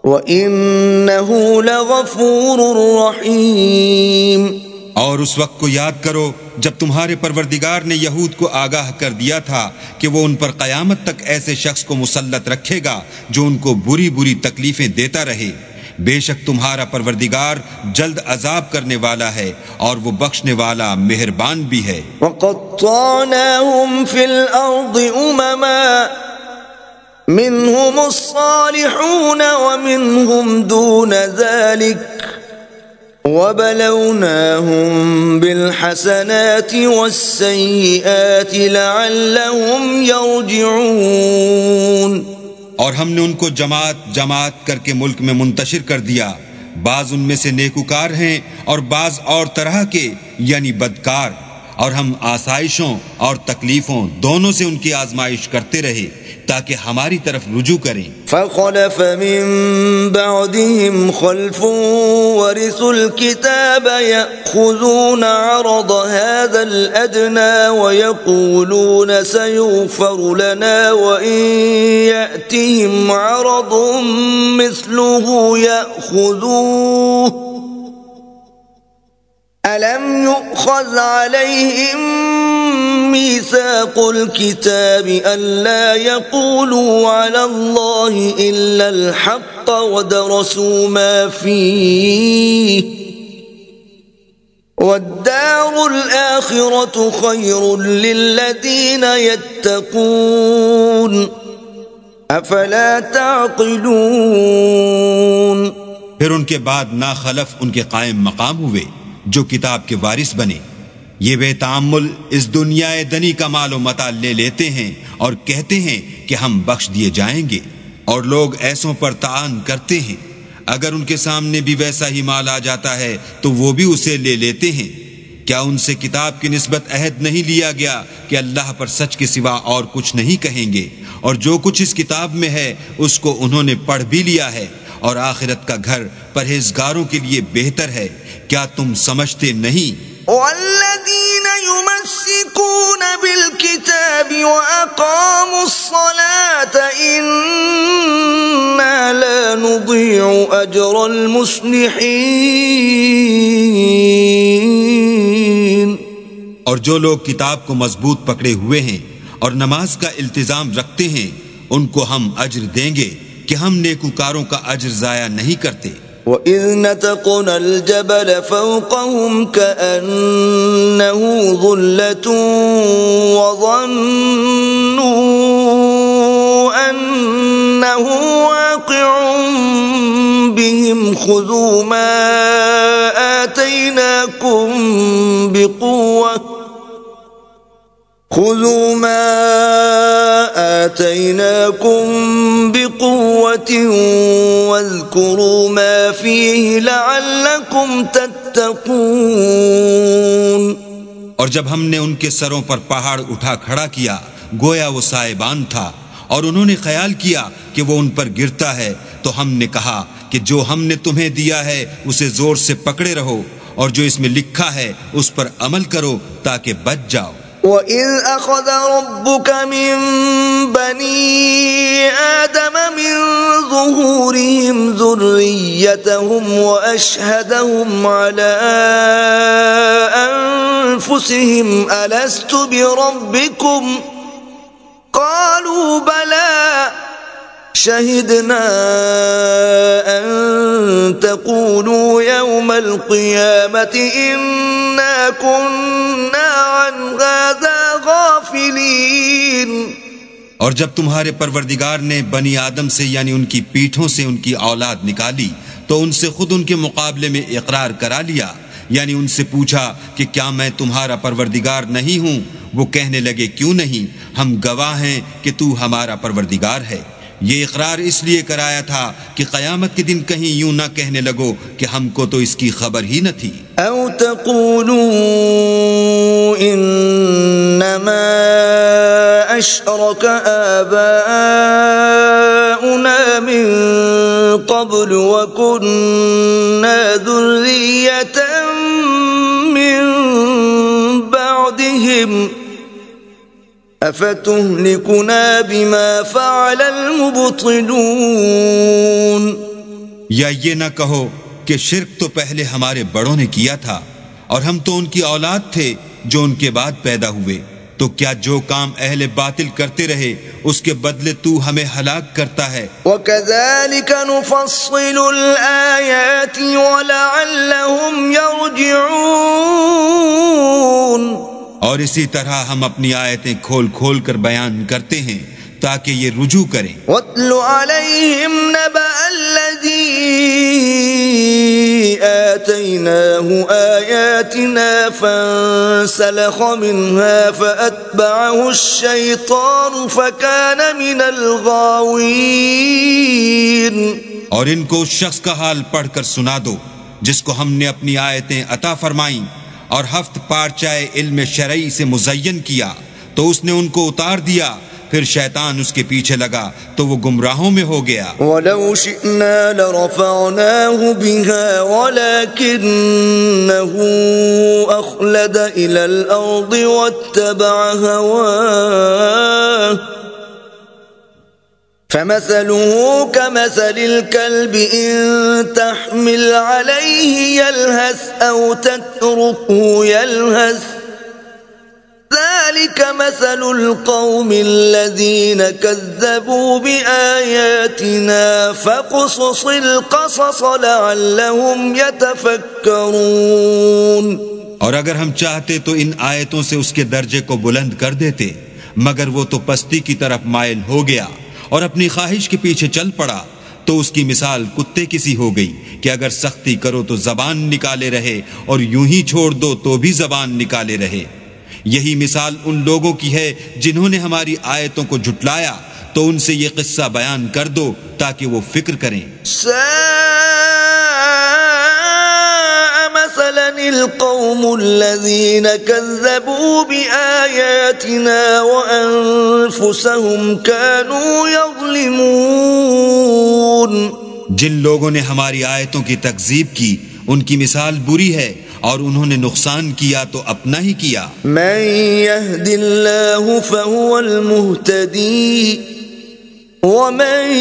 وَإِنَّهُ لَغَفُورٌ رَحِيمٌ۔ اور اس وقت کو یاد کرو جب تمہارے پروردگار نے یہود کو آگاہ کر دیا تھا کہ وہ ان پر قیامت تک ایسے شخص کو مسلط رکھے گا جو ان کو بری بری تکلیفیں دیتا رہے۔ بے شک تمہارا پروردگار جلد عذاب کرنے والا ہے اور وہ بخشنے والا مہربان بھی ہے۔ وَقَطَّعْنَاهُمْ فِي الْأَرْضِ أُمَمًا منهم الصالحون ومنهم دون ذلك وبلوناهم بالحسنات والسيئات لعلهم يرجعون۔ اور ہم نے ان کو جماعت جماعت کر کے ملک میں منتشر کر دیا، بعض ان میں سے نیکوکار ہیں اور بعض اور طرح کے یعنی بدکار، اور ہم آسائشوں اور تکلیفوں دونوں سے ان کی آزمائش کرتے رہے تاکہ ہماری طرف رجوع کریں۔ فخلف من بعدهم خلف ورثوا الكتاب يأخذون عرض هذا الأدنى ويقولون سيغفر لنا وإن يأتهم عرض مثله يأخذوه أَلَمْ يُؤْخَذْ عَلَيْهِمْ مِيثَاقُ الْكِتَابِ أَلَّا يَقُولُوا عَلَى اللَّهِ إِلَّا الْحَقَّ وَدَرَسُوا مَا فِيهِ وَالدَّارُ الْآخِرَةُ خَيْرٌ لِلَّذِينَ يَتَّقُونَ أَفَلَا تَعْقِلُونَ۔ پھر ان کے بعد ناخلف ان کے قائم مقام ہوئے جو کتاب کے وارث بنے، یہ بے تعامل اس دنیا دنی کا مال و متاع لے لیتے ہیں اور کہتے ہیں کہ ہم بخش دیے جائیں گے، اور لوگ ایسوں پر طعن کرتے ہیں۔ اگر ان کے سامنے بھی ویسا ہی مال آ جاتا ہے تو وہ بھی اسے لے لیتے ہیں۔ کیا ان سے کتاب کی نسبت عہد نہیں لیا گیا کہ اللہ پر سچ کے سوا اور کچھ نہیں کہیں گے، اور جو کچھ اس کتاب میں ہے اس کو انہوں نے پڑھ بھی لیا ہے، اور آخرت کا گھر پرہیزگاروں کے لیے بہتر ہے۔ کیا تم سمجھتے نہیں؟ والذین یمسکون بالکتاب واقاموا الصلاة انا لا نضیع اجر المصلحین۔ اور جو لوگ کتاب کو مضبوط پکڑے ہوئے ہیں اور نماز کا التزام رکھتے ہیں ان کو ہم اجر دیں گے کہ ہم نیکوکاروں کا اجر ضائع نہیں کرتے۔ وَإِذْ نَتَقْنَا الْجَبَلَ فَوْقَهُمْ كَأَنَّهُ ظُلَّةٌ وَظَنُّوا أَنَّهُ واقع بِهِمْ خُذُوا مَا آتَيْنَاكُمْ بِقُوَّةٍ وَاذْكُرُوا مَا فِيهِ لَعَلَّكُمْ تَتَّقُونَ۔ اور جب ہم نے ان کے سروں پر پہاڑ اٹھا کھڑا کیا گویا وہ سائبان تھا، اور انہوں نے خیال کیا کہ وہ ان پر گرتا ہے، تو ہم نے کہا کہ جو ہم نے تمہیں دیا ہے اسے زور سے پکڑے رہو، اور جو اس میں لکھا ہے اس پر عمل کرو تاکہ بچ جاؤ۔ وَإِذْ أَخَذَ رَبُّكَ مِنْ بَنِي آدَمَ مِنْ ظُهُورِهِمْ ذُرِّيَّتَهُمْ وَأَشْهَدَهُمْ عَلَىٰ أَنفُسِهِمْ أَلَسْتُ بِرَبِّكُمْ قَالُوا بَلَىٰ شَهِدْنَا أَن تَقُولُوا يَوْمَ الْقِيَامَةِ إِنَّا كُنَّا عَنْ هَٰذَا غَافِلِينَ۔ اور جب تمہارے پروردگار نے بنی آدم سے یعنی ان کی پیٹھوں سے ان کی اولاد نکالی تو ان سے خود ان کے مقابلے میں اقرار کرا لیا، یعنی ان سے پوچھا کہ کیا میں تمہارا پروردگار نہیں ہوں؟ وہ کہنے لگے کیوں نہیں، ہم گواہ ہیں کہ تو ہمارا پروردگار ہے۔ یہ اقرار اس لیے کرایا تھا کہ قیامت کے دن کہیں یوں نہ کہنے لگو کہ ہم کو تو اس کی خبر ہی نہ تھی۔ او تقولوا انما اشرك آباؤنا من قبل وكنا ذرية من بعدهم افتهلكنا بما فعل المبطلون۔ یا یہ نہ کہو کہ شرک تو پہلے ہمارے بڑوں نے کیا تھا اور ہم تو ان کی اولاد تھے جو ان کے بعد پیدا ہوئے، تو کیا جو کام اہل باطل کرتے رہے اس کے بدلے تو ہمیں ہلاک کرتا ہے۔ وَكَذَلِكَ نُفَصِّلُ الْآيَاتِ وَلَعَلَّهُمْ يَرْجِعُونَ۔ اور اسی طرح ہم اپنی آیتیں کھول کھول کر بیان کرتے ہیں تاکہ یہ رجوع کریں۔ وَاتْلُ عَلَيْهِمْ نَبَأَ الَّذِي آتَيْنَاهُ آيَاتِنَا فَانسَلَخَ مِنْهَا فَأَتْبَعَهُ الشَّيْطَانُ فَكَانَ مِنَ الْغَاوِينَ۔ اور ان کو اس شخص کا حال پڑھ کر سنا دو جس کو ہم نے اپنی آیتیں عطا فرمائیں اور ہفت پارچائے علم شرعی سے مزین کیا تو اس نے ان کو اتار دیا، پھر شیطان اس کے پیچھے لگا تو وہ گمراہوں میں ہو گیا۔ وَلَوْ شِئْنَا لَرَفَعْنَاهُ بِهَا وَلَكِنَّهُ أَخْلَدَ إِلَى الْأَرْضِ وَاتَّبَعَ هَوَاهُ فَمَثَلُهُ كَمَثَلِ الْكَلْبِ إِن تَحْمِلْ عَلَيْهِ يَلْهَثْ أَوْ تَتْرُكْهُ يَلْهَثْ ذَلِكَ مَثَلُ الْقَوْمِ الَّذِينَ كَذَّبُوا بِآيَاتِنَا فَاقْصُصِ الْقَصَصَ لَعَلَّهُمْ يَتَفَكَّرُونَ۔ اور اگر ہم چاہتے تو ان آیتوں سے اس کے درجے کو بلند کر دیتے، مگر وہ تو پستی کی طرف مائل ہو گیا اور اپنی خواہش کے پیچھے چل پڑا، تو اس کی مثال کتے کی سی ہو گئی کہ اگر سختی کرو تو زبان نکالے رہے اور یوں ہی چھوڑ دو تو بھی زبان نکالے رہے۔ یہی مثال ان لوگوں کی ہے جنہوں نے ہماری آیتوں کو جھٹلایا، تو ان سے یہ قصہ بیان کر دو تاکہ وہ فکر کریں۔ ساء مثلا القوم الذين كذبوا بآياتنا وأنفسهم كانوا يظلمون۔ جن لوگوں نے ہماری آیتوں کی تکذیب کی ان کی مثال بری ہے اور انہوں نے نقصان کیا تو اپنا ہی کیا۔ من يهد الله فهو المهتدي ومن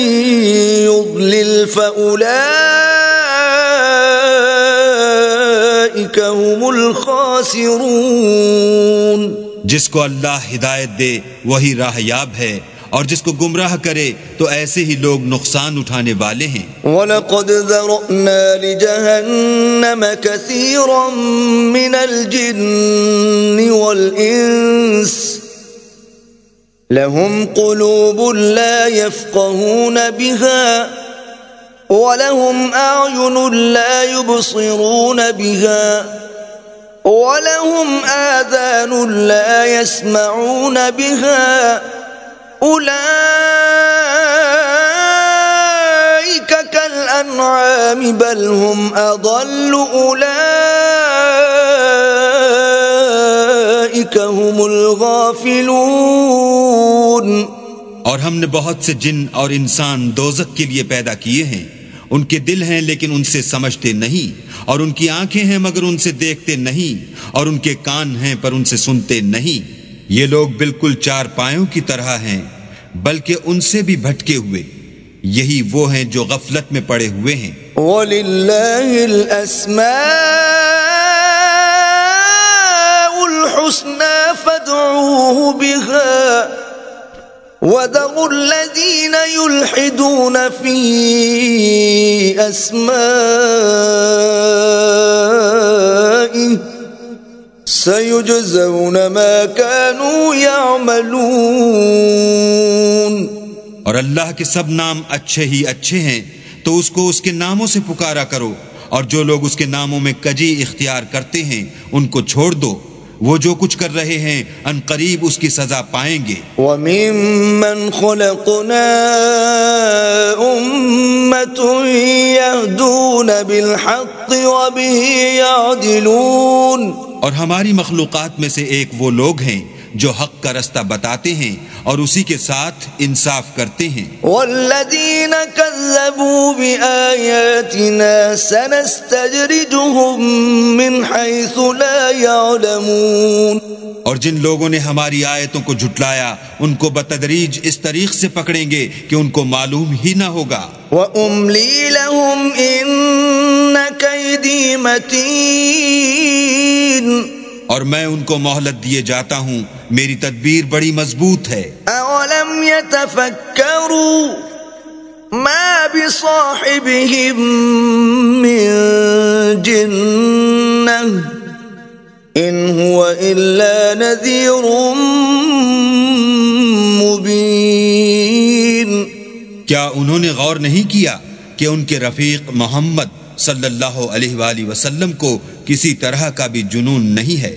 يضلل فأولئك فأولئك هم الخاسرون. جس کو اللہ ہدایت دے وہی راہ یاب ہے، اور جس کو گمراہ کرے تو ایسے ہی لوگ نقصان اٹھانے والے ہیں. وَلَقَدْ ذَرَأْنَا لِجَهَنَّمَ كَثِيرًا مِنَ الْجِنِّ وَالْإِنسِ لَهُمْ قُلُوبٌ لَا يَفْقَهُونَ بِهَا وَلَهُمْ أَعْيُنٌ لَا يُبْصِرُونَ بِهَا وَلَهُمْ آذَانٌ لَا يَسْمَعُونَ بِهَا أُولَئِكَ كَالْأَنْعَامِ بَلْ هُمْ أَضَلُّ أُولَئِكَ هُمُ الْغَافِلُونَ. اور ہم نے بہت سے جن اور انسان دوزخ کے لیے پیدا کیے ہیں. ان کے دل ہیں لیکن ان سے سمجھتے نہیں، اور ان کی آنکھیں ہیں مگر ان سے دیکھتے نہیں، اور ان کے کان ہیں پر ان سے سنتے نہیں. یہ لوگ بالکل چار پایوں کی طرح ہیں، بلکہ ان سے بھی بھٹکے ہوئے. یہی وہ ہیں جو غفلت میں پڑے ہوئے ہیں. وَلِلَّهِ الْأَسْمَاءُ الْحُسْنَى فَادْعُوهُ بِهَا وَذَرُوا الَّذِينَ يُلْحِدُونَ فِي أَسْمَائِهِ سَيُجْزَوْنَ مَا كَانُوا يَعْمَلُونَ. اور اللہ کے سب نام اچھے ہی اچھے ہیں، تو اس کو اس کے ناموں سے پکارا کرو، اور جو لوگ اس کے ناموں میں کجی اختیار کرتے ہیں ان کو چھوڑ دو. وہ جو کچھ کر رہے ہیں ان قریب اس کی سزا پائیں گے. وَمِمَّنْ خَلَقْنَا أُمَّةٌ يَهْدُونَ بِالْحَقِّ وَبِهِ يَعْدِلُونَ. اور ہماری مخلوقات میں سے ایک وہ لوگ ہیں جو حق کا رستہ بتاتے ہیں اور اسی کے ساتھ انصاف کرتے ہیں. وَالَّذِينَ كَذَّبُوا بِآيَاتِنَا سَنَسْتَدْرِجُهُم مِّنْ حَيْثُ لَا يَعْلَمُونَ. اور جن لوگوں نے ہماری آیتوں کو جھٹلایا ان کو بتدریج اس طریق سے پکڑیں گے کہ ان کو معلوم ہی نہ ہوگا. وَأُمْلِي لَهُمْ إِنَّ كَيْدِي مَتِينٌ. اور میں ان کو مہلت دیے جاتا ہوں، میری تدبیر بڑی مضبوط ہے. أَوَلَمْ يَتَفَكَّرُوا مَا بِصَاحِبِهِم مِّن جِنَّةٍ إِنْ هُوَ إِلَّا نَذِيرٌ مُبِينٌ. کیا انہوں نے غور نہیں کیا کہ ان کے رفیق محمد صلی اللہ علیہ وآلہ وسلم کو کسی طرح کا بھی جنون نہیں ہے،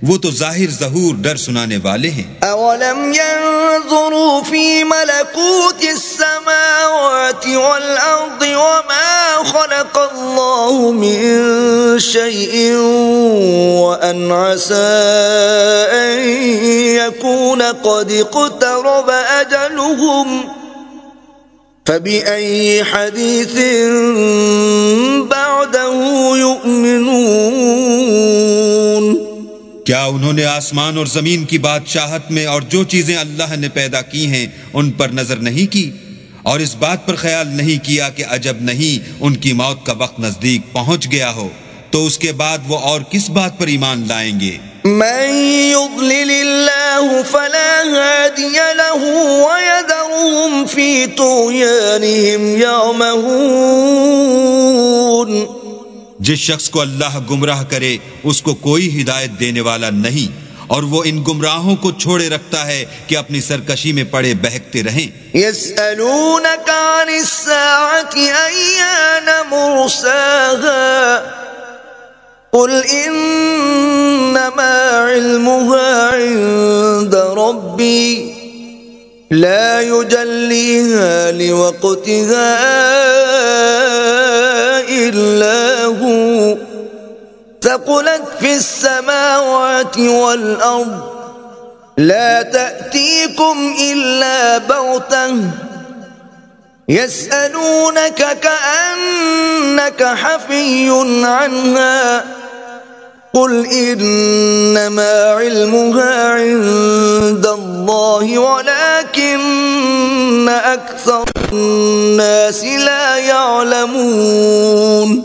وہ تو ظاہر ظہور ڈر سنانے والے ہیں. اولم ينظروا في ملكوت السماوات والارض وما خلق الله من شيء وان عسى ان يكون قد اقترب اجلهم فبأي حديث بعده يؤمنون. کیا انہوں نے آسمان اور زمین کی بادشاہت میں اور جو چیزیں اللہ نے پیدا کی ہیں ان پر نظر نہیں کی، اور اس بات پر خیال نہیں کیا کہ عجب نہیں ان کی موت کا وقت نزدیک پہنچ گیا ہو، تو اس کے بعد وہ اور کس بات پر ایمان لائیں گے؟ من يضلل الله فلا هادي له ويذرهم في طغيانهم يعمهون. جس شخص کو اللہ گمراہ کرے اس کو کوئی ہدایت دینے والا نہیں، اور وہ ان گمراہوں کو چھوڑے رکھتا ہے کہ اپنی سرکشی میں پڑے بہکتے رہیں. يسألونك عن الساعة أيان مرساها قل إنما علمها عند ربي لا يجليها لوقتها إلا هو ثقلت في السماوات والأرض لا تأتيكم إلا بغتة يسألونك كأنك حفي عنها قل إنما علمها عند الله ولكن أكثر الناس لا يعلمون.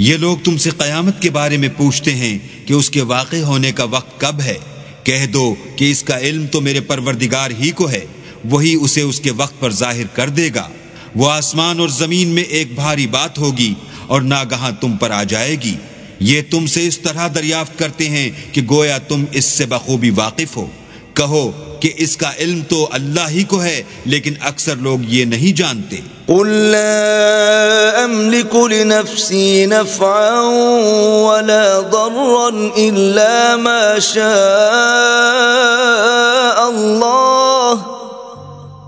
یہ لوگ تم سے قیامت کے بارے میں پوچھتے ہیں کہ اس کے واقع ہونے کا وقت کب ہے۔ کہہ دو کہ اس کا علم تو میرے پروردگار ہی کو ہے، وہی اسے اس کے وقت پر ظاہر کر دے گا۔ وہ آسمان اور زمین میں ایک بھاری بات ہوگی اور ناگہاں تم پر آ جائے گی۔ یہ تم سے اس طرح دریافت کرتے ہیں کہ گویا تم اس سے بخوبی واقف ہو۔ کہو کہ اس کا علم تو اللہ ہی کو ہے، لیکن اکثر لوگ یہ نہیں جانتے۔ قل لا أملك لنفسي نفعا ولا ضرا إلا ما شاء الله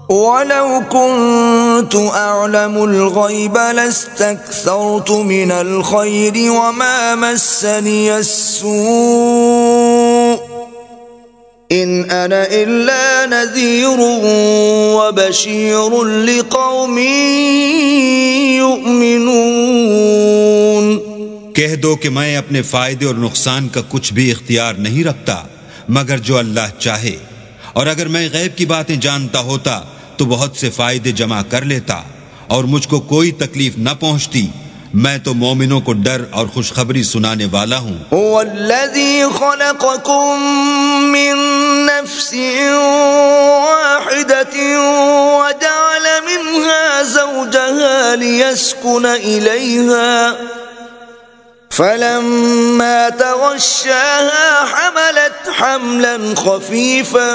ولو كنت أعلم الغيب لاستكثرت من الخير وما مسني السوء إن أنا إلا نذير وبشير لقوم يؤمنون۔ کہہ دو کہ میں اپنے فائدے اور نقصان کا کچھ بھی اختیار نہیں رکھتا مگر جو اللہ چاہے، اور اگر میں غیب کی باتیں جانتا ہوتا تو بہت سے فائدے جمع کر لیتا اور مجھ کو کوئی تکلیف نہ پہنچتی۔ میں تو مومنوں کو ڈر اور خوشخبری سنانے والا ہوں۔ هو الذي خلقكم من نفس واحدة وجعل منها زوجها ليسكن إليها فلما تغشاها حملت حملا خفيفا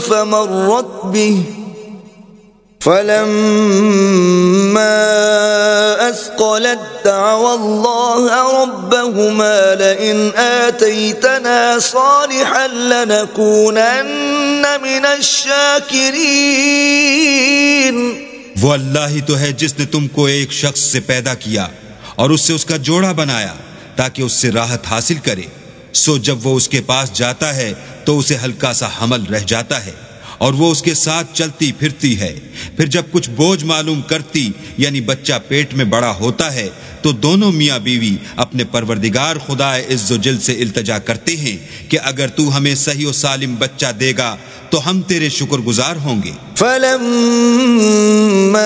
فمرت به فلما أثقلت دعوا الله ربهما لئن آتيتنا صالحا لنكونن من الشاكرين۔ وہ اللہ ہی تو ہے جس نے تم کو ایک شخص سے پیدا کیا اور اس سے اس کا جوڑا بنایا تاکہ اس سے راحت حاصل کرے، سو جب وہ اس کے پاس جاتا ہے تو اسے ہلکا سا حمل رہ جاتا ہے اور وہ اس کے ساتھ چلتی پھرتی ہے۔ پھر جب کچھ بوجھ معلوم کرتی یعنی بچہ پیٹ میں بڑا ہوتا ہے تو دونوں میاں بیوی اپنے پروردگار خدا عز و جل سے التجا کرتے ہیں کہ اگر تو ہمیں صحیح و سالم بچہ دے گا تو ہم تیرے شکر گزار ہوں گے۔ فلما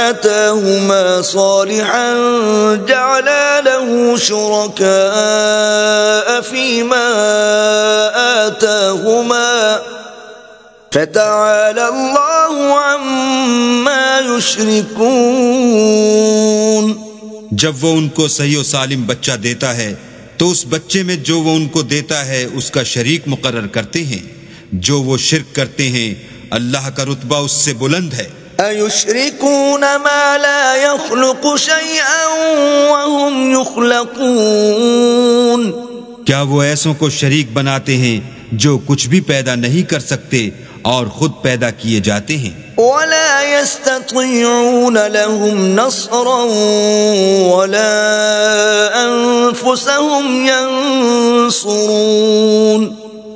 آتاهما صالحا جعلا له شركاء فيما آتاهما فتعالى الله عما يشركون۔ جب وہ ان کو صحیح و سالم بچہ دیتا ہے تو اس بچے میں جو وہ ان کو دیتا ہے اس کا شریک مقرر کرتے ہیں۔ جو وہ شرک کرتے ہیں اللہ کا رتبہ اس سے بلند ہے۔ أَيُشْرِكُونَ مَا لَا يَخْلُقُ شَيْئًا وَهُمْ يُخْلَقُونَ۔ کیا وہ ایسوں کو شریک بناتے ہیں جو کچھ بھی پیدا نہیں کر سکتے اور خود پیدا کیے جاتے ہیں؟ وَلَا يَسْتَطِيعُونَ لَهُمْ نَصْرًا وَلَا أَنفُسَهُمْ يَنصُرُونَ۔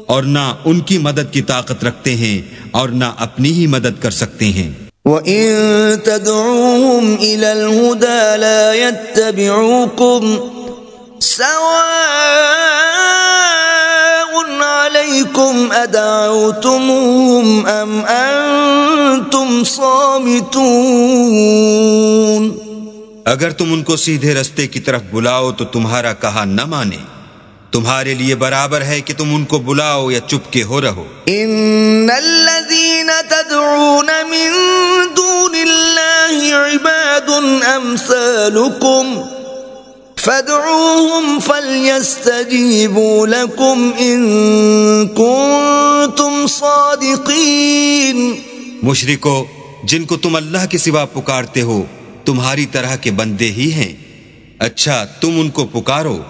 اور نہ ان کی مدد کی طاقت رکھتے ہیں اور نہ اپنی ہی مدد کر سکتے ہیں۔ وَإِن تَدْعُوهُمْ إِلَى الْهُدَى لَا يَتَّبِعُوكُمْ سَوَاءٌ عَلَيْكُمْ أَدَعَوْتُمُوهُمْ أَمْ أَنْتُمْ صَامِتُونَ۔ اگر تم ان کو سیدھے رستے کی طرف بلاؤ تو تمہارا کہا نہ مانے، تمہارے لیے برابر ہے کہ تم ان کو بلاؤ یا چپ کے ہو رہو۔ ان الذين تدعون من دون الله عباد امثالكم فادعوهم فليستجيبوا لكم ان كنتم صادقين۔ مشرکو، جن کو تم اللہ کے سوا پکارتے ہو تمہاری طرح کے بندے ہی ہیں، اچھا تم ان کو پکارو،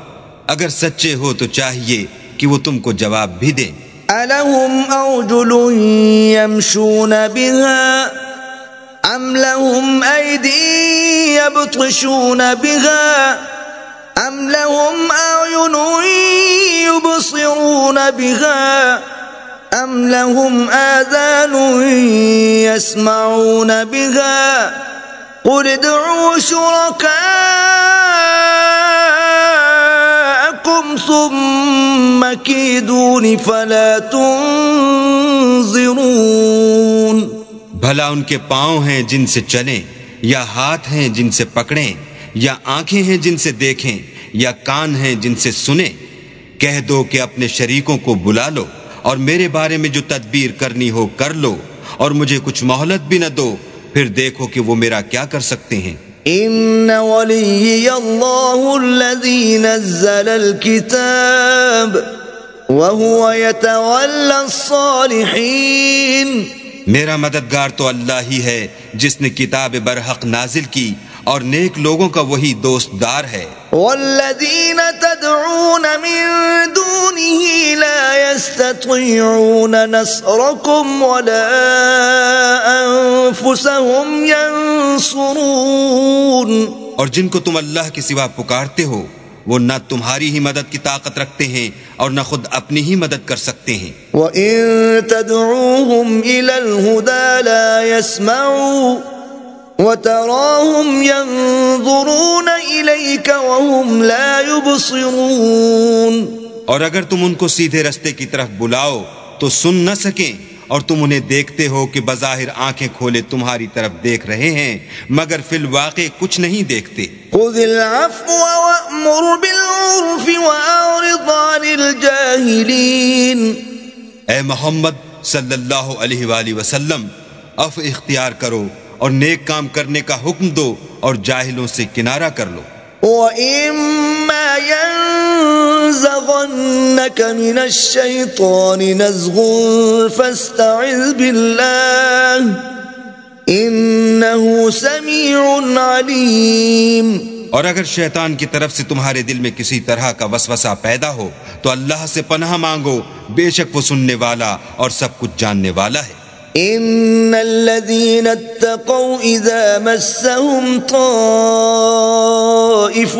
اگر سچے ہو تو چاہیے کہ وہ تم کو جواب بھی دیں۔ أَلَهُمْ أَرْجُلٌ يَمْشُونَ بِهَا أَمْ لَهُمْ أَيْدٍ يَبْطِشُونَ بِهَا أَمْ لَهُمْ أَعْيُنٌ يُبْصِرُونَ بِهَا أَمْ لَهُمْ آذَانٌ يَسْمَعُونَ بِهَا قُلِ ادْعُوا شُرَكَاءَكُمْ ثُمَّ كِيدُونِ فَلَا تُنظِرُونَ۔ بھلا ان کے پاؤں ہیں جن سے چلیں یا ہاتھ ہیں جن سے پکڑیں یا آنکھیں ہیں جن سے دیکھیں یا کان ہیں جن سے سنیں؟ کہہ دو کہ اپنے شریکوں کو بلا لو اور میرے بارے میں جو تدبیر کرنی ہو کر لو، اور مجھے کچھ مہلت بھی نہ دو، پھر دیکھو کہ وہ میرا کیا کر سکتے ہیں۔ ان ولی اللہ الذی نزل الکتاب وهو يتولى الصالحین، میرا مددگار تو اللہ ہی ہے جس نے کتاب برحق نازل کی اور نیک لوگوں کا وہی دوست دار ہے۔ والذین تدعون من دونه لا يستطيعون نصركم ولا انفسهم ينصرون، اور جن کو تم اللہ کے سوا پکارتے ہو وہ نہ تمہاری ہی مدد کی طاقت رکھتے ہیں اور نہ خود اپنی ہی مدد کر سکتے ہیں۔ وَإِن تَدْعُوهُمْ إِلَى الْهُدَى لَا يَسْمَعُوا وَتَرَاهُمْ يَنظُرُونَ إِلَيْكَ وَهُمْ لَا يُبْصِرُونَ، اور اگر تم ان کو سیدھے رستے کی طرف بلاؤ تو سن نہ سکیں، اور تم انہیں دیکھتے ہو کہ بظاہر آنکھیں کھولے تمہاری طرف دیکھ رہے ہیں مگر فی الواقع کچھ نہیں دیکھتے۔ خُذِ الْعَفْوَ وَأْمُرْ بِالْعُرْفِ وَأَعْرِضْ عَنِ الْجَاهِلِينَ، اے محمد صلی اللہ علیہ وآلہ وسلم، عفو اختیار کرو اور نیک کام کرنے کا حکم دو اور جاہلوں سے کنارہ کر لو۔ وَإِمَّا يَنزَغَنَّكَ مِنَ الشَّيْطَانِ نَزْغٌ فَاسْتَعِذْ بِاللَّهِ إِنَّهُ سَمِيعٌ عَلِيمٌ، اور اگر شیطان کی طرف سے تمہارے دل میں کسی طرح کا وسوسہ پیدا ہو تو اللہ سے پناہ مانگو، بے شک وہ سننے والا اور سب کچھ جاننے والا ہے۔ ان الذين اتقوا اذا مسهم طائف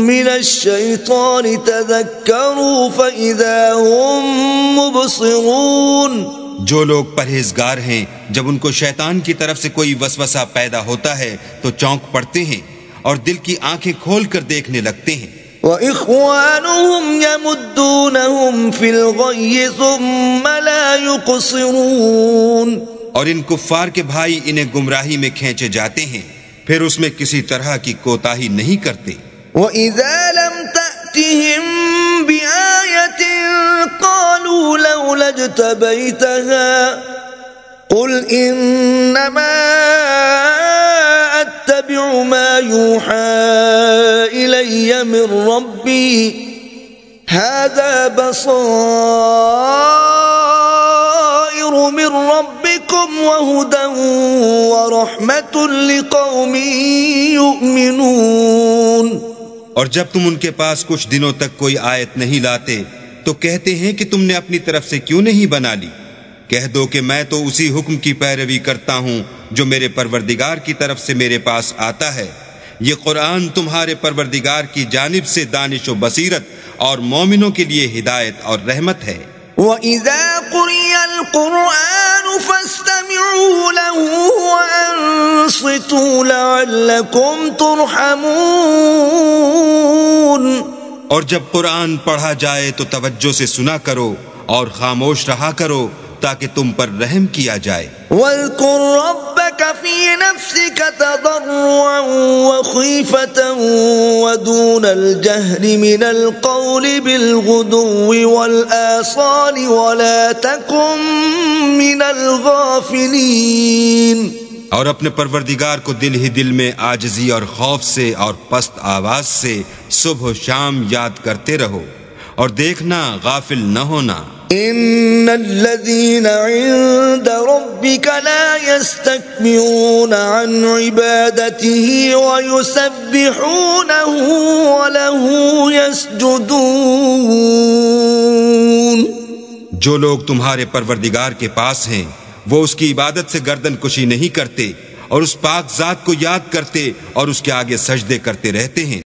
من الشيطان تذكروا فاذا هم مبصرون، جو لوگ پرہیزگار ہیں جب ان کو شیطان کی طرف سے کوئی وسوسہ پیدا ہوتا ہے تو چونک پڑتے ہیں اور دل کی آنکھیں کھول کر دیکھنے لگتے ہیں۔ وَإِخْوَانُهُمْ يَمُدُّونَهُمْ فِي الْغَيِّ ثُمَّ لَا يُقْصِرُونَ، اور ان کفار کے بھائی انہیں گمراہی میں کھینچے جاتے ہیں پھر اس میں کسی طرح کی کوتاہی نہیں کرتے۔ وَإِذَا لَمْ تَأْتِهِمْ بِآيَةٍ قَالُوا لَوْلَا اجْتَبَيْتَهَا قُلْ إِنَّمَا أَتَّبِعُ مَا يُوحَى إِلَيَّ مِن رَّبِّي هَذَا بَصَائِرُ مِن رَّبِّكُمْ وَهُدًى وَرَحْمَةٌ لِقَوْمٍ يُؤْمِنُونَ، اور جب تم ان کے پاس کچھ دنوں تک کوئی آیت نہیں لاتے تو کہتے ہیں کہ تم نے اپنی طرف سے کیوں نہیں بنا لی؟ کہہ دو کہ میں تو اسی حکم کی پیروی کرتا ہوں جو میرے پروردگار کی طرف سے میرے پاس آتا ہے۔ یہ قرآن تمہارے پروردگار کی جانب سے دانش و بصیرت اور مومنوں کے لیے ہدایت اور رحمت ہے۔ وَإِذَا قُرِئَ الْقُرْآنُ فَاسْتَمِعُوا لَهُ وَأَنصِتُوا لَعَلَّكُمْ تُرْحَمُونَ، اور جب قرآن پڑھا جائے تو توجہ سے سنا کرو اور خاموش رہا کرو تاکہ تم پر رحم کیا جائے۔ وَاذْكُرْ رَبَّكَ فِي نَفْسِكَ تَضَرُّعًا وَخِيفَةً وَدُونَ الْجَهْرِ مِنَ الْقَوْلِ بِالْغُدُوِّ وَالْآصَالِ وَلَا تَكُن مِّنَ الْغَافِلِينَ، اور اپنے پروردگار کو دل ہی دل میں عاجزی اور خوف سے اور پست آواز سے صبح و شام یاد کرتے رہو اور دیکھنا غافل نہ ہونا۔ ان الذين عند ربك لا يستكبرون عن عبادته ويسبحونه وله يسجدون، جو لوگ تمہارے پروردگار کے پاس ہیں وہ اس کی عبادت سے گردن کشی نہیں کرتے اور اس پاک ذات کو یاد کرتے اور اس کے آگے سجدے کرتے رہتے ہیں۔